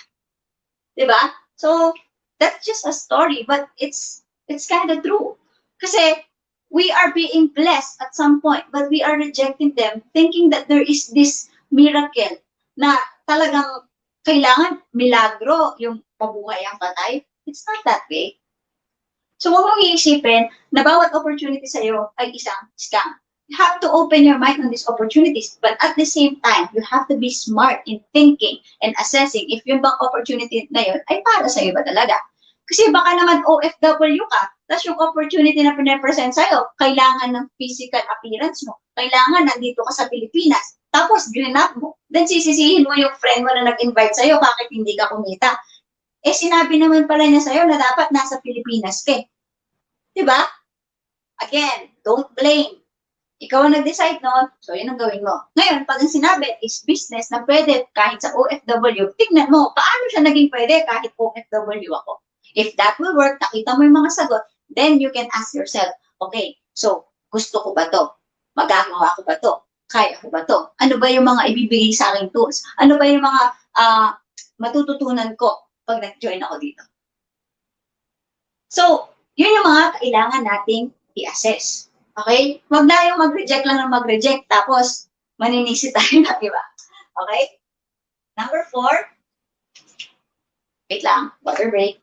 Diba? So, that's just a story, but it's kind of true. Kasi, we are being blessed at some point, but we are rejecting them, thinking that there is this miracle na talagang kailangan milagro yung mabuhay ang patay. It's not that way. So, huwag mong iisipin na bawat opportunity sa'yo ay isang scam. You have to open your mind on these opportunities, but at the same time, you have to be smart in thinking and assessing if yung bang opportunity na yun ay para sa'yo ba talaga. Kasi baka naman OFW ka, tapos yung opportunity na pinapresent sa'yo, kailangan ng physical appearance mo. Kailangan nandito ka sa Pilipinas. Tapos, green up mo. Then, sisisihin mo yung friend mo na nag-invite sa'yo, bakit hindi ka kumita. Eh, sinabi naman pala niya sa'yo na dapat nasa Pilipinas ka. Diba? Again, don't blame. Ikaw ang nag-decide noon, so yun ang gawin mo. Ngayon, pag ang sinabi is business na pwede kahit sa OFW, tignan mo, paano siya naging pwede kahit OFW ako? If that will work, nakita mo yung mga sagot, then you can ask yourself, okay, so gusto ko ba to? Magagawa ko ba to? Kaya ko ba to? Ano ba yung mga ibibigay sa aking tools? Ano ba yung mga matututunan ko pag nag-join ako dito? So, yun yung mga kailangan nating i-assess. Okay? Huwag na yung mag-reject lang ng mag-reject, tapos maninisi tayo na, diba? Okay? Number 4. Wait lang, water break.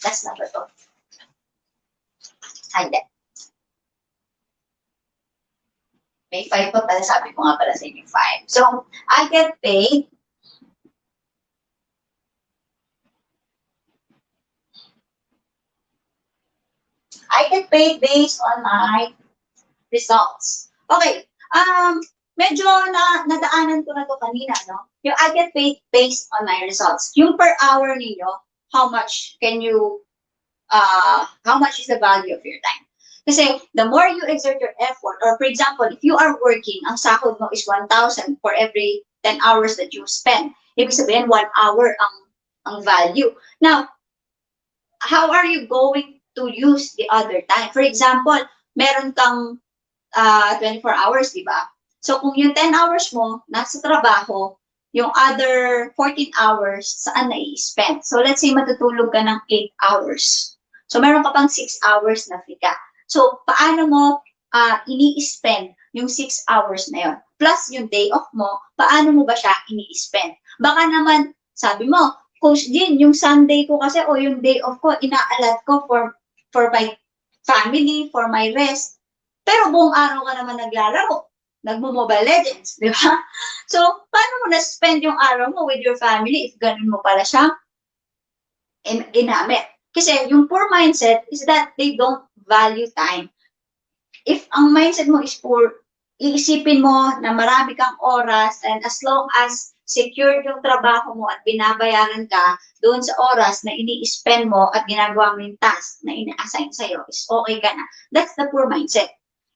That's number 2. Hindi. May 5 pa pala, sabi ko nga pala sa inyo 5. So, I get paid based on my results. Okay. Medyo nadaanan ko na to kanina, no? Yung I get paid based on my results. Yung per hour ninyo, how much is the value of your time? Kasi the more you exert your effort, or for example, if you are working, ang sahod mo is 1,000 for every 10 hours that you spend. Ibig sabihin, 1 hour ang value. Now, how are you going to use the other time? For example, meron kang 24 hours, di ba? So kung yung 10 hours mo nasa trabaho, yung other 14 hours, saan na-i-spend? So let's say matutulog ka ng 8 hours. So meron ka pang 6 hours na free ka. So paano mo ini-spend yung 6 hours na yon? Plus yung day off mo, paano mo ba siya ini-spend? Baka naman, sabi mo, Coach Jean, yung Sunday ko kasi o yung day off ko, inaalat ko for my family, for my rest. Pero buong araw ka naman naglalaro, nagmo-Mobile Legends, di ba? So, paano mo na-spend yung araw mo with your family if ganun mo pala siya ginamit? Kasi yung poor mindset is that they don't value time. If ang mindset mo is poor, iisipin mo na marami kang oras and as long as secured yung trabaho mo at binabayaran ka doon sa oras na ini-spend mo at ginagawa mo yung task na ina-assign sa'yo, is okay ka na. That's the poor mindset.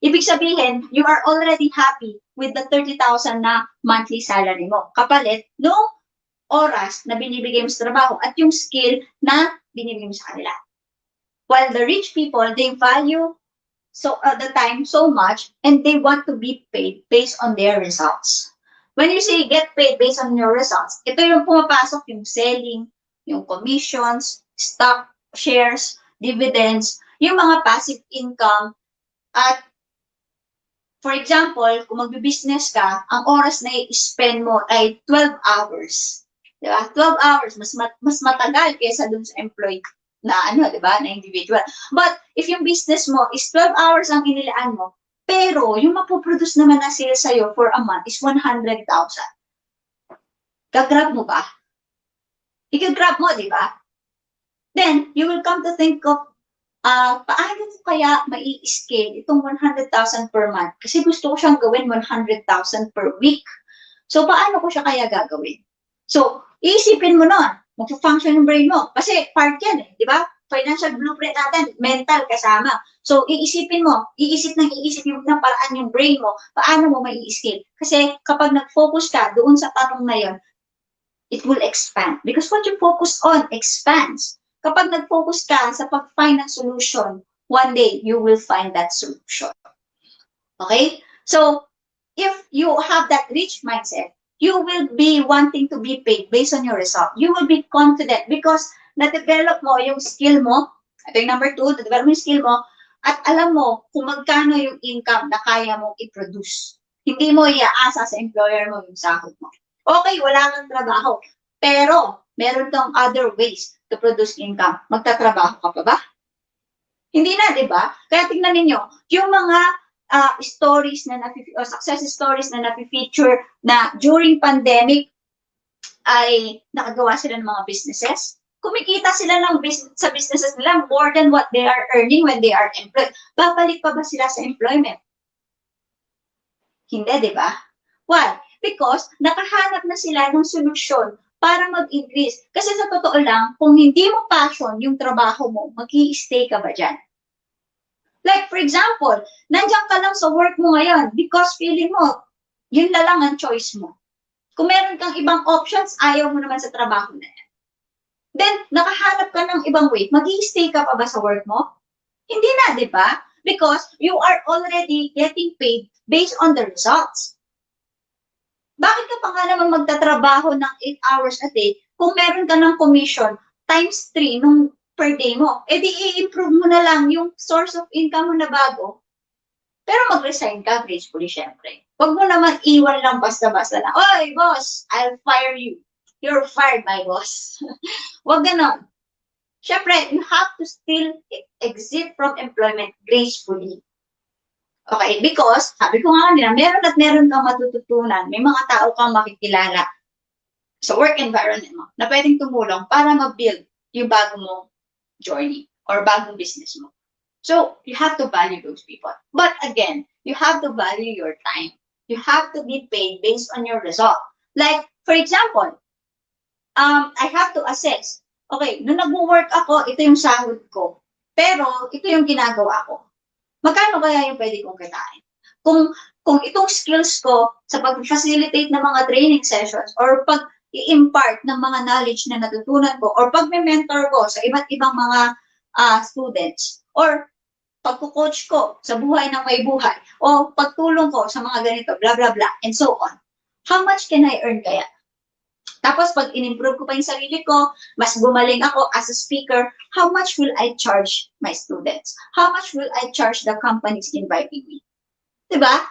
Ibig sabihin, you are already happy with the 30,000 na monthly salary mo. Kapalit, noong oras na binibigay mo sa trabaho at yung skill na binibigay mo sa kanila. While the rich people, they value the time so much and they want to be paid based on their results. When you say get paid based on your results, ito yung pumapasok yung selling, yung commissions, stock, shares, dividends, yung mga passive income. At for example, kung magbi-business ka, ang oras na i-spend mo ay 12 hours. Diba? 12 hours, mas matagal kaysa dun sa employee na diba, na individual. But if yung business mo is 12 hours ang inilaan mo, pero yung mapoproduce naman na sales sa'yo for a month is 100,000. Gagrab mo ba? Ikagrab mo, di ba? Then, you will come to think of, paano ko kaya mai-scale itong 100,000 per month? Kasi gusto ko siyang gawin 100,000 per week. So, paano ko siya kaya gagawin? So, iisipin mo nun, mag-function yung brain mo. Kasi part yan di ba? Financial blueprint natin, mental kasama. So, iisip ng paraan yung brain mo, paano mo mai-scale. Kasi kapag nag-focus ka doon sa tanong na yon, it will expand. Because what you focus on expands. Kapag nag-focus ka sa pag-find ng solution, one day, you will find that solution. Okay? So, if you have that rich mindset, you will be wanting to be paid based on your result. You will be confident because na-develop mo yung skill mo. Ito yung number 2, na-develop mo yung skill mo at alam mo kung magkano yung income na kaya mong i-produce. Hindi mo iaasa sa employer mo yung sahod mo. Okay, wala kang trabaho. Pero, meron kang other ways to produce income. Magtatrabaho ka pa ba? Hindi na, di ba? Kaya tingnan ninyo, yung mga stories na success stories na napi-feature na during pandemic ay nakagawa sila ng mga businesses. Kumikita sila sa businesses nila more than what they are earning when they are employed. Babalik pa ba sila sa employment? Hindi, di ba? Why? Because nakahanap na sila ng solusyon para mag-increase. Kasi sa totoo lang, kung hindi mo passion yung trabaho mo, mag-i-stay ka ba dyan? Like, for example, nandiyan ka lang sa work mo ngayon because feeling mo, yun na lang ang choice mo. Kung meron kang ibang options, ayaw mo naman sa trabaho na yan. Then, nakahanap ka ng ibang way. Mag-i-stay ka pa ba sa work mo? Hindi na, di ba? Because you are already getting paid based on the results. Bakit ka pa nga naman magtatrabaho ng 8 hours a day kung meron ka ng commission times 3 nung per day mo? Eh di i-improve mo na lang yung source of income mo na bago. Pero mag-resign ka gracefully, syempre. Huwag mo naman iwan lang basta-basta na, oy, boss, I'll fire you. You're fired, my boss. Huwag ganon. Syempre, you have to still exit from employment gracefully. Okay, because, sabi ko nga kanina, meron kang matututunan, may mga tao kang makikilala sa work environment mo na pwedeng tumulong para ma-build yung bago mong journey or bagong business mo. So, you have to value those people. But again, you have to value your time. You have to be paid based on your result. Like, for example, I have to assess, okay, nung nag-work ako, ito yung sahod ko. Pero, ito yung ginagawa ko. Magkano kaya yung pwede kong kitain? Kung itong skills ko sa pag-facilitate ng mga training sessions or pag-i-impart ng mga knowledge na natutunan ko or pag-mentor ko sa iba't ibang mga students or pagko-coach ko sa buhay ng may buhay, o pagtulong ko sa mga ganito, blah, blah, blah, and so on. How much can I earn kaya? Tapos pag in-improve ko pa yung sarili ko, mas gumaling ako as a speaker, how much will I charge my students? How much will I charge the companies inviting me? Diba?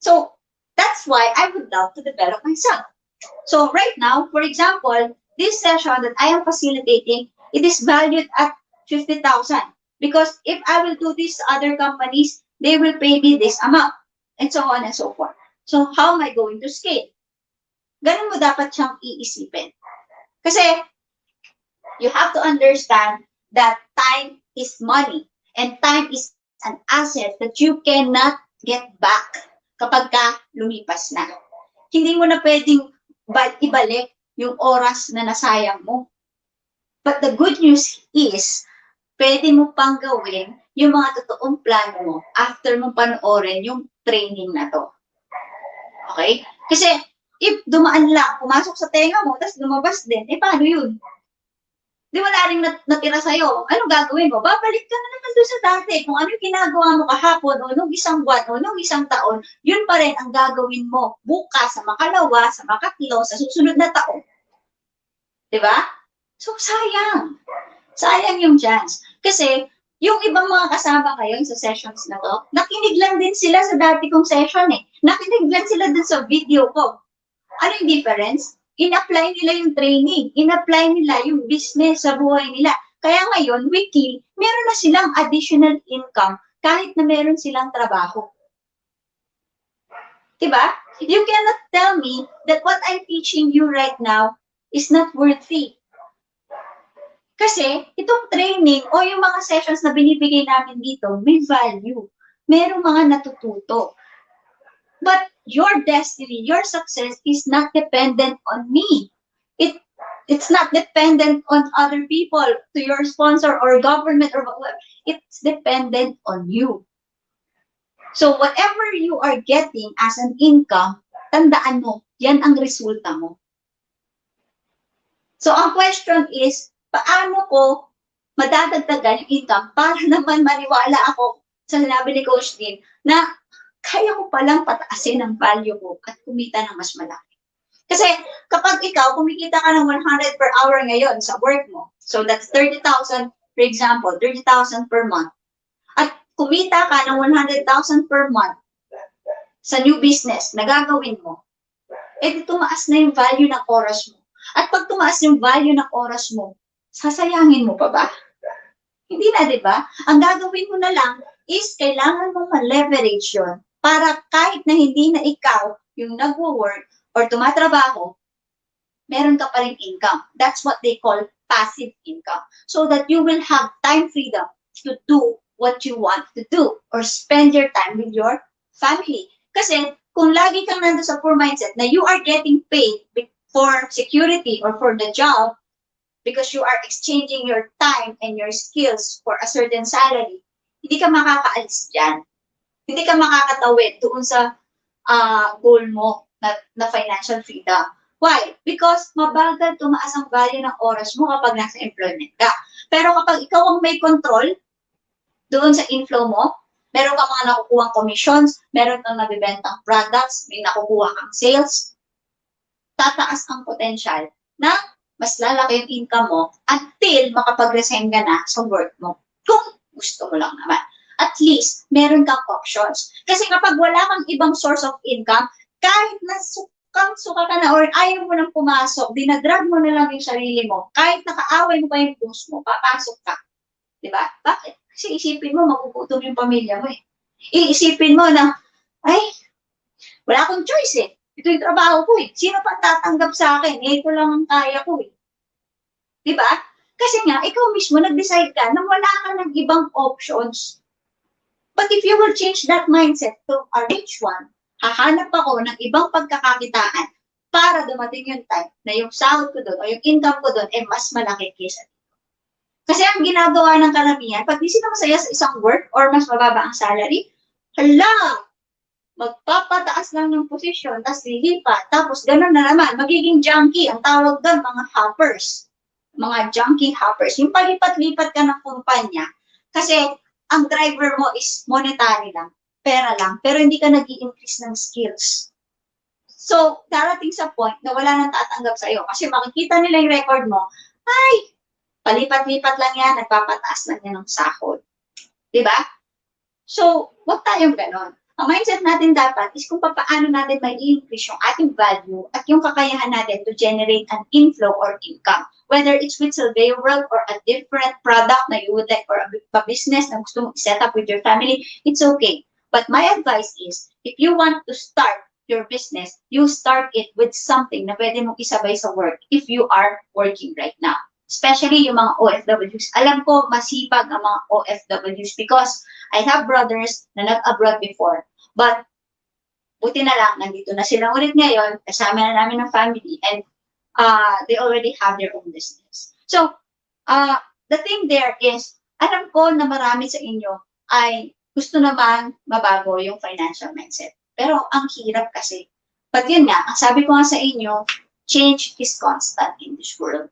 So, that's why I would love to develop myself. So, right now, for example, this session that I am facilitating, it is valued at 50,000. Because if I will do these other companies, they will pay me this amount. And so on and so forth. So, how am I going to scale? Ganun mo dapat siyang iisipin. Kasi, you have to understand that time is money. And time is an asset that you cannot get back kapag ka lumipas na. Hindi mo na pwedeng ibalik yung oras na nasayang mo. But the good news is, pwede mo pang gawin yung mga totoong plano mo after mong panoorin yung training na to. Okay? Kasi, if dumaan lang, pumasok sa tenga mo, tapos lumabas din, paano yun? Di wala rin natira sa'yo. Anong gagawin mo? Babalik ka na naman doon sa dati. Kung ano yung ginagawa mo kahapon, o nung isang buwan, o nung isang taon, yun pa rin ang gagawin mo bukas, sa makalawa, sa makatlo, sa susunod na taon. Di ba? So, sayang. Sayang yung chance. Kasi, yung ibang mga kasama kayo sa sessions na to, nakinig lang din sila sa dati kong session eh. Nakinig lang sila din sa video ko. Ano yung difference? In-apply nila yung training. In-apply nila yung business sa buhay nila. Kaya ngayon, weekly, meron na silang additional income kahit na meron silang trabaho. Diba? You cannot tell me that what I'm teaching you right now is not worthy. Kasi, itong training o yung mga sessions na binibigay namin dito, may value. Merong mga natututo. But your destiny, your success is not dependent on me. It's not dependent on other people, to your sponsor or government or whatever. It's dependent on you. So whatever you are getting as an income, tandaan mo, yan ang resulta mo. So ang question is, paano ko madadagdagan yung income para naman maniwala ako sa sinabi ni Coach Dean na kaya ko palang pataasin ang value ko at kumita ng mas malaki. Kasi kapag ikaw, kumikita ka ng 100 per hour ngayon sa work mo, so that's 30,000, for example, 30,000 per month, at kumita ka ng 100,000 per month sa new business na gagawin mo, tumaas na yung value ng oras mo. At pag tumaas yung value ng oras mo, sasayangin mo pa ba? Hindi na, di ba? Ang gagawin mo na lang is kailangan mong ma-leverage yun para kahit na hindi na ikaw yung nagwo-work or tumatrabaho, meron ka pa rin income. That's what they call passive income. So that you will have time freedom to do what you want to do or spend your time with your family. Kasi kung lagi kang nandun sa poor mindset na you are getting paid for security or for the job because you are exchanging your time and your skills for a certain salary, hindi ka makakaalis dyan. Hindi ka makakatawid doon sa goal mo na financial freedom. Why? Because mabagal tumaas ang value ng oras mo kapag nasa employment ka. Pero kapag ikaw ang may control doon sa inflow mo, meron ka mga nakukuhang commissions, meron kang nabibentang products, may nakukuha kang sales, tataas ang potential na mas lalaki yung income mo until makapag-resign ka na sa work mo. Kung gusto mo lang naman. At least, meron kang options. Kasi kapag wala kang ibang source of income, kahit na suka ka na or ayaw mo nang pumasok, dinadrag mo na lang yung sarili mo, kahit nakaaway mo pa yung boss mo, papasok ka. Diba? Bakit? Kasi isipin mo, magugutom yung pamilya mo eh. Iisipin mo na, ay, wala akong choice eh. Ito yung trabaho ko eh. Sino pang tatanggap sa akin? Eh, ito lang ang kaya ko eh. Diba? Kasi nga, ikaw mismo nag-decide ka na wala ka ng ibang options. But if you will change that mindset to a rich one, hahanap ako ng ibang pagkakakitaan para dumating yung time na yung sahod ko doon o yung income ko doon ay mas malaki kaysa dito. Kasi ang ginagawa ng karamihan, pag di sila masaya sa isang work or mas mababa ang salary, hala, magpapataas lang ng posisyon, tapos lilipat, tapos gano'n na naman, magiging junkie, ang tawag doon, mga hoppers. Mga junkie hoppers. Yung palipat-lipat ka ng kumpanya, kasi ang driver mo is monetary lang, pera lang, pero hindi ka nag-i-increase ng skills. So, darating sa point na wala nang tatanggap sa'yo kasi makikita nila yung record mo, ay, palipat-lipat lang yan, nagpapataas lang yan ng sahod. Diba? So, wag tayong ganon. Ang mindset natin dapat is kung paano natin may increase yung ating value at yung kakayahan natin to generate an inflow or income. Whether it's with Surveyor World or a different product na you would like or a business na gusto mong set up with your family, it's okay. But my advice is, if you want to start your business, you start it with something na pwede mong isabay sa work if you are working right now. Especially yung mga OFWs. Alam ko, masipag ang mga OFWs because I have brothers na nag-abroad before. But, buti na lang, nandito na sila ulit ngayon, kasama na namin ng family, and they already have their own business. So, the thing there is, alam ko na marami sa inyo ay gusto naman mabago yung financial mindset. Pero ang hirap kasi. But yun nga, ang sabi ko nga sa inyo, change is constant in this world.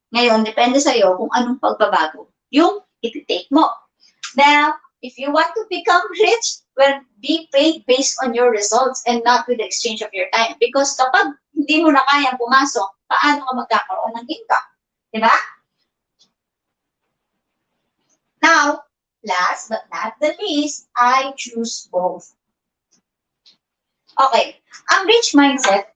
Ngayon, depende sa'yo kung anong pagbabago yung iti-take mo. Now, if you want to become rich, well, be paid based on your results and not with the exchange of your time. Because kapag hindi mo na kayang pumasok, paano ka magkakaroon ng income? Diba? Now, last but not the least, I choose both. Okay, ang rich mindset,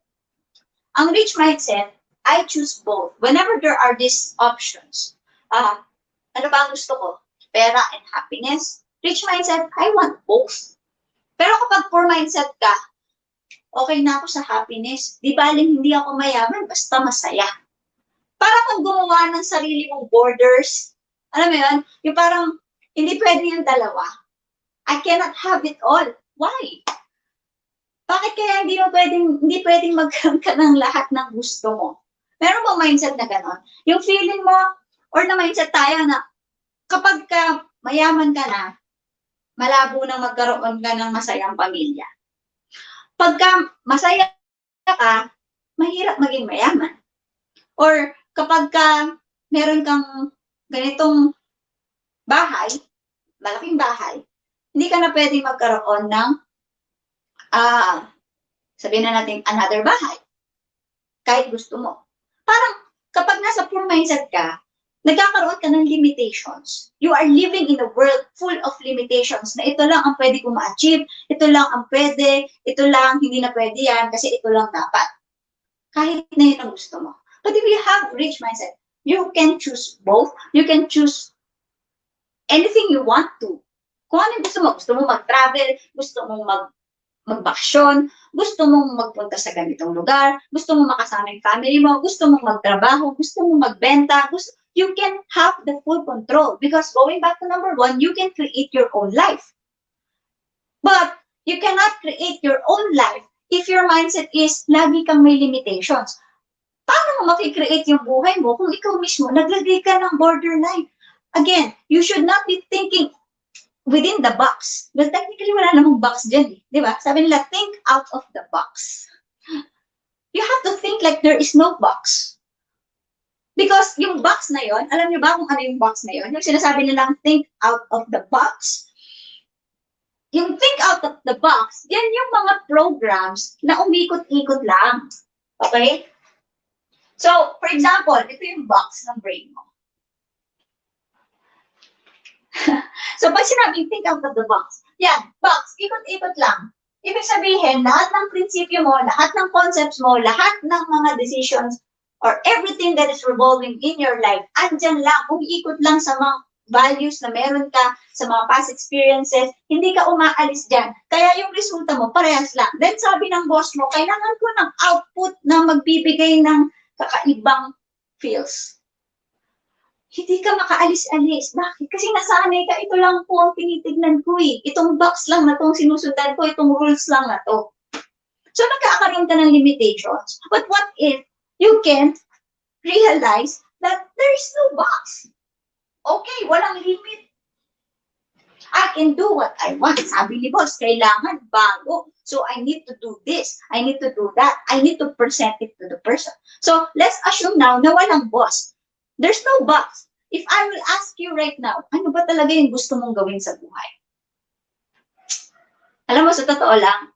I choose both. Whenever there are these options, ano ba ang gusto ko? Pera and happiness. Rich mindset, I want both. Pero kapag poor mindset ka, okay na ako sa happiness. Di baling hindi ako mayaman, basta masaya. Parang kung gumawa ng sarili mong borders, alam mo yun? Yung parang, hindi pwede yung dalawa. I cannot have it all. Why? Bakit kaya hindi pwedeng magkaroon ka ng lahat ng gusto mo? Meron bang mindset na gano'n? Yung feeling mo, or na mindset tayo na kapag ka mayaman ka na, malabo nang magkaroon ka ng masayang pamilya. Pagka masaya ka, mahirap maging mayaman. Or kapag ka meron kang ganitong bahay, malaking bahay, hindi ka na pwedeng magkaroon ng sabihin na natin another bahay. Kahit gusto mo. Parang kapag nasa poor mindset ka, nagkakaroon ka ng limitations. You are living in a world full of limitations na ito lang ang pwede kong ma-achieve, ito lang ang pwede, ito lang hindi na pwede yan kasi ito lang dapat. Kahit na yun ang gusto mo. But if you have rich mindset, you can choose both. You can choose anything you want to. Kung ano gusto mo. Gusto mo mag-travel, gusto mo magbakasyon, gusto mong magpunta sa ganitong lugar, gusto mong makasama yung family mo, gusto mong magtrabaho, gusto mong magbenta, you can have the full control. Because going back to number 1, you can create your own life. But you cannot create your own life if your mindset is lagi kang may limitations. Paano mo makikreate yung buhay mo kung ikaw mismo naglagay ka ng borderline? Again, you should not be thinking within the box. Well, technically, wala namang box dyan eh. Di ba? Sabi nila, think out of the box. You have to think like there is no box. Because yung box na yon, alam niyo ba kung ano yung box na yon? Yung sinasabi nilang think out of the box. Yung think out of the box, yan yung mga programs na umikot-ikot lang. Okay? So, for example, ito yung box ng brain mo. So, pag sinabing think out of the box, yan, box, ikot-ikot lang. Ibig sabihin, lahat ng prinsipyo mo, lahat ng concepts mo, lahat ng mga decisions, or everything that is revolving in your life, andyan lang, umiikot lang sa mga values na meron ka, sa mga past experiences, hindi ka umaalis dyan. Kaya yung resulta mo, parehas lang. Then sabi ng boss mo, kailangan ko ng output na magbibigay ng kakaibang feels. Hindi ka makaalis-alis. Bakit? Kasi nasanay ka, ito lang po ang tinitignan ko eh. Itong box lang na itong sinusundan ko, itong rules lang na to. So, nagkakaroon ka ng limitations. But what if you can't realize that there is no box? Okay, walang limit. I can do what I want. Sabi ni boss, kailangan bago. So, I need to do this. I need to do that. I need to present it to the person. So, let's assume now na walang boss. There's no box. If I will ask you right now, ano ba talaga yung gusto mong gawin sa buhay? Alam mo, sa totoo lang,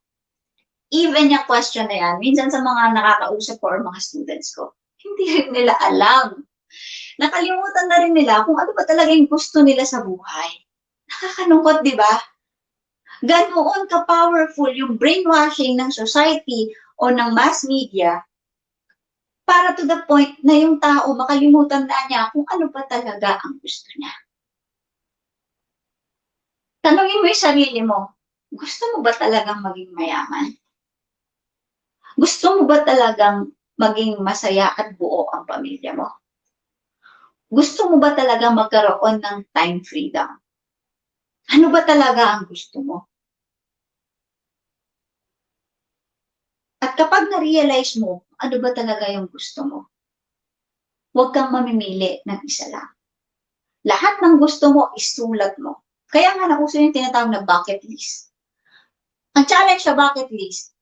even yung question na yan, minsan sa mga nakakausap ko or mga students ko, hindi rin nila alam. Nakalimutan na rin nila kung ano ba talaga yung gusto nila sa buhay. Nakakalungkot, di ba? Ganoon ka-powerful yung brainwashing ng society o ng mass media para to the point na yung tao makalimutan na niya kung ano ba talaga ang gusto niya. Tanungin mo yung sarili mo, gusto mo ba talagang maging mayaman? Gusto mo ba talagang maging masaya at buo ang pamilya mo? Gusto mo ba talagang magkaroon ng time freedom? Ano ba talaga ang gusto mo? At kapag na-realize mo, ano ba talaga yung gusto mo? Huwag kang mamimili ng isa lang. Lahat ng gusto mo, isulat mo. Kaya nga nauso yung tinatawag na bucket list. Ang challenge sa bucket list,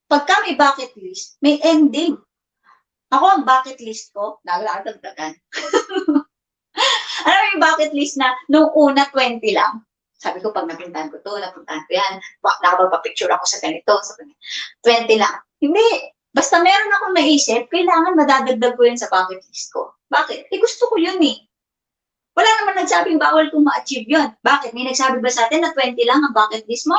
pagka may bucket list, may ending. Ako ang bucket list ko, nagdagdagan. Alam mo yung bucket list na nung una 20 lang. Sabi ko, pag napuntahan ko to, napuntahan ko yan. Nakapagpapicture ako sa ganito. Sa 20 lang. Hindi. Basta meron akong naisip, kailangan madadagdag ko yun sa bucket list ko. Bakit? Eh gusto ko yun eh. Wala naman nagsabing bawal kung ma-achieve yun. Bakit? May nagsabi ba sa atin na 20 lang ang bucket list mo?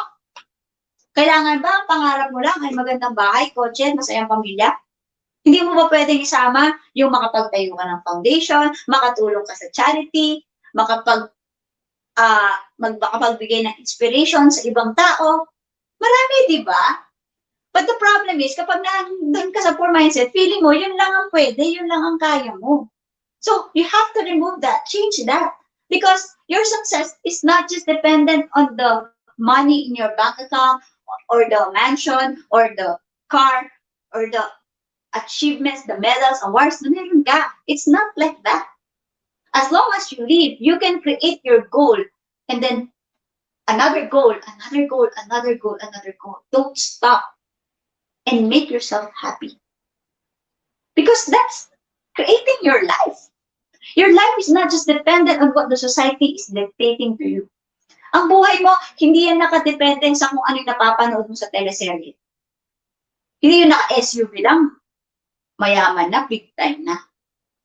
Kailangan ba ang pangarap mo lang ay magandang bahay, kotse, masayang pamilya? Hindi mo ba pwedeng isama yung makapagtayo ka ng foundation, makatulong ka sa charity, makapagbigay ng inspiration sa ibang tao? Marami, di ba? But the problem is, kapag nandun ka sa poor mindset, feeling mo, yun lang ang pwede, yun lang ang kaya mo. So, you have to remove that, change that. Because your success is not just dependent on the money in your bank account, or the mansion, or the car, or the achievements, the medals, awards na meron ka. It's not like that. As long as you live, you can create your goal, and then another goal, another goal, another goal, another goal. Don't stop and make yourself happy. Because that's creating your life. Your life is not just dependent on what the society is dictating to you. Ang buhay mo, hindi yan nakadepende sa kung ano yung napapanood mo sa teleserye. Hindi yung naka-SUV lang. Mayaman na, big time na.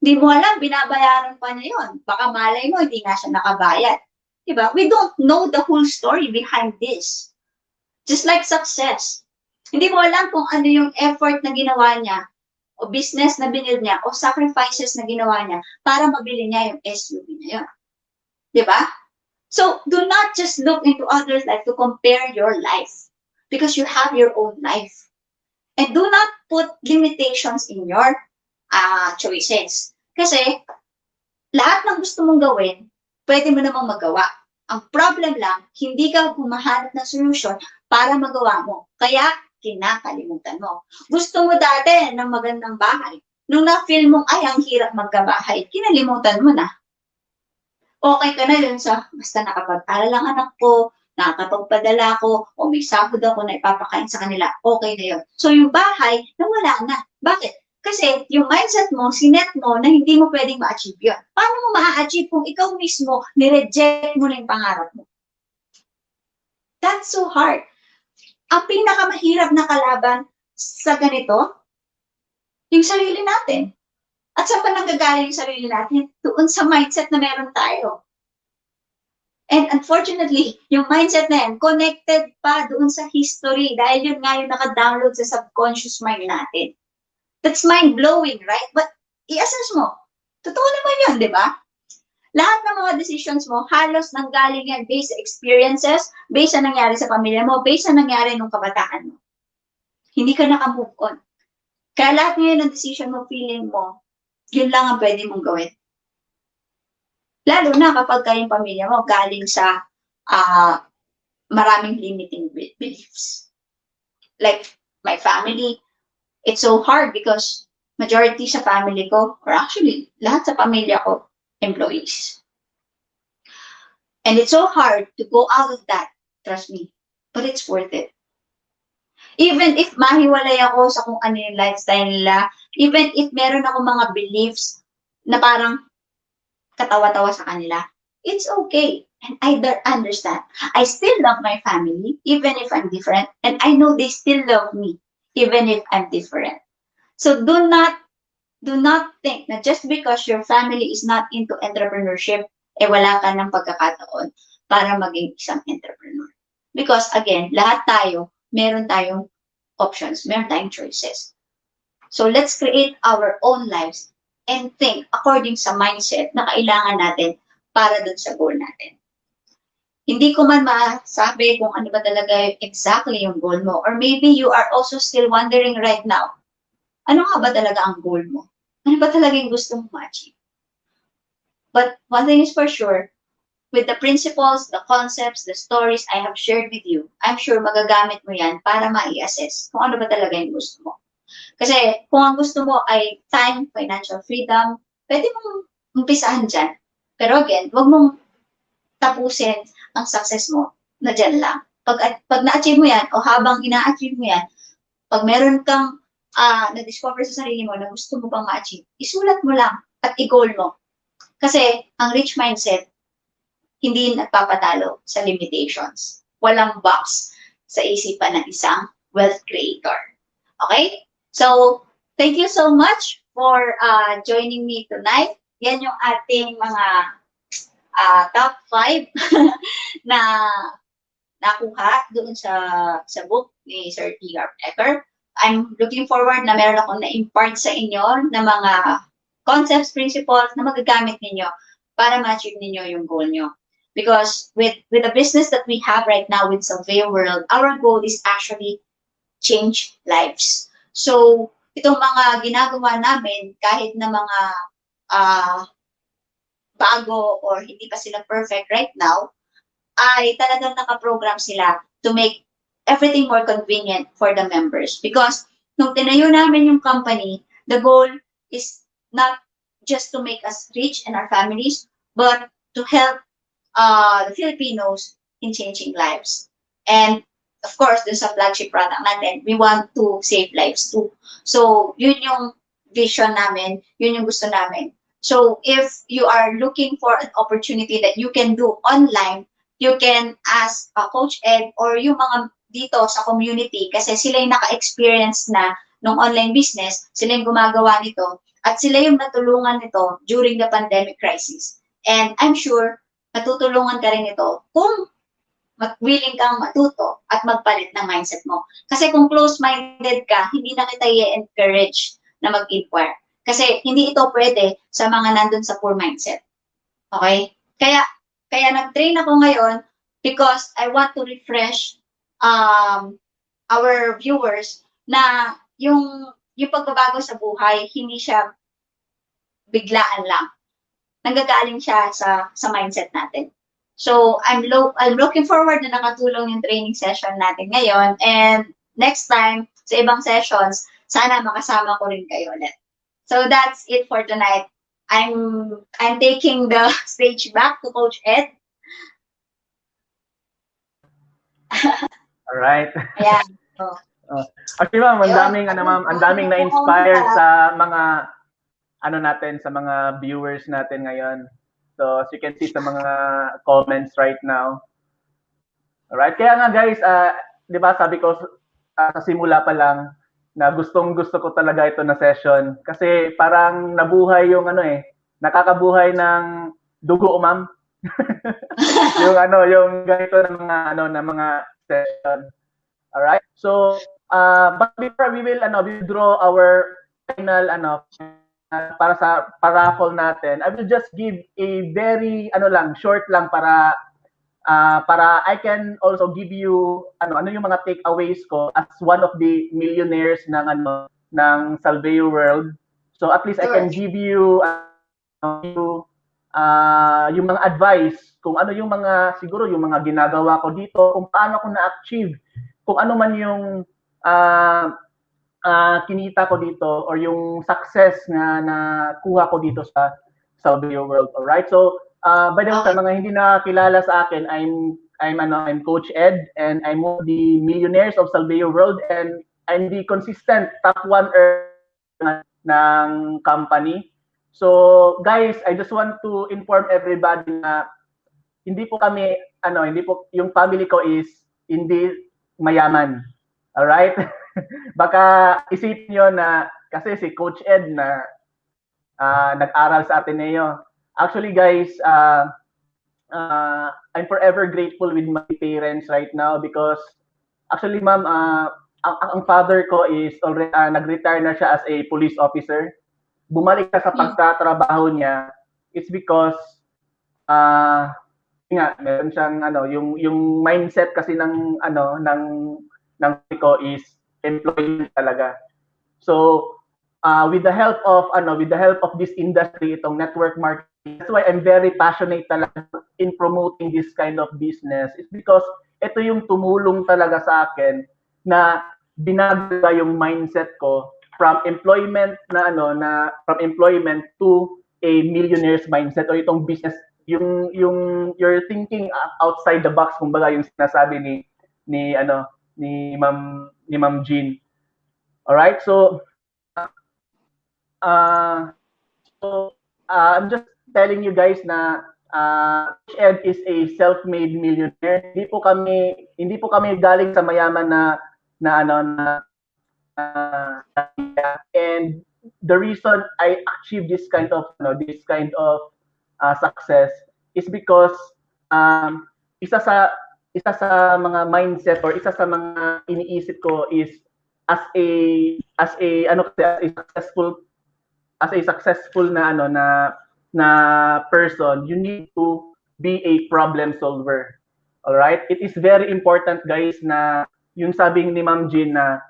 Hindi mo alam, binabayaran pa niya yun. Baka malay mo, hindi nga siya nakabayad. Diba? We don't know the whole story behind this. Just like success. Hindi mo alam kung ano yung effort na ginawa niya, o business na binil niya, o sacrifices na ginawa niya para mabili niya yung SUV na yun. Diba? So, do not just look into others' life to compare your life. Because you have your own life. And do not put limitations in your choices. Kasi, lahat ng gusto mong gawin, pwede mo namang magawa. Ang problem lang, hindi ka humahanap ng solusyon para magawa mo. Kaya, kinakalimutan mo. Gusto mo dati ng magandang bahay. Nung na-feel mong, ay, ang hirap magkabahay, kinalimutan mo na. Okay ka na yun sa, basta nakapag-aral ang anak ko, nakakapagpadala ko, o may sahod ako na ipapakain sa kanila, okay na yun. So yung bahay, nawala na. Bakit? Kasi yung mindset mo, sinet mo na hindi mo pwedeng ma-achieve yun. Paano mo ma-achieve kung ikaw mismo, nireject mo na yung pangarap mo? That's so hard. Ang pinakamahirap na kalaban sa ganito, yung sarili natin. At saan pa nanggagaling yung sarili natin? Doon sa mindset na meron tayo. And unfortunately, yung mindset na yan, connected pa doon sa history dahil yun nga yung naka-download sa subconscious mind natin. That's mind-blowing, right? But i-assess mo. Totoo naman yun, di ba? Lahat ng mga decisions mo, halos nanggaling yan based sa experiences, based sa nangyari sa pamilya mo, based sa nangyari nung kabataan mo. Hindi ka naka-move on. Kaya lahat ngayon ng decision mo, feeling mo, yun lang ang pwede mong gawin. Lalo na kapag kayong pamilya mo galing sa maraming limiting beliefs. Like my family, it's so hard because majority sa family ko, or actually lahat sa pamilya ko, employees. And it's so hard to go out of that, trust me, but it's worth it. Even if mahiwalay ako sa kung ano yung lifestyle nila, even if meron ako mga beliefs na parang katawa-tawa sa kanila. It's okay. And I understand. I still love my family, even if I'm different. And I know they still love me, even if I'm different. So do not think na just because your family is not into entrepreneurship, wala ka ng pagkakataon para maging isang entrepreneur. Because again, lahat tayo, meron tayong options, meron tayong choices. So let's create our own lives and think according sa mindset na kailangan natin para dun sa goal natin. Hindi ko man masabi kung ano ba talaga exactly yung goal mo. Or maybe you are also still wondering right now, ano nga ba talaga ang goal mo? Ano ba talaga yung gusto mong ma-achieve? But one thing is for sure, with the principles, the concepts, the stories I have shared with you, I'm sure magagamit mo yan para ma-assess kung ano ba talaga yung gusto mo. Kasi kung ang gusto mo ay time, financial freedom, pwede mong umpisahan dyan. Pero again, wag mong tapusin ang success mo na dyan lang. Pag na-achieve mo yan, o habang ina-achieve mo yan, pag meron kang na-discover sa sarili mo na gusto mo pang ma-achieve, isulat mo lang at i-goal mo. Kasi ang rich mindset, hindi nagpapatalo sa limitations. Walang box sa isipan ng isang wealth creator. Okay? So, thank you so much for joining me tonight. Yan yung ating mga top 5 na nakuha doon sa book ni Sir T.R. Ecker. I'm looking forward na meron akong na-impart sa inyo na mga concepts, principles na magagamit ninyo para ma-achieve ninyo yung goal nyo. Because with the business that we have right now with Surveyor World, our goal is actually change lives. So, itong mga ginagawa namin, kahit na mga bago or hindi pa sila perfect right now, ay talagang nakaprogram sila to make everything more convenient for the members. Because nung tinayo namin yung company, the goal is not just to make us rich and our families, but to help the Filipinos in changing lives. And of course, dun sa flagship product natin, we want to save lives too. So, yun yung vision namin, yun yung gusto namin. So, if you are looking for an opportunity that you can do online, you can ask Coach Ed or yung mga dito sa community kasi sila yung naka-experience na ng online business, sila yung gumagawa nito, at sila yung natulungan nito during the pandemic crisis. And I'm sure, natutulungan ka rin ito kung willing kang matuto at magpalit ng mindset mo. Kasi kung close-minded ka, hindi na kita i-encourage na mag-inquire. Kasi hindi ito pwede sa mga nandun sa poor mindset. Okay? Kaya nag-train ako ngayon because I want to refresh our viewers na yung pagbabago sa buhay, hindi siya biglaan lang. Nanggagaling siya sa mindset natin. So, I'm looking forward na nakatulong yung training session natin ngayon. And next time, sa ibang sessions, sana makasama ko rin kayo ulit. So, that's it for tonight. I'm taking the stage back to Coach Ed. All right. Ayan. Actually, ma'am, ang daming na-inspire sa mga sa mga viewers natin ngayon. So, as you can see sa mga comments right now. Alright, kaya nga guys, di ba sabi ko sa simula pa lang na gustong-gusto ko talaga ito na session kasi parang nabuhay yung nakakabuhay ng dugo, ma'am. yung ganito ng mga session. Alright? So, but before we will draw our final para sa paraffle natin, I will just give a very short lang para I can also give you yung mga takeaways ko as one of the millionaires ng Salveo World. So at least I can give you yung mga advice kung ano yung mga siguro yung mga ginagawa ko dito, kung paano ko na-achieve, kung ano man yung kinita ko dito or yung success na nakuha ko dito sa Salveo World. Alright? So, by the way, sa mga hindi nakilala sa akin, I'm Coach Ed and I'm one of the millionaires of Salveo World and I'm the consistent top 1 earner ng company. So guys, I just want to inform everybody na hindi po kami hindi po yung family ko is hindi mayaman. All right? Baka isipin niyo na kasi si Coach Ed na nag-aral sa Ateneo. Actually guys, I'm forever grateful with my parents right now because actually ma'am, ang father ko is already nag-retire na siya as a police officer. Bumalik siya sa pagtatrabaho niya. It's because nga meron siyang yung mindset kasi ng ng ko is employment talaga. So with the help of this industry, itong network marketing, that's why I'm very passionate talaga in promoting this kind of business. It's because ito yung tumulong talaga sa akin na binago yung mindset ko from employment from employment to a millionaire's mindset o itong business yung you're thinking outside the box kumbaga yung sinasabi ni Ma'am Jean. All right? So I'm just telling you guys na Ed is a self-made millionaire. Hindi po kami galing sa mayaman and the reason I achieved this kind of success is because isa sa mga mindset or isa sa mga iniisip ko is as a successful na person, you need to be a problem solver. All right? It is very important guys na yung sabing ni Ma'am Jean na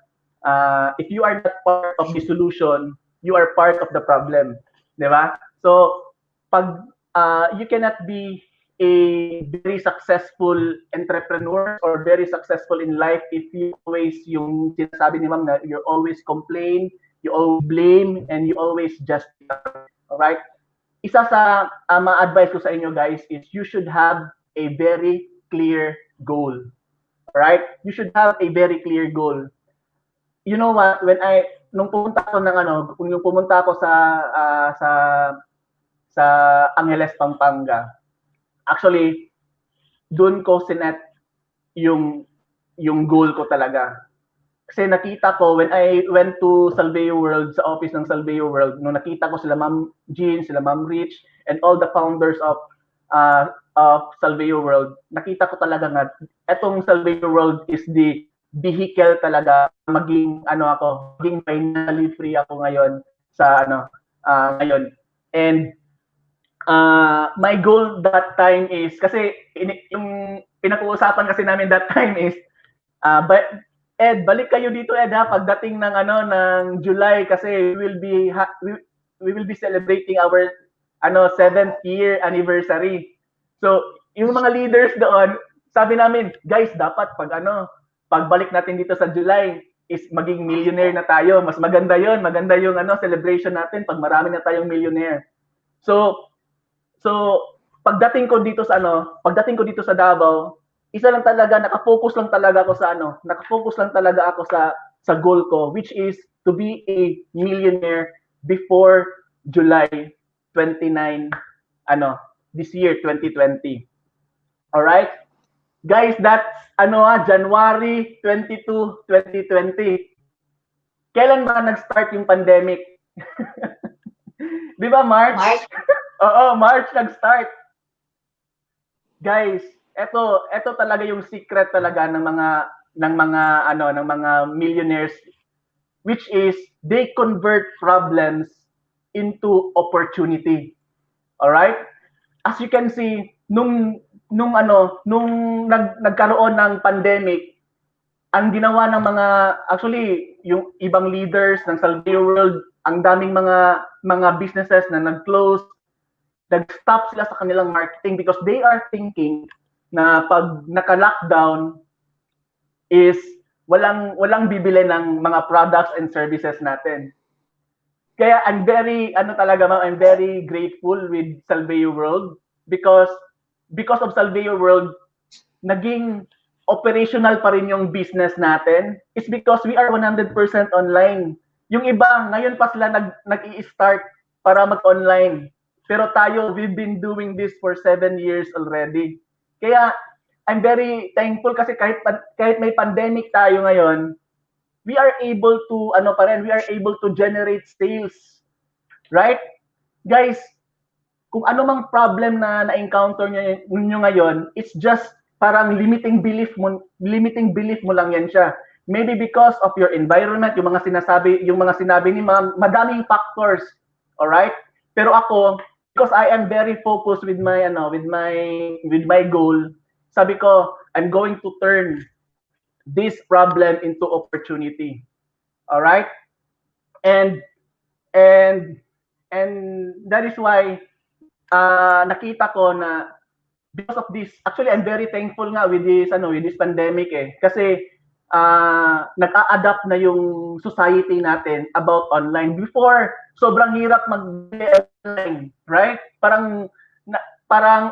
if you are not part of the solution, you are part of the problem. Di ba? So, pag you cannot be a very successful entrepreneur or very successful in life if you always, yung sinasabi ni Ma'am na you always complain, you always blame, and you always justify. Alright? Isa sa ma-advise ko sa inyo guys is you should have a very clear goal. Alright? You should have a very clear goal. You know what? Nung pumunta ako sa Angeles, Pampanga, actually, doon ko sinet yung goal ko talaga. Kasi nakita ko, when I went to Salveo World, sa office ng Salveo World, nung nakita ko sila Ma'am Jean, sila Ma'am Rich, and all the founders of Salveo World, nakita ko talaga na etong Salveo World is the vehicle talaga maging financially free ako ngayon sa ngayon. And my goal that time is, kasi yung pinag-uusapan kasi namin that time is, Ed, balik kayo dito Ed ha, pagdating ng ng July kasi we will be celebrating our 7th year anniversary. So, yung mga leaders doon, sabi namin, guys, dapat pagbalik natin dito sa July is maging millionaire na tayo. Mas maganda yung celebration natin pag marami na tayong millionaire. So pagdating ko dito sa Davao, isa lang talaga, nakafocus lang talaga ako sa goal ko, which is to be a millionaire before July 29, this year, 2020. Alright? Guys, that's January 22, 2020. Kailan ba nag-start yung pandemic? Di ba, March? Oo, March nag-start. Guys, ito talaga yung secret talaga ng mga millionaires, which is they convert problems into opportunity. All right? As you can see, nung nagkaroon ng pandemic, ang ginawa ng yung ibang leaders ng Salveo World, ang daming mga businesses na nag-close, nag-stop sila sa kanilang marketing because they are thinking na pag naka-lockdown is walang bibili ng mga products and services natin. Kaya I'm very grateful with Salveo World because of Salveo World, naging operational pa rin yung business natin. It's because we are 100% online. Yung iba, ngayon pa sila nag-i-start para mag-online. Pero tayo, we've been doing this for 7 years already. Kaya, I'm very thankful kasi kahit may pandemic tayo ngayon, we are able to, we are able to generate sales. Right? Guys, kung ano mang problem na na-encounter niyo ngayon, it's just parang limiting belief mo lang yan siya. Maybe because of your environment, yung mga sinabi ni Ma'am, madaming factors. All right? Pero ako, because I am very focused with my goal, sabi ko, I'm going to turn this problem into opportunity. All right? And that is why nakita ko na because of this, actually I'm very thankful nga with this pandemic kasi nag-a-adapt na yung society natin about online. Before, sobrang hirap mag-online, right? Parang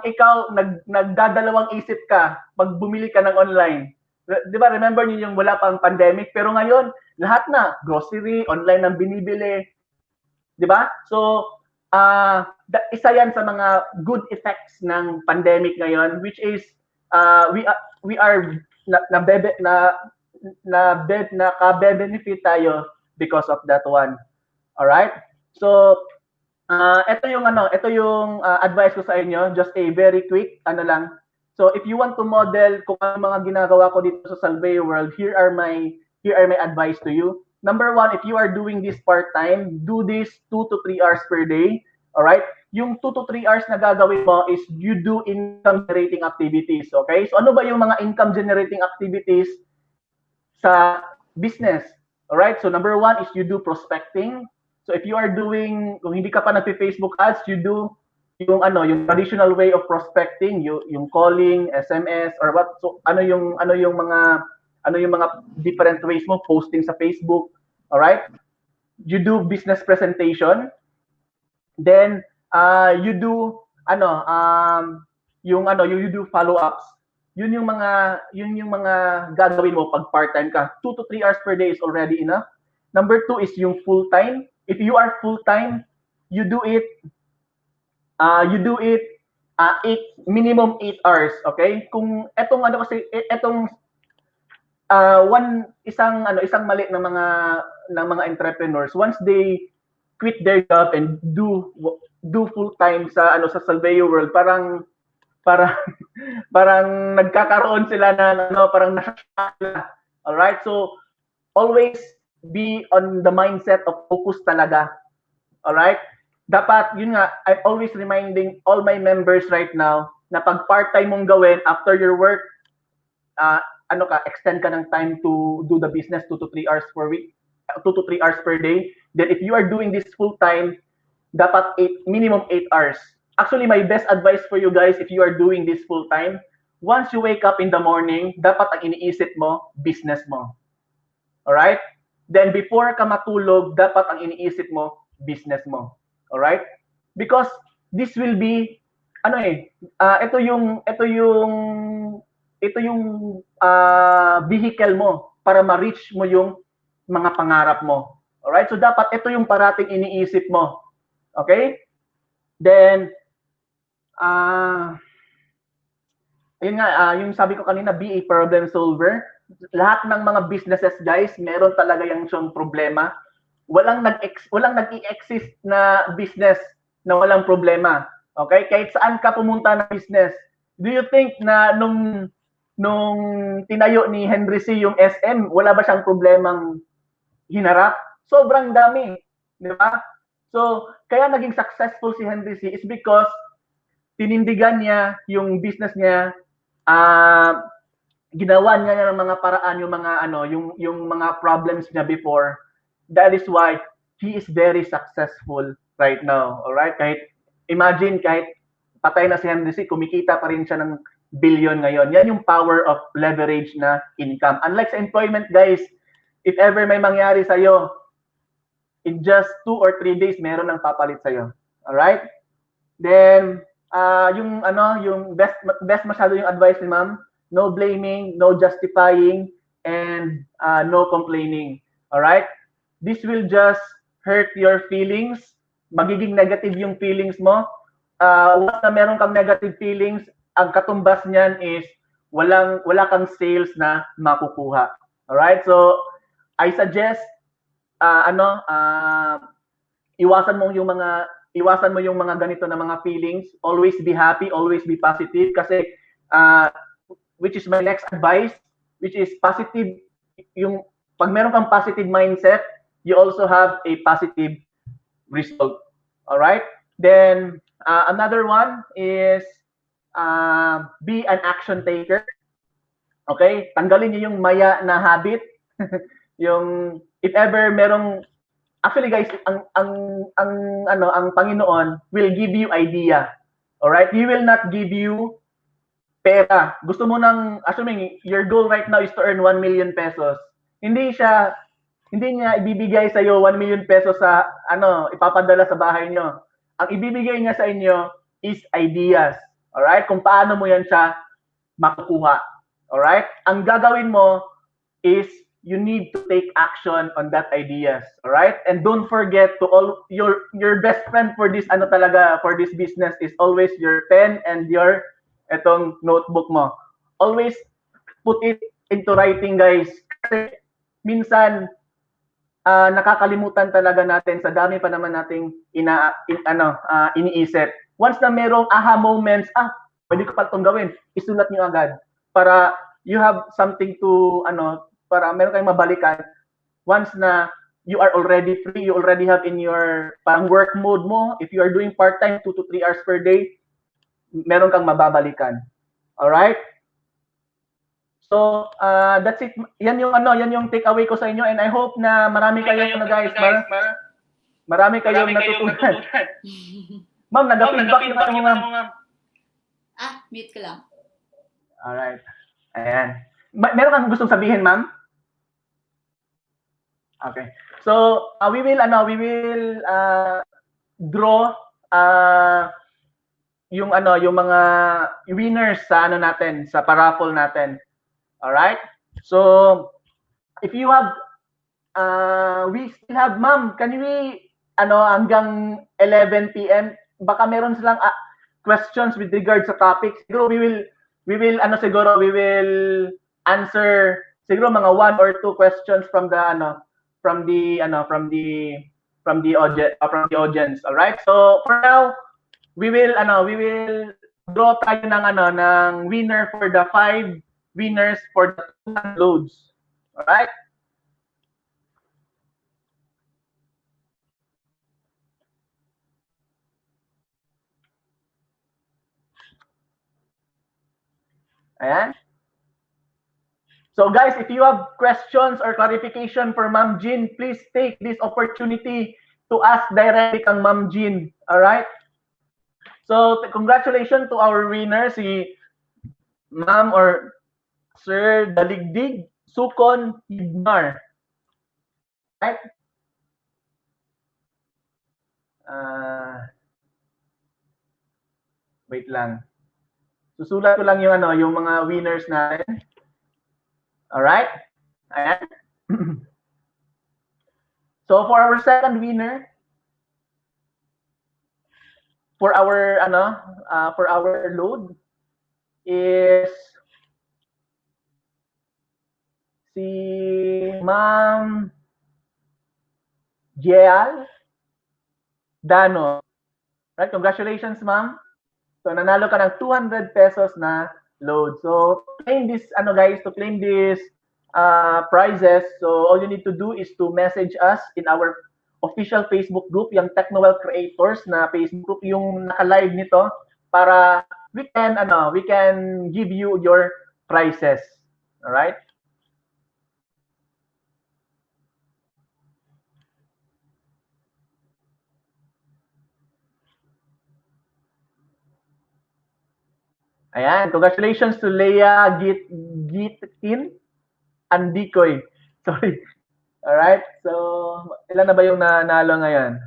ikaw nagdadalawang isip ka pag bumili ka ng online. 'Di ba? Remember niyo yung wala pang pandemic, pero ngayon lahat na grocery online ang binibili. 'Di ba? So, isa yan sa mga good effects ng pandemic ngayon, which is we are naka-benefit tayo because of that one. All right? So, ito yung advice ko sa inyo, just a very quick lang. So, if you want to model kung ano mga ginagawa ko dito sa Salveo World, here are my advice to you. Number one, if you are doing this part-time, do this 2 to 3 hours per day. All right? Yung 2 to 3 hours na gagawin mo is you do income-generating activities. Okay? So, ano ba yung mga income-generating activities sa business? All right? So, number one is you do prospecting. So, if you are doing, kung hindi ka pa nagpe-Facebook ads, you do yung traditional way of prospecting, yung calling, SMS, or what? So, ano yung mga different ways mo, posting sa Facebook, all right? You do business presentation, then you do you do follow-ups. Yun yung mga gagawin mo pag part-time ka. 2 to 3 hours per day is already enough. Number 2 is yung full-time. If you are full-time, you do it minimum 8 hours, okay? Kung etong isang mali ng mga entrepreneurs, once they quit their job and do full time sa Salveo World, parang nagkakaroon sila na parang nasa sila. All right? So always be on the mindset of focus talaga. All right? Dapat yun nga, I'm always reminding all my members right now na pag part-time mong gawin after your work, extend ka ng time to do the business 2 to 3 hours per week, 2 to 3 hours per day. Then if you are doing this full time, dapat minimum 8 hours. Actually, my best advice for you guys, if you are doing this full time, once you wake up in the morning, dapat ang iniisip mo, business mo. Alright? Then before ka matulog, dapat ang iniisip mo, business mo. Alright? Because this will be, ito yung vehicle mo para ma-reach mo yung mga pangarap mo. Alright? So dapat ito yung parating iniisip mo. Okay? Then, ayun nga, yung sabi ko kanina, be a problem solver. Lahat ng mga businesses, guys, meron talaga yung problema. Walang nag-i-exist na business na walang problema. Okay? Kahit saan ka pumunta na business. Do you think na nung tinayo ni Henry C. yung SM, wala ba siyang problemang hinarap? Sobrang dami. Di ba? So, kaya naging successful si Henry C. is because tinindigan niya yung business niya, ginawa niya ng mga paraan yung mga problems niya before. That is why he is very successful right now. All right? Kahit patay na si Henry C, kumikita pa rin siya ng billion ngayon. Yan yung power of leverage na income. Unlike sa employment, guys, if ever may mangyari sa'yo, in just 2 or 3 days, meron nang papalit sa'yo. Alright? Then, yung best masyado yung advice ni Ma'am, no blaming, no justifying, and no complaining. Alright? This will just hurt your feelings, magiging negative yung feelings mo. Once na meron kang negative feelings, ang katumbas niyan is wala kang sales na makukuha. Alright? So, I suggest, iwasan mo yung mga ganito na mga feelings. Always be happy, always be positive kasi which is my next advice, which is positive. Yung pag meron kang positive mindset, you also have a positive result. All right? Then another one is be an action taker. Okay? Tanggalin niyo yung maya na habit. Yung if ever merong actually guys, ang Panginoon will give you idea. All right? He will not give you pera. Gusto mo nang assuming your goal right now is to earn 1 million pesos. Hindi niya ibibigay sa iyo 1 million pesos sa ipapadala sa bahay niyo. Ang ibibigay niya sa inyo is ideas. All right? Kung paano mo yan siya makukuha. All right? Ang gagawin mo is you need to take action on that ideas. All right? And don't forget to your best friend for this for this business is always your pen and your etong notebook mo. Always put it into writing, guys. Kasi minsan nakakalimutan talaga natin sa dami pa naman nating iniisip. Once na merong aha moments, pwede ko pa itong gawin, isulat niyo agad para you have something to para meron kayong mabalikan. Once na you are already free, you already have in your work mode mo, if you are doing part-time 2 to 3 hours per day, meron kang mababalikan. All right? So, that's it. Yan yung take away ko sa inyo and I hope na marami kayong guys, marami kayong natutunan. Ma'am, nag-feedback na kayo, ma'am. Mute ko lang. All right. Ayan. Meron kang gustong sabihin, ma'am? Okay. So, we will draw yung mga winners sa natin, sa paraffle natin. All right? So, if you have we still have, ma'am, can we hanggang 11 PM baka meron silang questions with regard sa topics. Siguro we will answer siguro mga 1 or 2 questions from the audience. All right? So, for now, we will draw tayo ng winner for the 5 winners for the 200 loads. All right? Ayan. So guys, if you have questions or clarification for Ma'am Jean, please take this opportunity to ask directly kang Ma'am Jean. All right? So congratulations to our winner, si Ma'am or Sir Daligdig Sukon Hibnar. Right? Wait lang. Susulat ko lang yung mga winners natin. All right? Ayan. So for our second winner, for our load is si Ma'am Jeal Dano. Right? Congratulations, ma'am. So nanalo ka ng 200 pesos na load. So claim this guys, to claim this prizes, so all you need to do is to message us in our official Facebook group, yung Technowell Creators na Facebook group, yung naka-live nito, para we can give you your prizes. All right? Ayan, congratulations to Leia Gitin Andikoy. Sorry. All right. So, ilan na ba yung nanalo ngayon?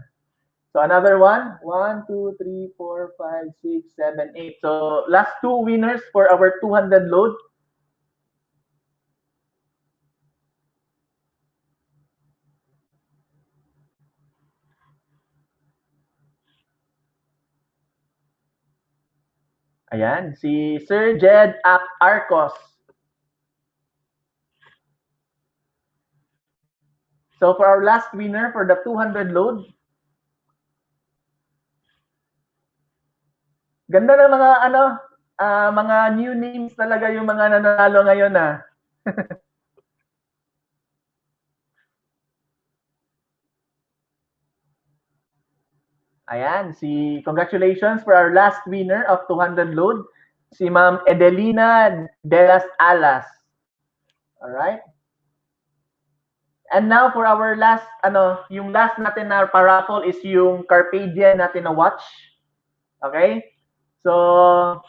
So, another one. 1, 2, 3, 4, 5, 6, 7, 8. So, last 2 winners for our 200 load. Ayan, si Sir Jed Arcos. So for our last winner for the 200 load, ganda ng mga mga new names talaga yung mga nanalo ngayon ah. Ayan, congratulations for our last winner of 200 load, si Ma'am Edelina de las Alas. All right? And now for our last, yung last natin na paraffle is yung Carpedia natin na watch. Okay? So,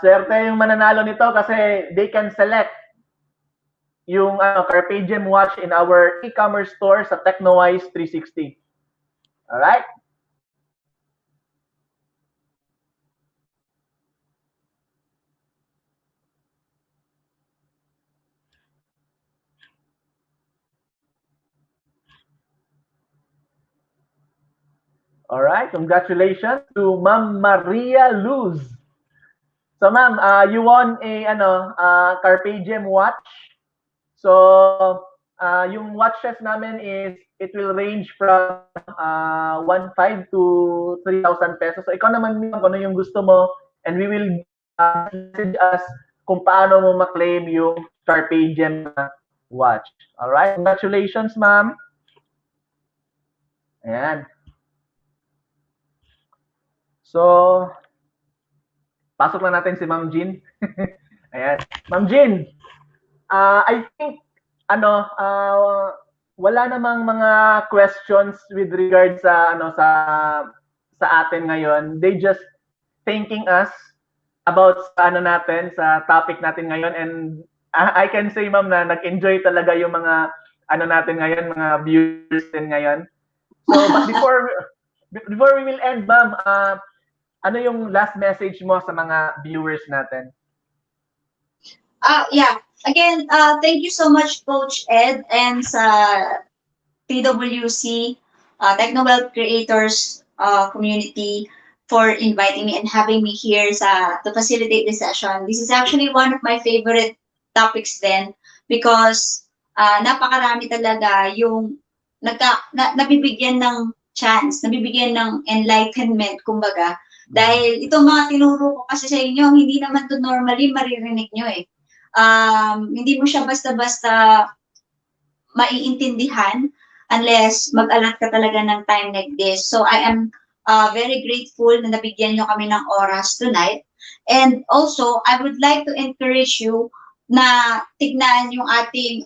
swerte yung mananalo nito kasi they can select yung Carpedium watch in our e-commerce store sa TechnoWise 360. Alright? Alright, congratulations to Ma'am Maria Luz. So ma'am, you won a Carpedium watch. So yung watches namin is it will range from 1,500 to 3,000 pesos. So ikaw naman kung ano yung gusto mo and we will message us kung paano mo ma-claim yung Carpedium watch. Alright, congratulations ma'am. Ayan. So, pasok na natin si Ma'am Jean. Ayan. Ma'am Jean, I think, wala namang mga questions with regards sa, sa atin ngayon. They just thanking us about sa, sa topic natin ngayon. And I can say, ma'am, na nag-enjoy talaga yung mga, natin ngayon, mga viewers din ngayon. So, but before we will end, ma'am, ano yung last message mo sa mga viewers natin? Yeah. Again, thank you so much, Coach Ed, and sa TWC, Technowealth Creators community for inviting me and having me here to facilitate this session. This is actually one of my favorite topics then because napakarami talaga yung nabibigyan ng chance, nabibigyan ng enlightenment, kumbaga. Dahil itong mga tinuro ko kasi sa inyo, hindi naman to normally maririnig nyo eh. Hindi mo siya basta-basta maiintindihan unless mag-alat ka talaga ng time like this. So I am very grateful na nabigyan nyo kami ng oras tonight. And also, I would like to encourage you na tignan yung ating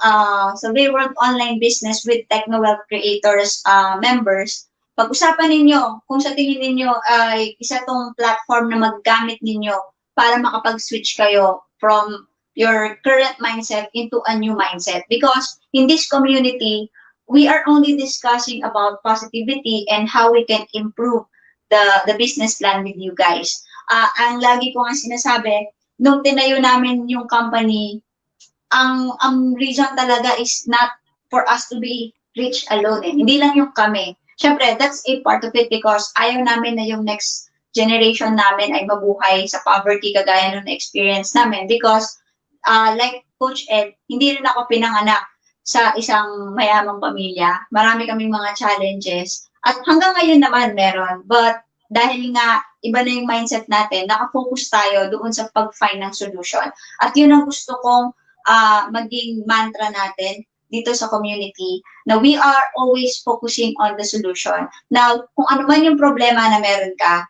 Survey World Online Business with Technowealth Creators members. Pag-usapan ninyo kung sa tingin ninyo ay isa tong platform na maggamit ninyo para makapag-switch kayo from your current mindset into a new mindset. Because in this community, we are only discussing about positivity and how we can improve the business plan with you guys. Ang lagi ko nga sinasabi, nung tinayo namin yung company, ang reason talaga is not for us to be rich alone. Hindi lang yung kami. Siyempre, that's a part of it because ayaw namin na yung next generation namin ay mabuhay sa poverty kagaya nung experience namin. Because, like Coach Ed, hindi rin ako pinanganak sa isang mayamang pamilya. Marami kaming mga challenges. At hanggang ngayon naman meron. But dahil nga iba na yung mindset natin, nakafocus tayo doon sa pag-find ng solution. At yun ang gusto kong maging mantra natin dito sa community, na we are always focusing on the solution. Now, kung ano man yung problema na meron ka,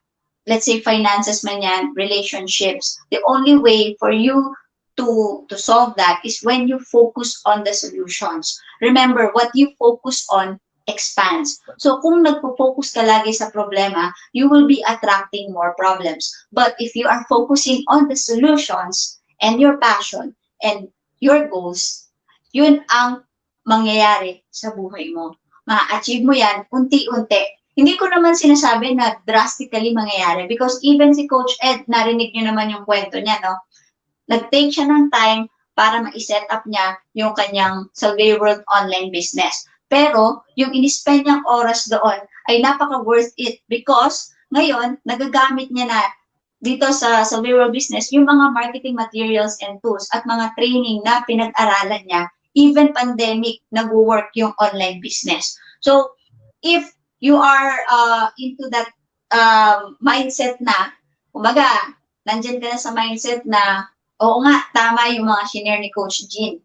let's say finances man yan, relationships, the only way for you to solve that is when you focus on the solutions. Remember, what you focus on expands. So kung nagpo-focus ka lagi sa problema, you will be attracting more problems. But if you are focusing on the solutions and your passion and your goals, yun ang mangyayari sa buhay mo. Ma-achieve mo yan unti-unti. Hindi ko naman sinasabi na drastically mangyayari because even si Coach Ed, narinig nyo naman yung kwento niya, no? Nag-take siya ng time para ma-set up niya yung kanyang Survey World online business. Pero yung in-spend niyang oras doon ay napaka-worth it because ngayon, nagagamit niya na dito sa Vero Business, yung mga marketing materials and tools at mga training na pinag-aralan niya, even pandemic, nag-work yung online business. So, if you are into that mindset na, kumbaga, nandyan ka na sa mindset na, oo nga, tama yung mga shinare ni Coach Jean.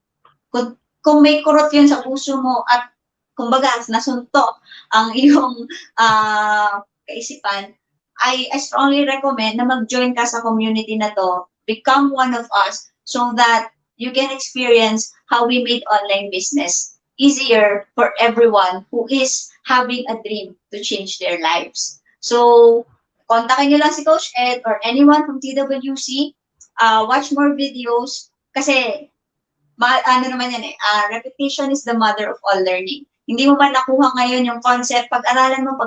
Kung may kurot yun sa puso mo at kumbaga, nasunto ang iyong kaisipan, I strongly recommend na mag-join ka sa community na to, become one of us so that you can experience how we made online business easier for everyone who is having a dream to change their lives. So, kontakin nyo lang si Coach Ed or anyone from TWC, watch more videos kasi ano naman yan repetition is the mother of all learning. Hindi mo ba nakuha ngayon yung concept, pag-aralan mo,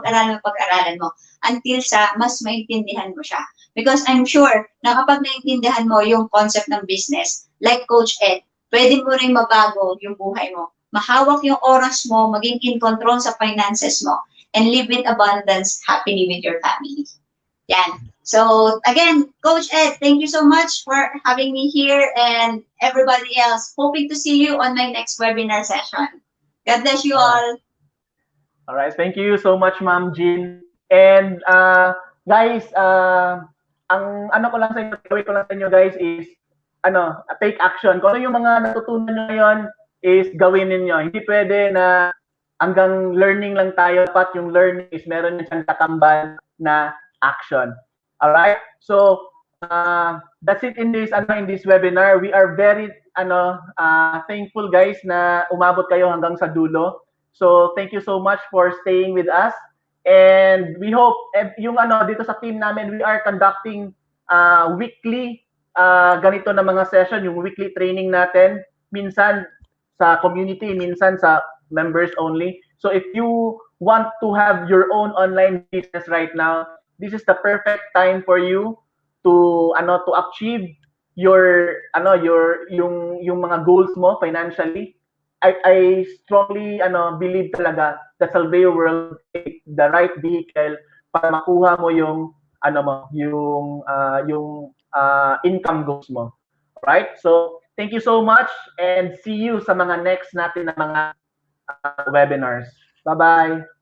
until sa mas maintindihan mo siya. Because I'm sure na kapag naintindihan mo yung concept ng business, like Coach Ed, pwede mo rin mabago yung buhay mo. Mahawak yung oras mo, maging in control sa finances mo, and live with abundance happily with your family. Yan. So again, Coach Ed, thank you so much for having me here and everybody else. Hoping to see you on my next webinar session. God bless you all. All right, thank you so much, Ma'am Jean. And guys, ang ano ko lang sa inyo, gawin ko lang sa inyo guys is take action. Kung ano yung mga natutunan nyo ngayon is gawin ninyo. Hindi pwede na hanggang learning lang tayo, dapat yung learning is meron siyang katambal na action. All right? So, that's it in this webinar. We are very thankful guys na umabot kayo hanggang sa dulo. So, thank you so much for staying with us. And we hope yung dito sa team namin, we are conducting weekly ganito na mga session, yung weekly training natin, minsan sa community, minsan sa members only. So if you want to have your own online business right now, this is the perfect time for you to achieve your yung mga goals mo financially. I strongly believe talaga that Salveo World is the right vehicle para makuha mo yung income goals mo. Right? So, thank you so much and see you sa mga next natin na mga webinars. Bye-bye.